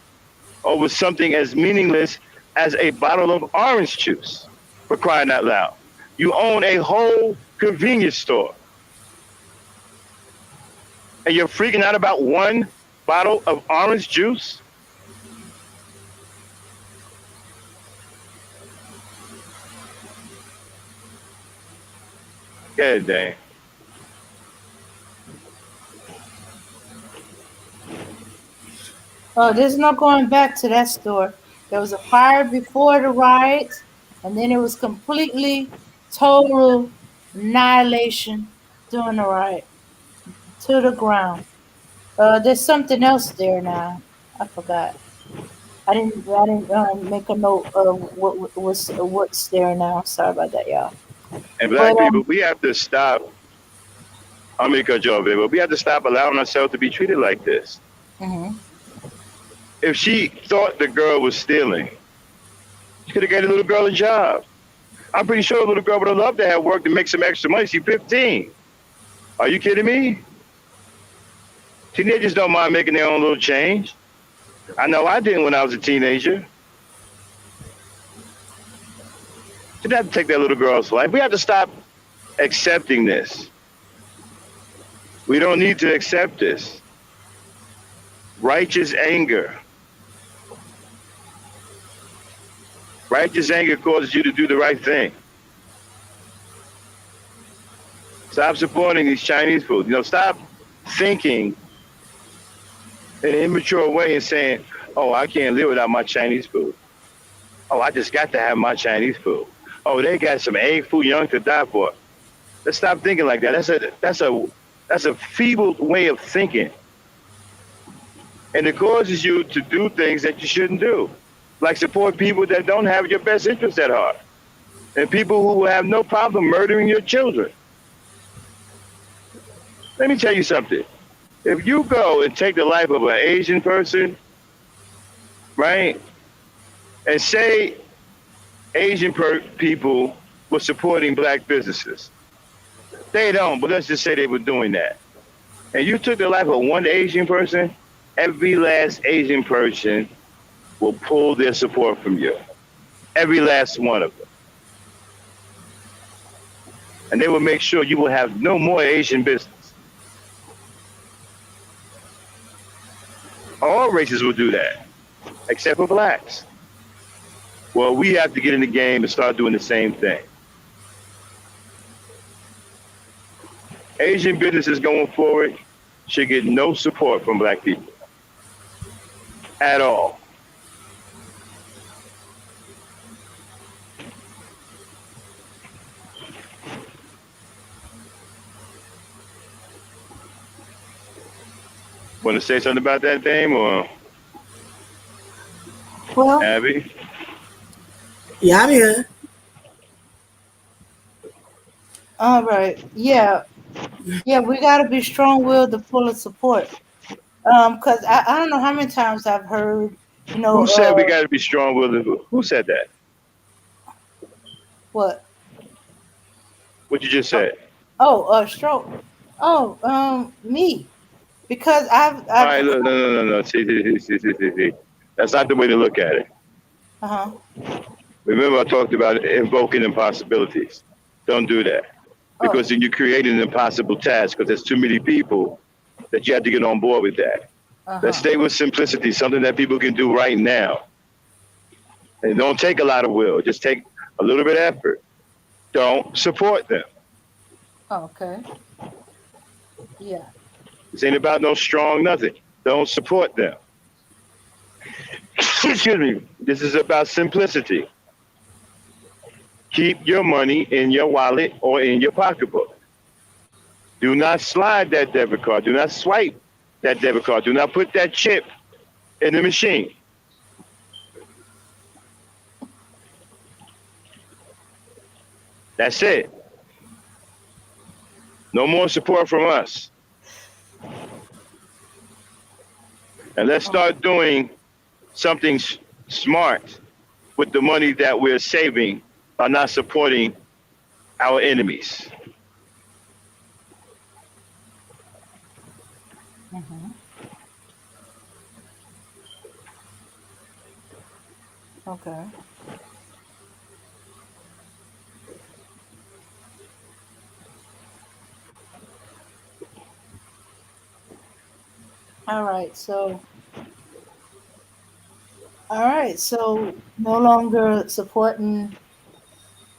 over something as meaningless as a bottle of orange juice, for crying out loud? You own a whole convenience store. And you're freaking out about one bottle of orange juice? God dang. Oh, there's no going back to that store. There was a fire before the riot, and then it was completely total annihilation during the riot to the ground. There's something else there now. I forgot. I didn't make a note of what's there now. Sorry about that, y'all. And black But people, we have to stop. I'm going to cut you off, baby, but we have to stop allowing ourselves to be treated like this. mhm. If she thought the girl was stealing, she could have gave the little girl a job. I'm pretty sure the little girl would have loved to have work to make some extra money. She's 15. Are you kidding me? Teenagers don't mind making their own little change. I know I didn't when I was a teenager. You didn't have to take that little girl's life. We have to stop accepting this. We don't need to accept this. Righteous anger. Righteous anger causes you to do the right thing. Stop supporting these Chinese food. Stop thinking in an immature way and saying, oh, I can't live without my Chinese food. Oh, I just got to have my Chinese food. Oh, they got some egg food young to die for. Let's stop thinking like that. That's a feeble way of thinking. And it causes you to do things that you shouldn't do. Like support people that don't have your best interest at heart. And people who have no problem murdering your children. Let me tell you something. If you go and take the life of an Asian person, right, and say Asian people were supporting black businesses. They don't, but let's just say they were doing that. And you took the life of one Asian person, every last Asian person will pull their support from you. Every last one of them. And they will make sure you will have no more Asian business. All races will do that, except for blacks. Well, we have to get in the game and start doing the same thing. Asian businesses going forward should get no support from black people at all. Want to say something about that, Dame or Well, Abby? Yeah, I'm here. all right. Yeah. Yeah, we got to be strong-willed to pull the support. Because I don't know how many times I've heard, Who said we got to be strong willed? Who said that? what? What you just Oh, said? stroke. Oh, me. Because All I've right, look, no, no, no, no. See. That's not the way to look at it. uh-huh. Remember, I talked about invoking impossibilities. Don't do that Oh, because then you're creating an impossible task because there's too many people that you have to get on board with that. Let's uh-huh. stay with simplicity, something that people can do right now. And don't take a lot of will, just take a little bit of effort. Don't support them. Okay. Yeah. This ain't about no strong nothing. Don't support them. Excuse me. This is about simplicity. Keep your money in your wallet or in your pocketbook. Do not slide that debit card. Do not swipe that debit card. Do not put that chip in the machine. That's it. No more support from us. And let's start doing something smart with the money that we're saving by not supporting our enemies. Mm-hmm. Okay. All right. So no longer supporting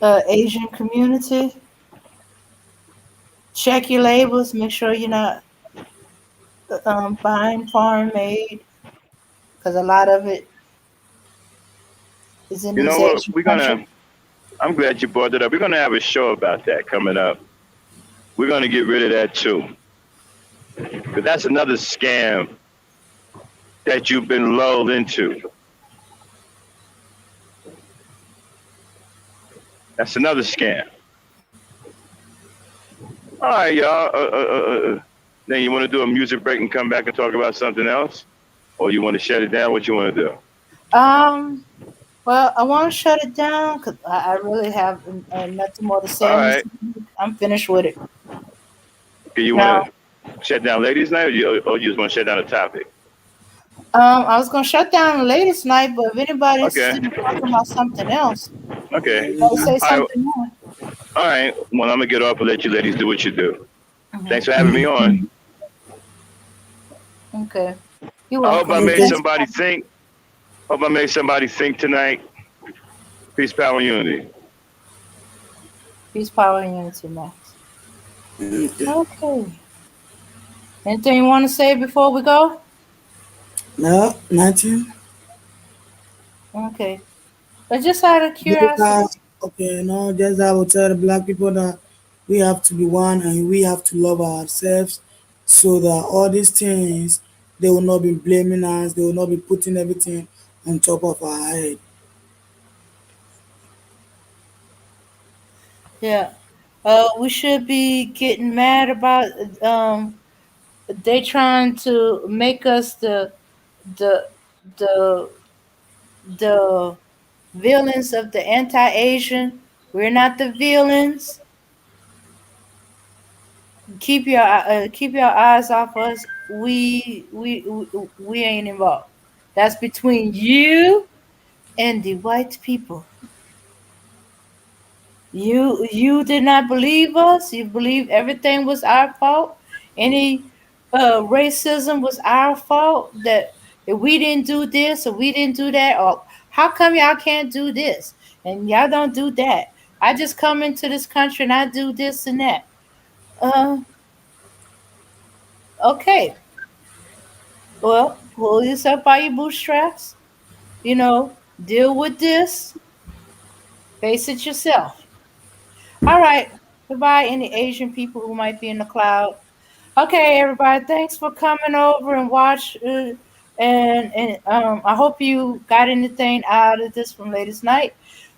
Asian community. Check your labels. Make sure you're not buying foreign made because a lot of it is in You these know what? Asian countries. I'm glad you brought it up. We're gonna have a show about that coming up. We're gonna get rid of that too. Because that's another scam that you've been lulled into. That's another scam. All right, y'all. Then you want to do a music break and come back and talk about something else? Or you want to shut it down? What you want to do? Um. Well, I want to shut it down because I really have nothing more to All say on this. right. I'm finished with it Okay, you want now. to shut down ladies' night or you just want to shut down the topic? I was gonna shut down the ladies' night, but if anybody's Okay. still talking about something else, Okay. they say All right. something more. All right. Well, I'm going to get off and let you ladies do what you do. Hmm. Thanks for having me on. Okay, you're I hope I welcome. made Okay. Thanks. somebody think. Hope I made somebody think tonight. Peace, power, and unity. Peace, power, and unity, Max. Okay. Okay. Anything you want to say before we go? No, nothing. Okay. But just out of Just curiosity. okay, no, just I will tell the black people that we have to be one and we have to love ourselves so that all these things they will not be blaming us, they will not be putting everything on top of our head. Yeah. We should be getting mad about they trying to make us the the the villains of the anti-Asian. We're not the villains. Keep your eyes off us. We ain't involved. That's between you and the white people. You did not believe us. You believe everything was our fault. Any racism was our fault. That if we didn't do this or we didn't do that, or how come y'all can't do this and y'all don't do that? I just come into this country and I do this and that. Okay. Well, pull yourself by your bootstraps. Deal with this. Face it yourself. All right. Goodbye, any Asian people who might be in the cloud. Okay, everybody. Thanks for coming over and watch. And I hope you got anything out of this from latest night.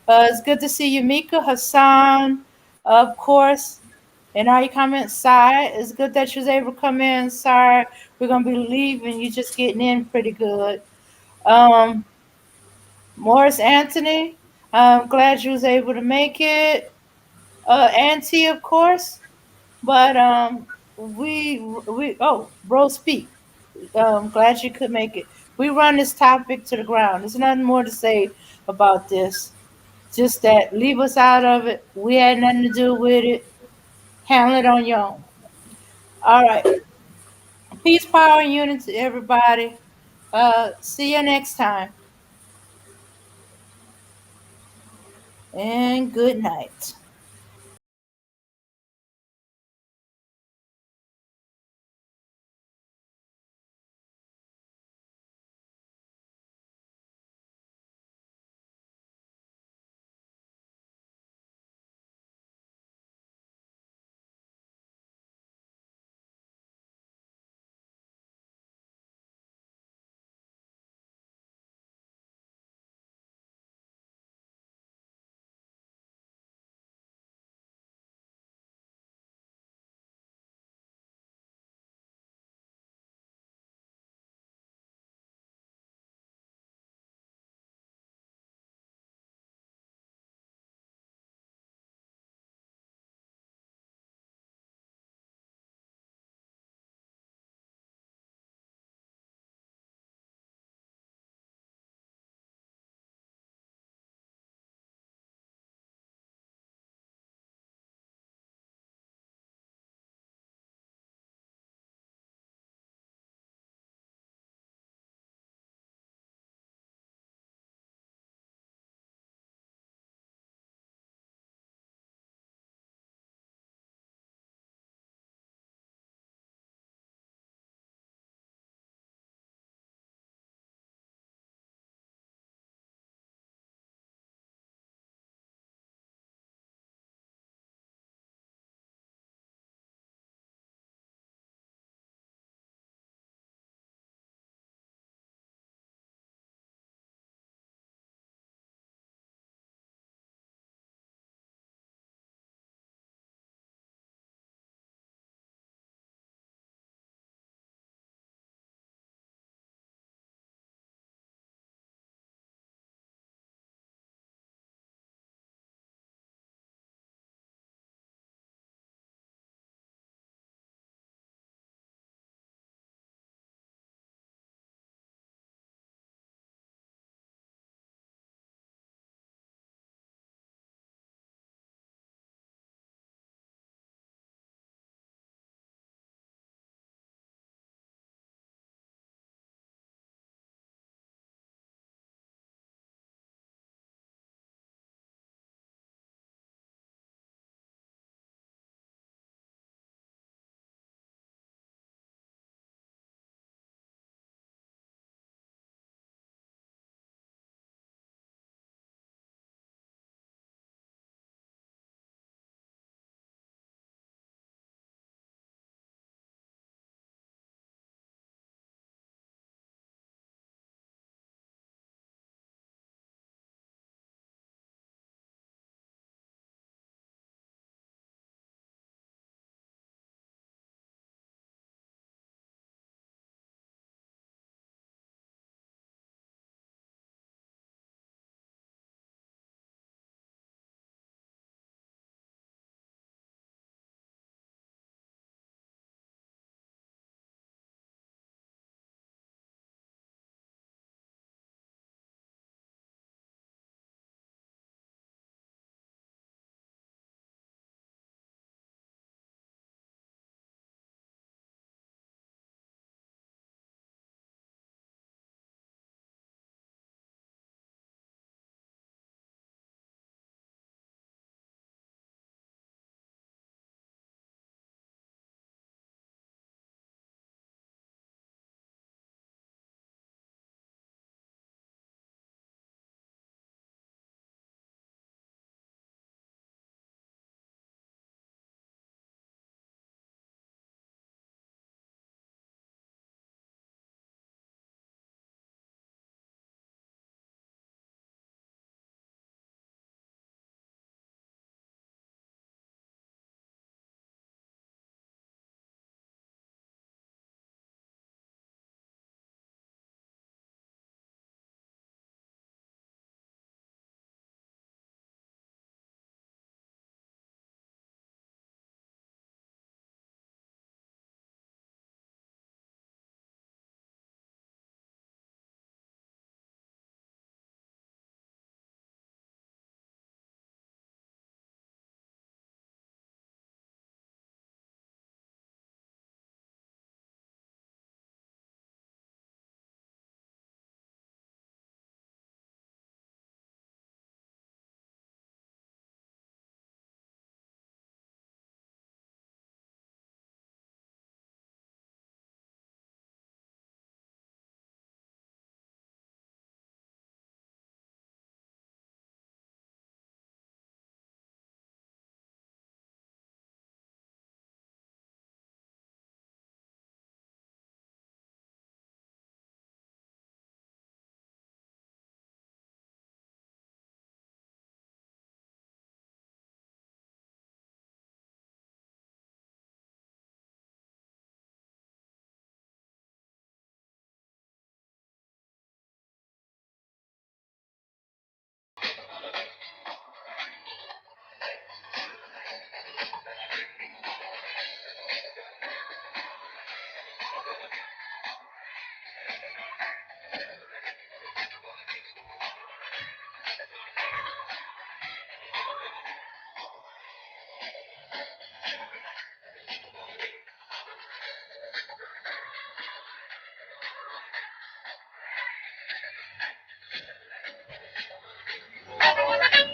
It's good to see you, Mika, Hassan, of course. And all your comments, Sai. It's good that you was able to come in. Sorry, we're gonna be leaving. You just getting in pretty good. Um, Morris Anthony. I'm glad you was able to make it. Auntie, of course. But we bro, speak. Glad you could make it. We run this topic to the ground. There's nothing more to say about this. Just that leave us out of it. We had nothing to do with it. Handle it on your own. All right. Peace, power, and unity, everybody. See you next time. And good night.